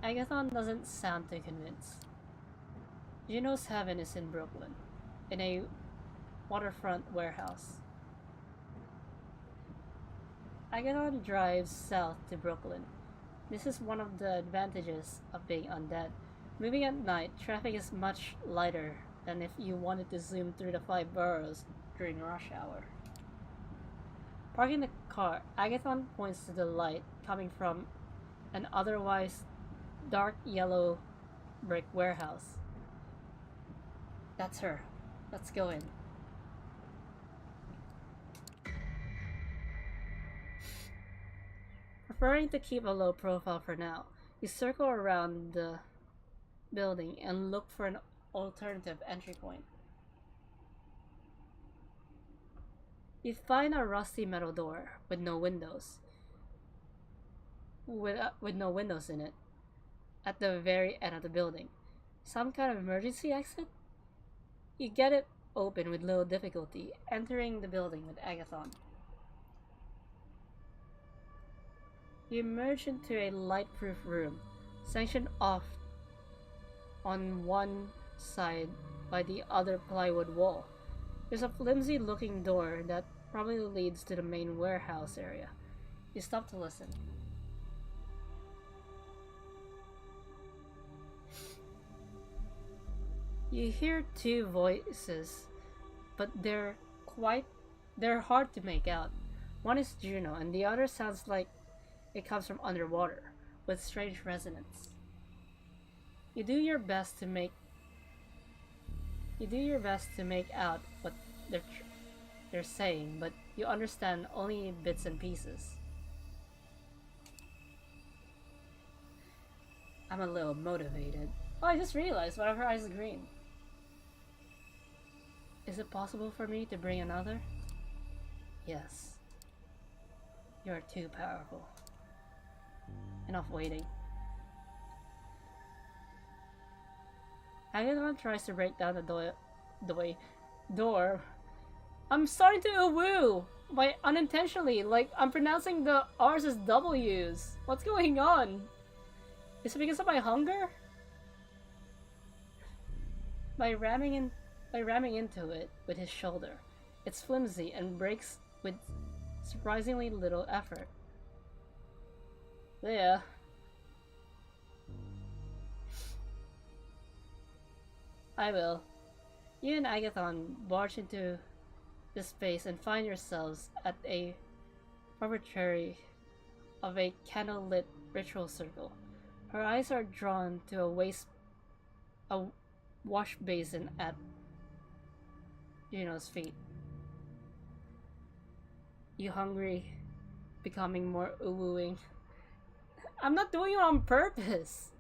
Agathon doesn't sound too convinced. Juno's heaven is in Brooklyn, in a waterfront warehouse. Agathon drives south to Brooklyn. This is one of the advantages of being undead. Moving at night, traffic is much lighter than if you wanted to zoom through the 5 boroughs during rush hour. Parking the car, Agathon points to the light coming from an otherwise dark yellow brick warehouse. That's her. Let's go in. Preferring to keep a low profile for now, you circle around the building and look for an alternative entry point. You find a rusty metal door with no windows. With no windows in it, at the very end of the building. Some kind of emergency exit? You get it open with little difficulty, entering the building with Agathon. You emerge into a light-proof room, sectioned off on one side by the other plywood wall. There's a flimsy-looking door that probably leads to the main warehouse area. You stop to listen. You hear 2 voices, but they're hard to make out. One is Juno, and the other sounds like it comes from underwater, with strange resonance. You do your best to make out what they're saying, but you understand only bits and pieces. I'm a little motivated. Oh, I just realized one of her eyes is green. Is it possible for me to bring another? Yes. You are too powerful. Enough waiting. Agathon tries to break down the door. I'm starting to woo! Unintentionally, like I'm pronouncing the R's as W's. What's going on? Is it because of my hunger? By ramming into it with his shoulder, it's flimsy and breaks with surprisingly little effort. There. I will. You and Agathon barge into the space and find yourselves at a preparatory of a candlelit ritual circle. Her eyes are drawn to a wash basin at Juno's feet. You hungry, becoming more wooing. I'm not doing it on purpose.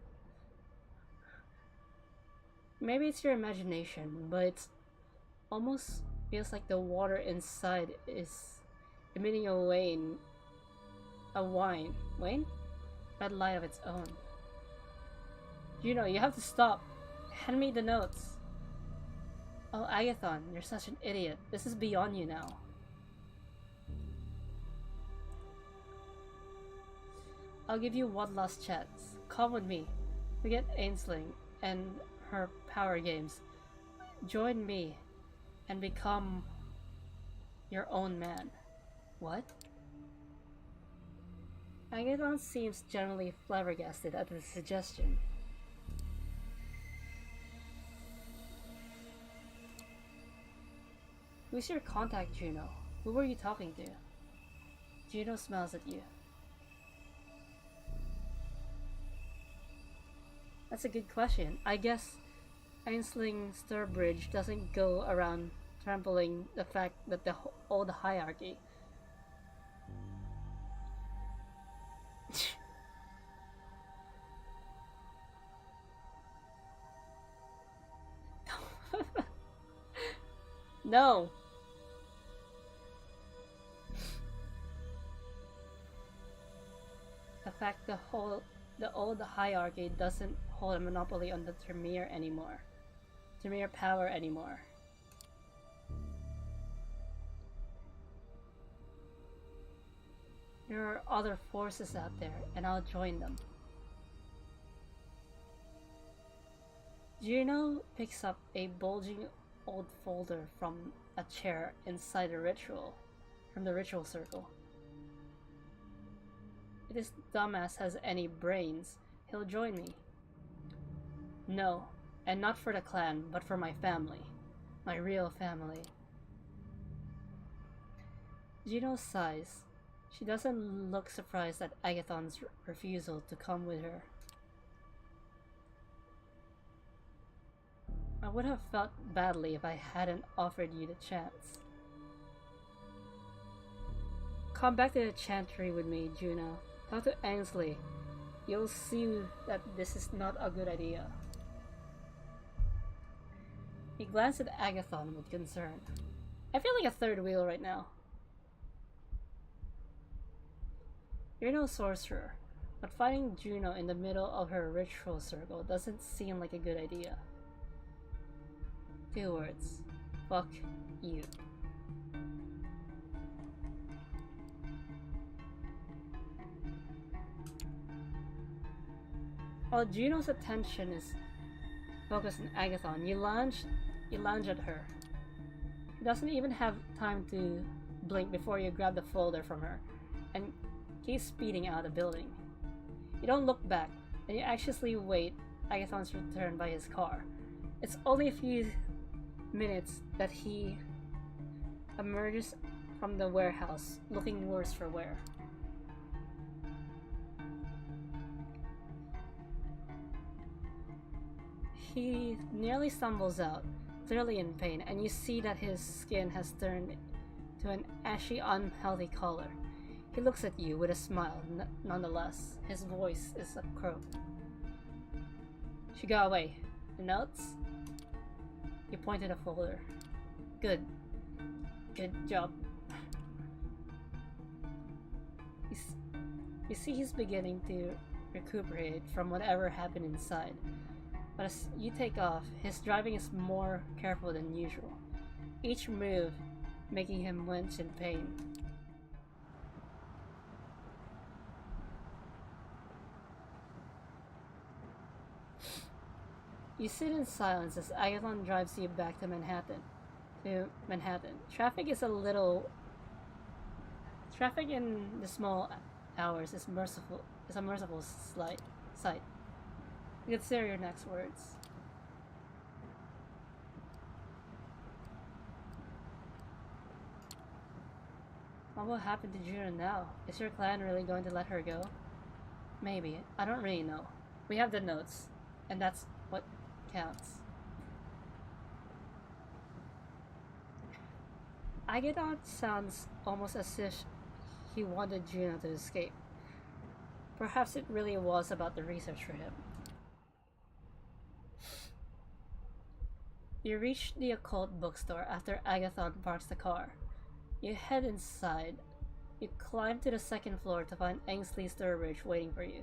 Maybe it's your imagination, but it almost feels like the water inside is emitting a A wine. Wayne? Red light of its own. Juno, you have to stop. Hand me the notes. Oh, Agathon, you're such an idiot. This is beyond you now. I'll give you one last chance. Come with me. Forget Ainsling and her power games. Join me and become your own man. What? Agathon seems generally flabbergasted at the suggestion. Who's your contact, Juno? Who were you talking to? Juno smiles at you. That's a good question. I guess Ainsling Sturbridge doesn't go around trampling the fact that the old hierarchy. No. The fact the old hierarchy doesn't hold a monopoly on the Tremere anymore. Tremere power anymore. There are other forces out there, and I'll join them. Juno picks up a bulging old folder from a chair inside the ritual, from the ritual circle. If this dumbass has any brains, he'll join me. No, and not for the clan, but for my family. My real family. Juno sighs. She doesn't look surprised at Agathon's refusal to come with her. I would have felt badly if I hadn't offered you the chance. Come back to the chantry with me, Juno. Talk to Ainsley. You'll see that this is not a good idea. He glanced at Agathon with concern. I feel like a third wheel right now. You're no sorcerer, but fighting Juno in the middle of her ritual circle doesn't seem like a good idea. 2 words. Fuck you. While Juno's attention is focused on Agathon, you lunge at her. He doesn't even have time to blink before you grab the folder from her, and keep speeding out of the building. You don't look back, and you anxiously wait Agathon's return by his car. It's only a few minutes that he emerges from the warehouse, looking worse for wear. He nearly stumbles out, clearly in pain, and you see that his skin has turned to an ashy, unhealthy color. He looks at you with a smile, nonetheless. His voice is a croak. She got away. The notes? You point at a folder. Good. Good job. You see he's beginning to recuperate from whatever happened inside. But as you take off, his driving is more careful than usual. Each move making him wince in pain. You sit in silence as Agathon drives you back to Manhattan. Traffic in the small hours is a merciful sight. Consider your next words. What will happen to Juno now? Is your clan really going to let her go? Maybe. I don't really know. We have the notes, and that's what counts. Agathon sounds almost as if he wanted Juno to escape. Perhaps it really was about the research for him. You reach the occult bookstore after Agathon parks the car. You head inside You climb to the second floor to find Ainsley Sturbridge waiting for you.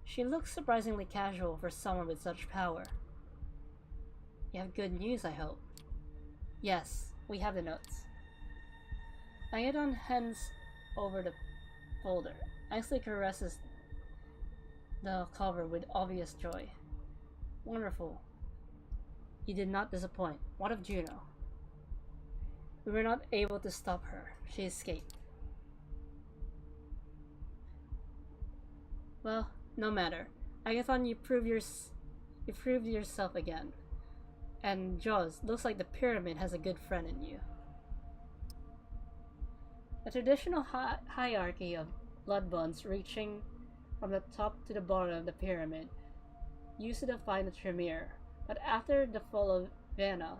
She looks surprisingly casual for someone with such power. You have good news, I hope. Yes, we have the notes. Agathon hands over the folder. Ainsley caresses the cover with obvious joy. Wonderful. You did not disappoint. What of Juno? We were not able to stop her. She escaped. Well, no matter. Agathon, you proved yourself again. And Jaws, looks like the pyramid has a good friend in you. The traditional hierarchy of blood bonds reaching from the top to the bottom of the pyramid used to define the Tremere, but after the fall of Vanna,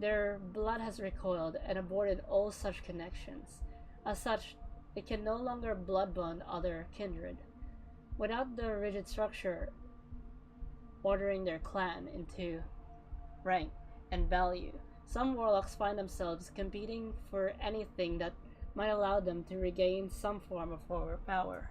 their blood has recoiled and aborted all such connections. As such, it can no longer blood bond other kindred. Without the rigid structure ordering their clan into rank and value, some warlocks find themselves competing for anything that might allow them to regain some form of power.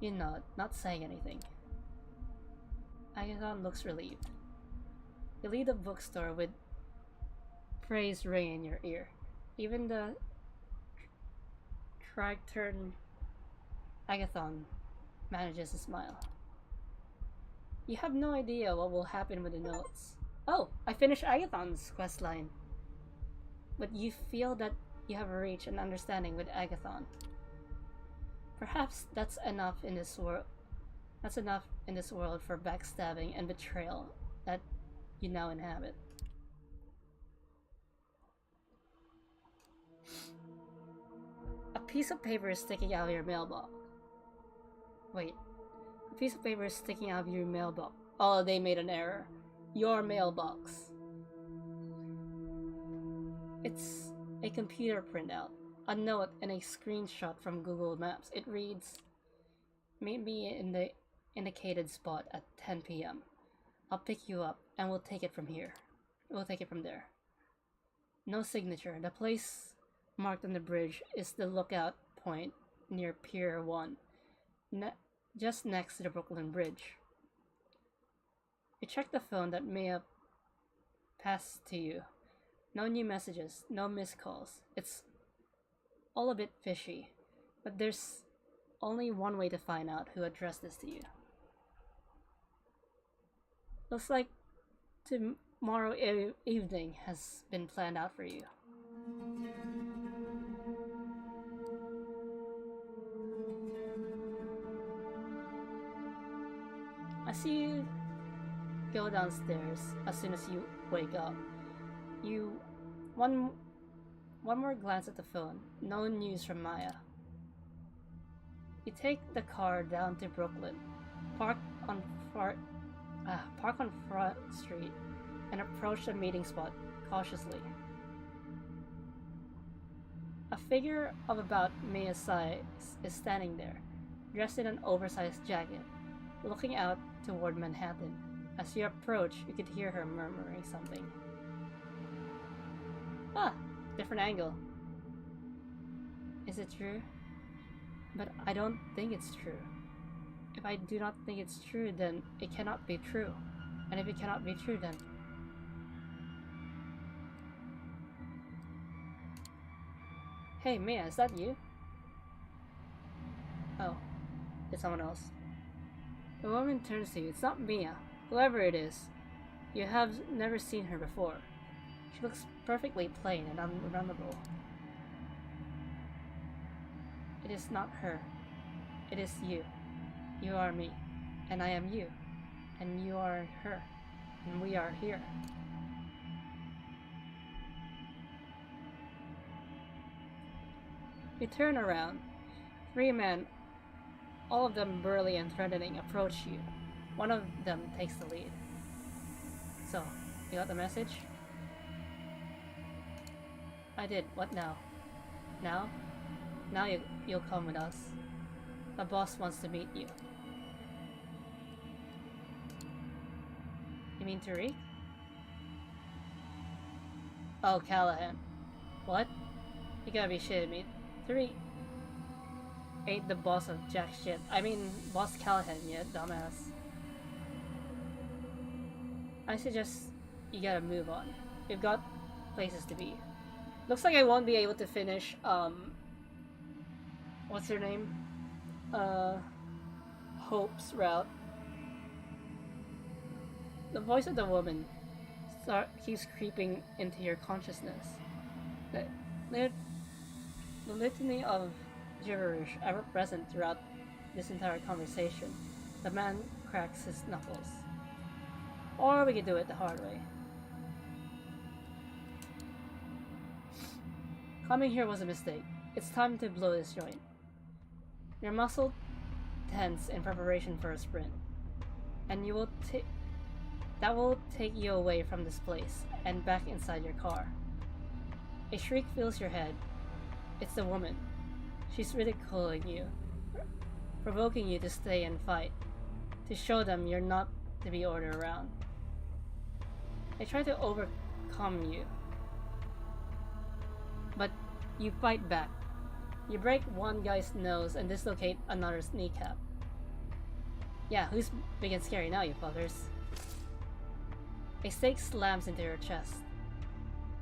You nod, not saying anything. Agathon looks relieved. You leave the bookstore with praise ringing in your ear. Even the tracturned Agathon manages to smile. You have no idea what will happen with the notes. Oh, I finished Agathon's questline. But you feel that you have reached an understanding with Agathon. Perhaps that's enough in this world. That's enough in this world for backstabbing and betrayal that you now inhabit. A piece of paper is sticking out of your mailbox. Wait. A piece of paper is sticking out of your mailbox. Oh, they made an error. Your mailbox. It's a computer printout. A note and a screenshot from Google Maps. It reads, meet me in the indicated spot at 10 p.m. I'll pick you up and we'll take it from here. We'll take it from there. No signature. The place marked on the bridge is the lookout point near Pier 1, just next to the Brooklyn Bridge. You check the phone that may have passed to you. No new messages, no missed calls. It's all a bit fishy, but there's only one way to find out who addressed this to you. Looks like tomorrow evening has been planned out for you. I see you go downstairs as soon as you wake up. One more glance at the phone. No news from Maya. You take the car down to Brooklyn, park on Front Street, and approach the meeting spot cautiously. A figure of about Maya's size is standing there, dressed in an oversized jacket, looking out toward Manhattan. As you approach, you could hear her murmuring something. Ah, different angle. Is it true? But I don't think it's true. If I do not think it's true, then it cannot be true. And if it cannot be true, then... Hey, Mia, is that you? Oh, it's someone else. The woman turns to you. It's not Mia. Whoever it is, you have never seen her before. She looks perfectly plain and unrememberable. It is not her. It is you. You are me, and I am you, and you are her, and we are here. You turn around. 3 men, all of them burly and threatening, approach you. One of them takes the lead. So, you got the message? I did. What now? Now? Now you'll come with us. The boss wants to meet you. You mean Tariq? Oh, Callahan. What? You gotta be shitting me. Tariq ain't the boss of jack shit. I mean, boss Callahan, yeah, dumbass. I suggest you gotta move on. We've got places to be. Looks like I won't be able to finish, what's her name? Hope's route. The voice of the woman keeps creeping into your consciousness. The litany of gibberish ever present throughout this entire conversation. The man cracks his knuckles. Or we could do it the hard way. Coming here was a mistake. It's time to blow this joint. Your muscle tense in preparation for a sprint. And that will take you away from this place and back inside your car. A shriek fills your head. It's the woman. She's ridiculing you, provoking you to stay and fight, to show them you're not to be ordered around. They try to overcome you, but you fight back. You break one guy's nose and dislocate another's kneecap. Yeah, who's big and scary now, you fuckers? A stake slams into your chest.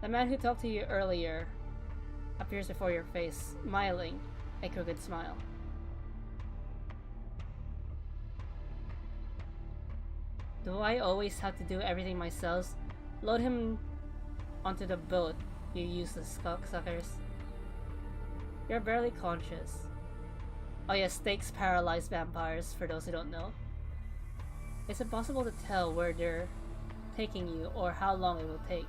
The man who talked to you earlier appears before your face, smiling a crooked smile. Do I always have to do everything myself? Load him onto the boat, you useless cocksuckers. You're barely conscious. Oh yeah, stakes paralyze vampires, for those who don't know. It's impossible to tell where they're taking you or how long it will take.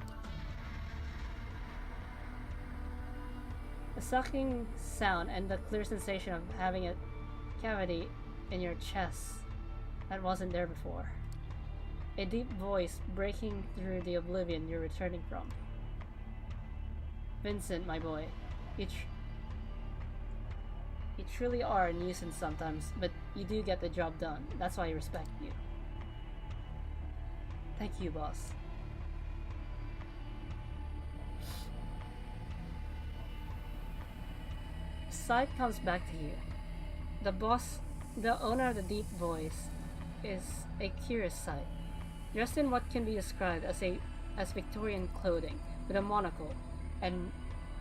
The sucking sound and the clear sensation of having a cavity in your chest that wasn't there before. A deep voice breaking through the oblivion you're returning from. Vincent, my boy, you truly are a nuisance sometimes, but you do get the job done. That's why I respect you. Thank you, boss. Sight comes back to you. The owner of the deep voice, is a curious sight. Dressed in what can be described as Victorian clothing, with a monocle and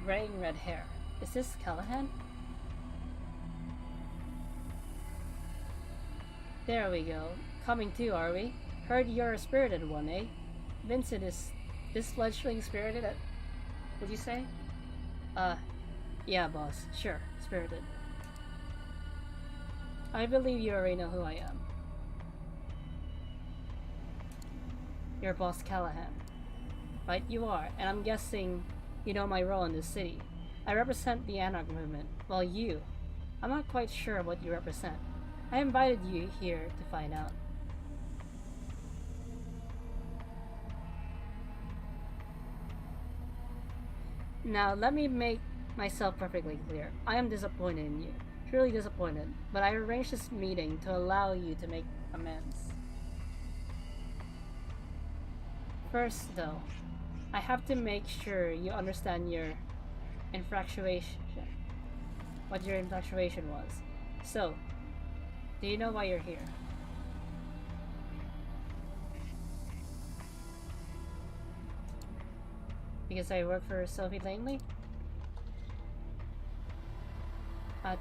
graying red hair. Is this Callahan? There we go. Coming too, are we? Heard you're a spirited one, eh? Vincent, is this fledgling spirited? Would you say? Yeah, boss. Sure, spirited. I believe you already know who I am. You're Boss Callahan. Right, you are, and I'm guessing you know my role in this city. I represent the Anarch movement, while I'm not quite sure what you represent. I invited you here to find out. Now, let me make myself perfectly clear. I am disappointed in you. Truly disappointed. But I arranged this meeting to allow you to make amends. First, though, I have to make sure you understand your infatuation. What your infatuation was. So, do you know why you're here? Because I work for Sophie Langley?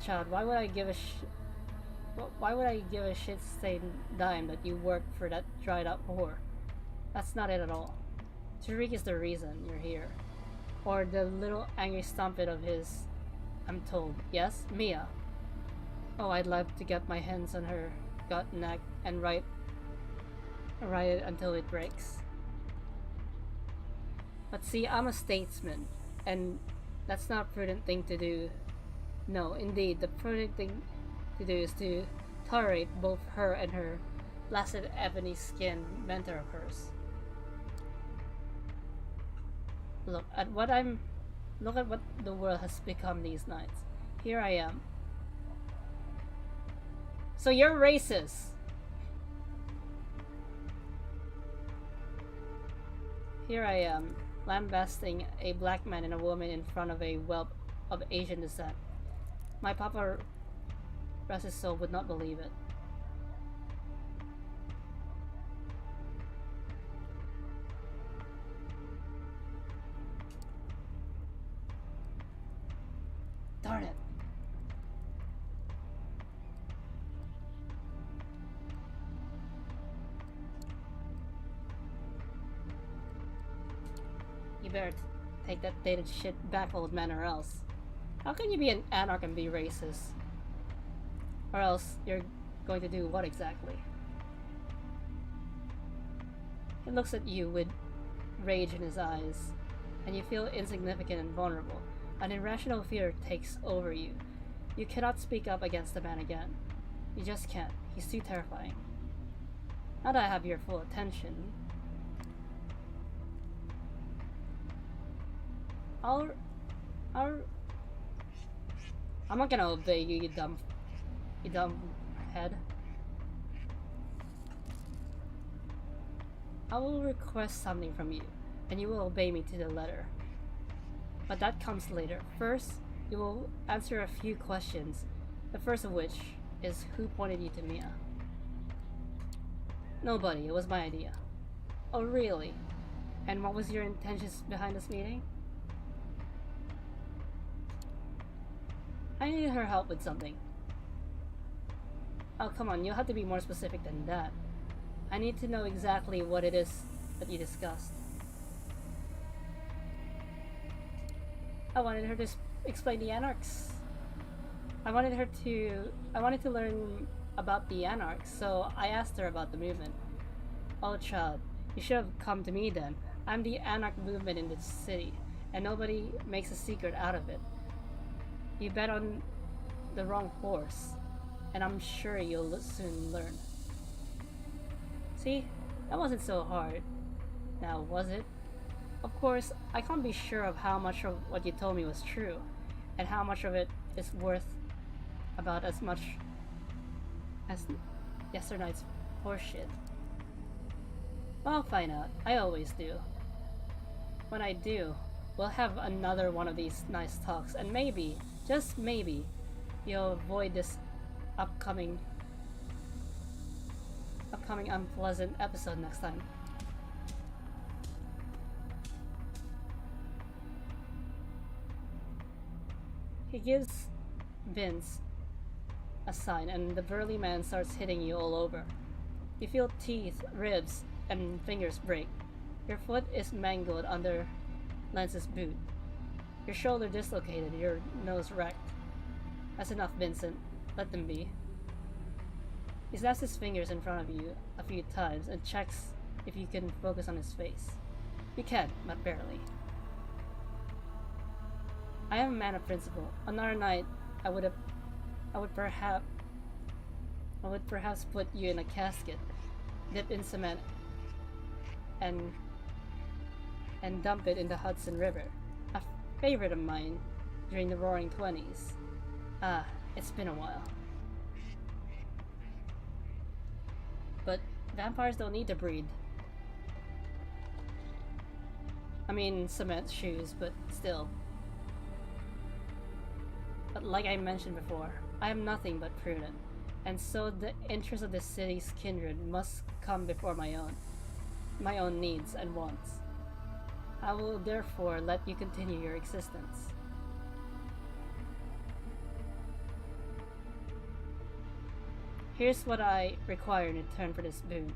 Child, why would I give a shit-stained dime that you work for that dried-up whore? That's not it at all. Tariq is the reason you're here. Or the little angry stompet of his, I'm told. Yes? Mia. Oh, I'd love to get my hands on her gut neck and ride it until it breaks. But see, I'm a statesman, and that's not a prudent thing to do. No, indeed, the prudent thing to do is to tolerate both her and her placid ebony skin mentor of hers. Look at what the world has become these nights. Here I am. So you're racist. Here I am, lambasting a black man and a woman in front of a whelp of Asian descent. My papa, rest his soul, would not believe it. Darn it. You better take that dated shit back, old man, or else. How can you be an anarch and be racist? Or else you're going to do what exactly? He looks at you with rage in his eyes, and you feel insignificant and vulnerable. An irrational fear takes over you. You cannot speak up against the man again. You just can't. He's too terrifying. Now that I have your full attention, I'm not gonna obey you, you dumb head. I will request something from you, and you will obey me to the letter. But that comes later. First, you will answer a few questions, the first of which is who pointed you to Mia? Nobody, it was my idea. Oh really? And what was your intentions behind this meeting? I needed her help with something. Oh come on, you'll have to be more specific than that. I need to know exactly what it is that you discussed. I wanted her to explain the anarchs. I wanted to learn about the anarchs, so I asked her about the movement. Oh child, you should have come to me then. I'm the anarch movement in this city, and nobody makes a secret out of it. You bet on the wrong horse, and I'm sure you'll soon learn. See, that wasn't so hard. Now, was it? Of course, I can't be sure of how much of what you told me was true, and how much of it is worth about as much as yesternight's horseshit. But I'll find out. I always do. When I do, we'll have another one of these nice talks, and maybe, just maybe, you'll avoid this upcoming unpleasant episode next time. He gives Vince a sign, and the burly man starts hitting you all over. You feel teeth, ribs, and fingers break. Your foot is mangled under Lance's boot. Your shoulder dislocated, your nose wrecked. That's enough, Vincent. Let them be. He snaps his fingers in front of you a few times and checks if you can focus on his face. You can, but barely. I am a man of principle. Another night, I would perhaps put you in a casket, dip in cement, and dump it in the Hudson River. A favorite of mine during the Roaring 20s. Ah, it's been a while. But vampires don't need to breed. I mean, cement shoes, but still. But like I mentioned before, I am nothing but prudent, and so the interests of the city's kindred must come before my own needs and wants. I will therefore let you continue your existence. Here's what I require in return for this boon.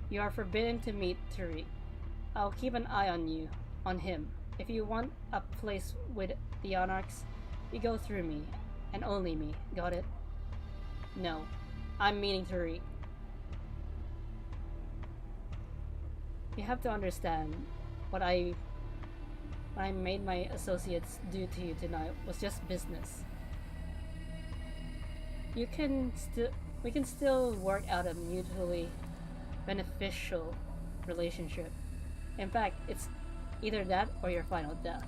You are forbidden to meet Tariq. I'll keep an eye on him. If you want a place with the Anarchs, you go through me, and only me. Got it? No, I'm meaning Tariq. You have to understand, what I made my associates do to you tonight was just business. We can still work out a mutually beneficial relationship. In fact, it's either that or your final death.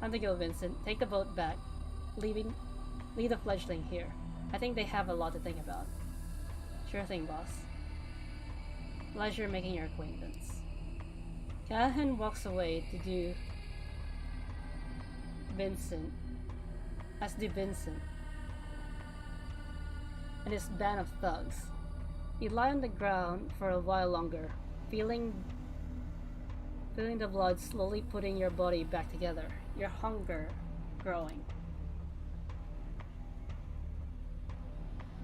Time to go, Vincent. Take the boat back. Leave the fledgling here. I think they have a lot to think about. Sure thing, boss. Pleasure making your acquaintance. Callahan walks away to do Vincent and his band of thugs. You lie on the ground for a while longer, feeling the blood slowly putting your body back together, your hunger growing.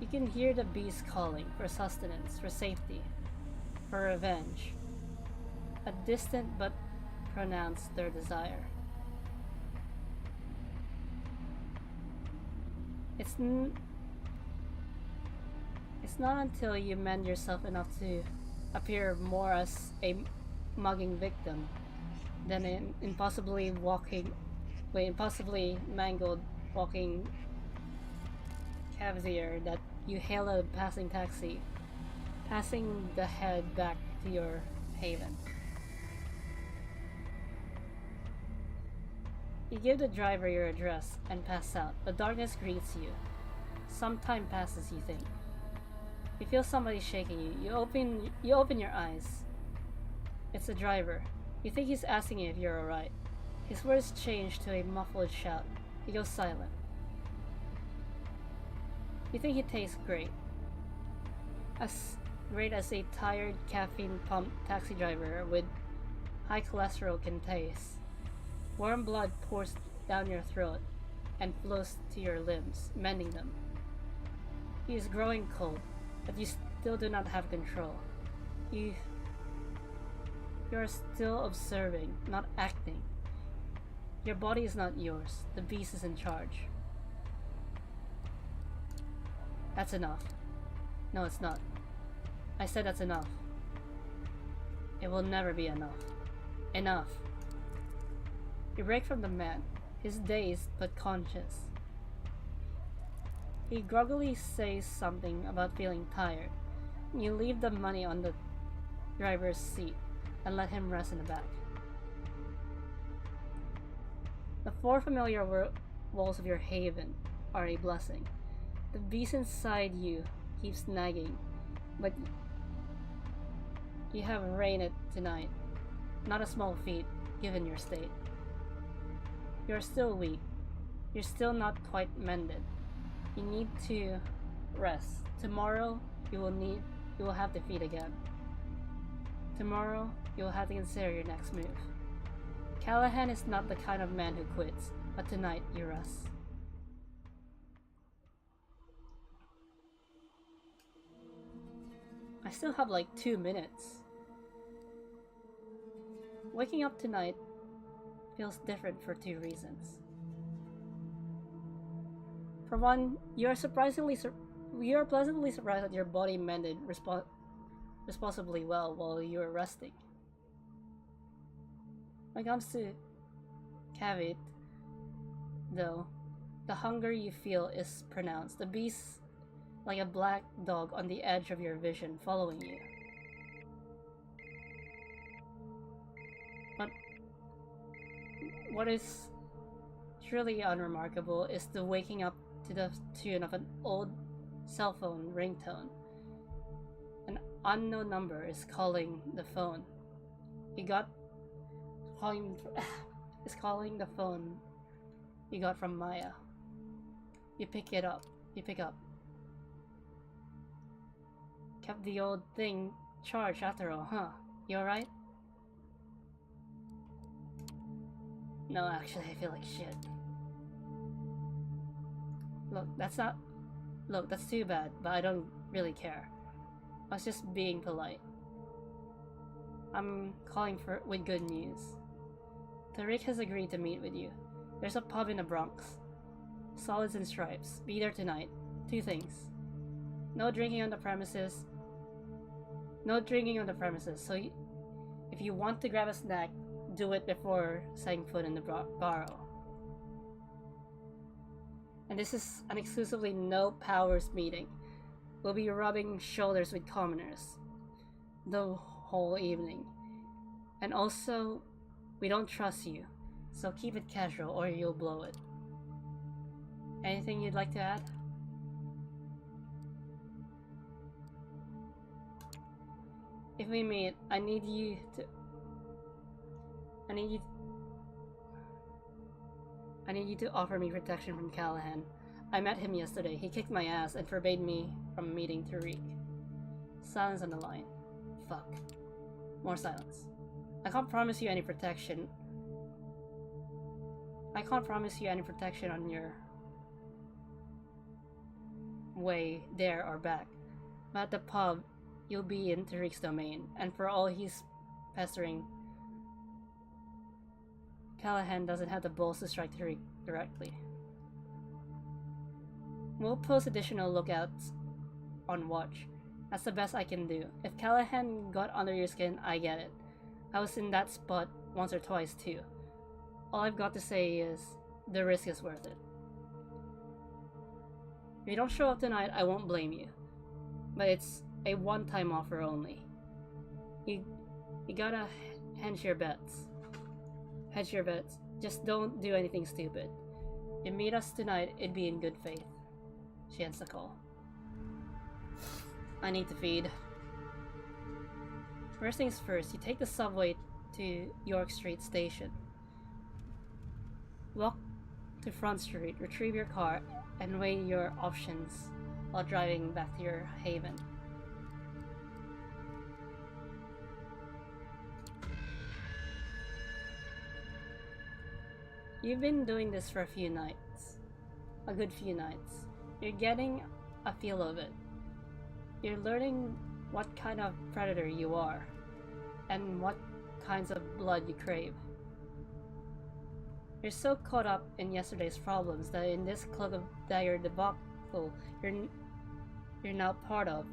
You can hear the beast calling for sustenance, for safety, for revenge. A distant but pronounced their desire. It's not until you mend yourself enough to appear more as a mugging victim than an impossibly mangled walking cavalier that you hail a passing taxi, passing the head back to your haven. You give the driver your address and pass out. The darkness greets you. Some time passes, you think. You feel somebody shaking you. You open your eyes. It's the driver. You think he's asking you if you're alright. His words change to a muffled shout. He goes silent. You think he tastes great. As great as a tired, caffeine-pumped taxi driver with high cholesterol can taste. Warm blood pours down your throat and flows to your limbs, mending them. He is growing cold, but you still do not have control. You are still observing, not acting. Your body is not yours. The beast is in charge. That's enough. No, it's not. I said that's enough. It will never be enough. Enough. You break from the man. He's dazed but conscious. He groggily says something about feeling tired. You leave the money on the driver's seat and let him rest in the back. The four familiar walls of your haven are a blessing. The beast inside you keeps nagging, but you have reigned it tonight. Not a small feat, given your state. You are still weak. You're still not quite mended. You need to rest. Tomorrow, you will have to feed again. Tomorrow, you will have to consider your next move. Callahan is not the kind of man who quits, but tonight you rest. I still have like 2 minutes. Waking up tonight feels different for 2 reasons. For one, you are pleasantly surprised that your body mended responsibly well while you were resting. When it comes to caveat, though, the hunger you feel is pronounced. The beast like a black dog on the edge of your vision, following you. But what is truly unremarkable is the waking up to the tune of an old cell phone ringtone. An unknown number is calling the phone. Is calling the phone you got from Maya. You pick up. Kept the old thing charged after all, huh? You alright? No, actually, I feel like shit. Look, that's too bad, but I don't really care. I was just being polite. I'm calling with good news. Tariq has agreed to meet with you. There's a pub in the Bronx. Solids and Stripes. Be there tonight. 2 things. No drinking on the premises. So if you want to grab a snack, do it before setting foot in the borough. And this is an exclusively no powers meeting. We'll be rubbing shoulders with commoners the whole evening. And also, we don't trust you, so keep it casual or you'll blow it. Anything you'd like to add? If we meet, I need you to offer me protection from Callahan. I met him yesterday. He kicked my ass and forbade me from meeting Tariq. Silence on the line. Fuck. More silence. I can't promise you any protection on your way there or back. But at the pub, you'll be in Tariq's domain, and for all he's pestering, Callahan doesn't have the balls to strike Tariq directly. We'll post additional lookouts on watch. That's the best I can do. If Callahan got under your skin, I get it. I was in that spot once or twice too. All I've got to say is, the risk is worth it. If you don't show up tonight, I won't blame you. But it's a one-time offer only. You gotta hedge your bets. Hedge your bets. Just don't do anything stupid. You meet us tonight, it'd be in good faith. She ends the call. I need to feed. First things first, you take the subway to York Street Station. Walk to Front Street, retrieve your car, and weigh your options while driving back to your haven. You've been doing this for a few nights. A good few nights. You're getting a feel of it. You're learning what kind of predator you are, and what kinds of blood you crave. You're so caught up in yesterday's problems that in this Cloak of Dagger debacle you're now part of,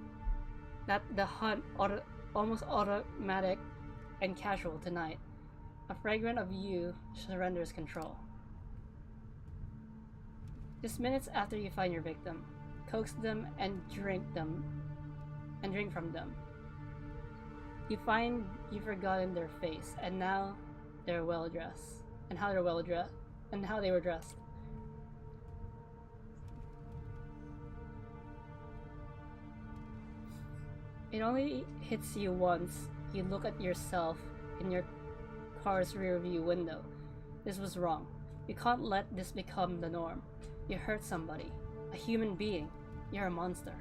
that the hunt almost automatic and casual tonight. A fragment of you surrenders control. Just minutes after you find your victim, coax them and drink from them. You find you've forgotten their face, and now they're well dressed, and how they were dressed. It only hits you once you look at yourself in your car's rear view window. This was wrong. You can't let this become the norm. You hurt somebody, a human being. You're a monster.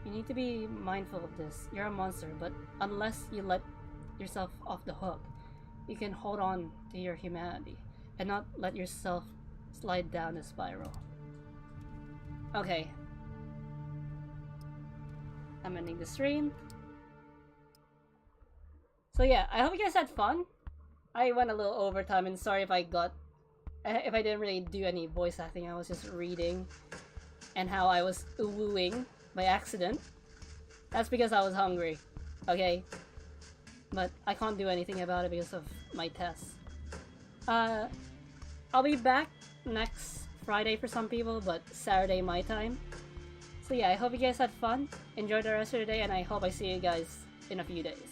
You need to be mindful of this. You're a monster, but unless you let yourself off the hook, you can hold on to your humanity and not let yourself slide down the spiral. Okay. I'm ending the stream. So yeah, I hope you guys had fun. I went a little overtime, and sorry if I didn't really do any voice acting. I was just reading and how I was wooing by accident. That's because I was hungry, okay? But I can't do anything about it because of my tests. I'll be back next Friday for some people, but Saturday my time. So yeah, I hope you guys had fun. Enjoy the rest of your day, and I hope I see you guys in a few days.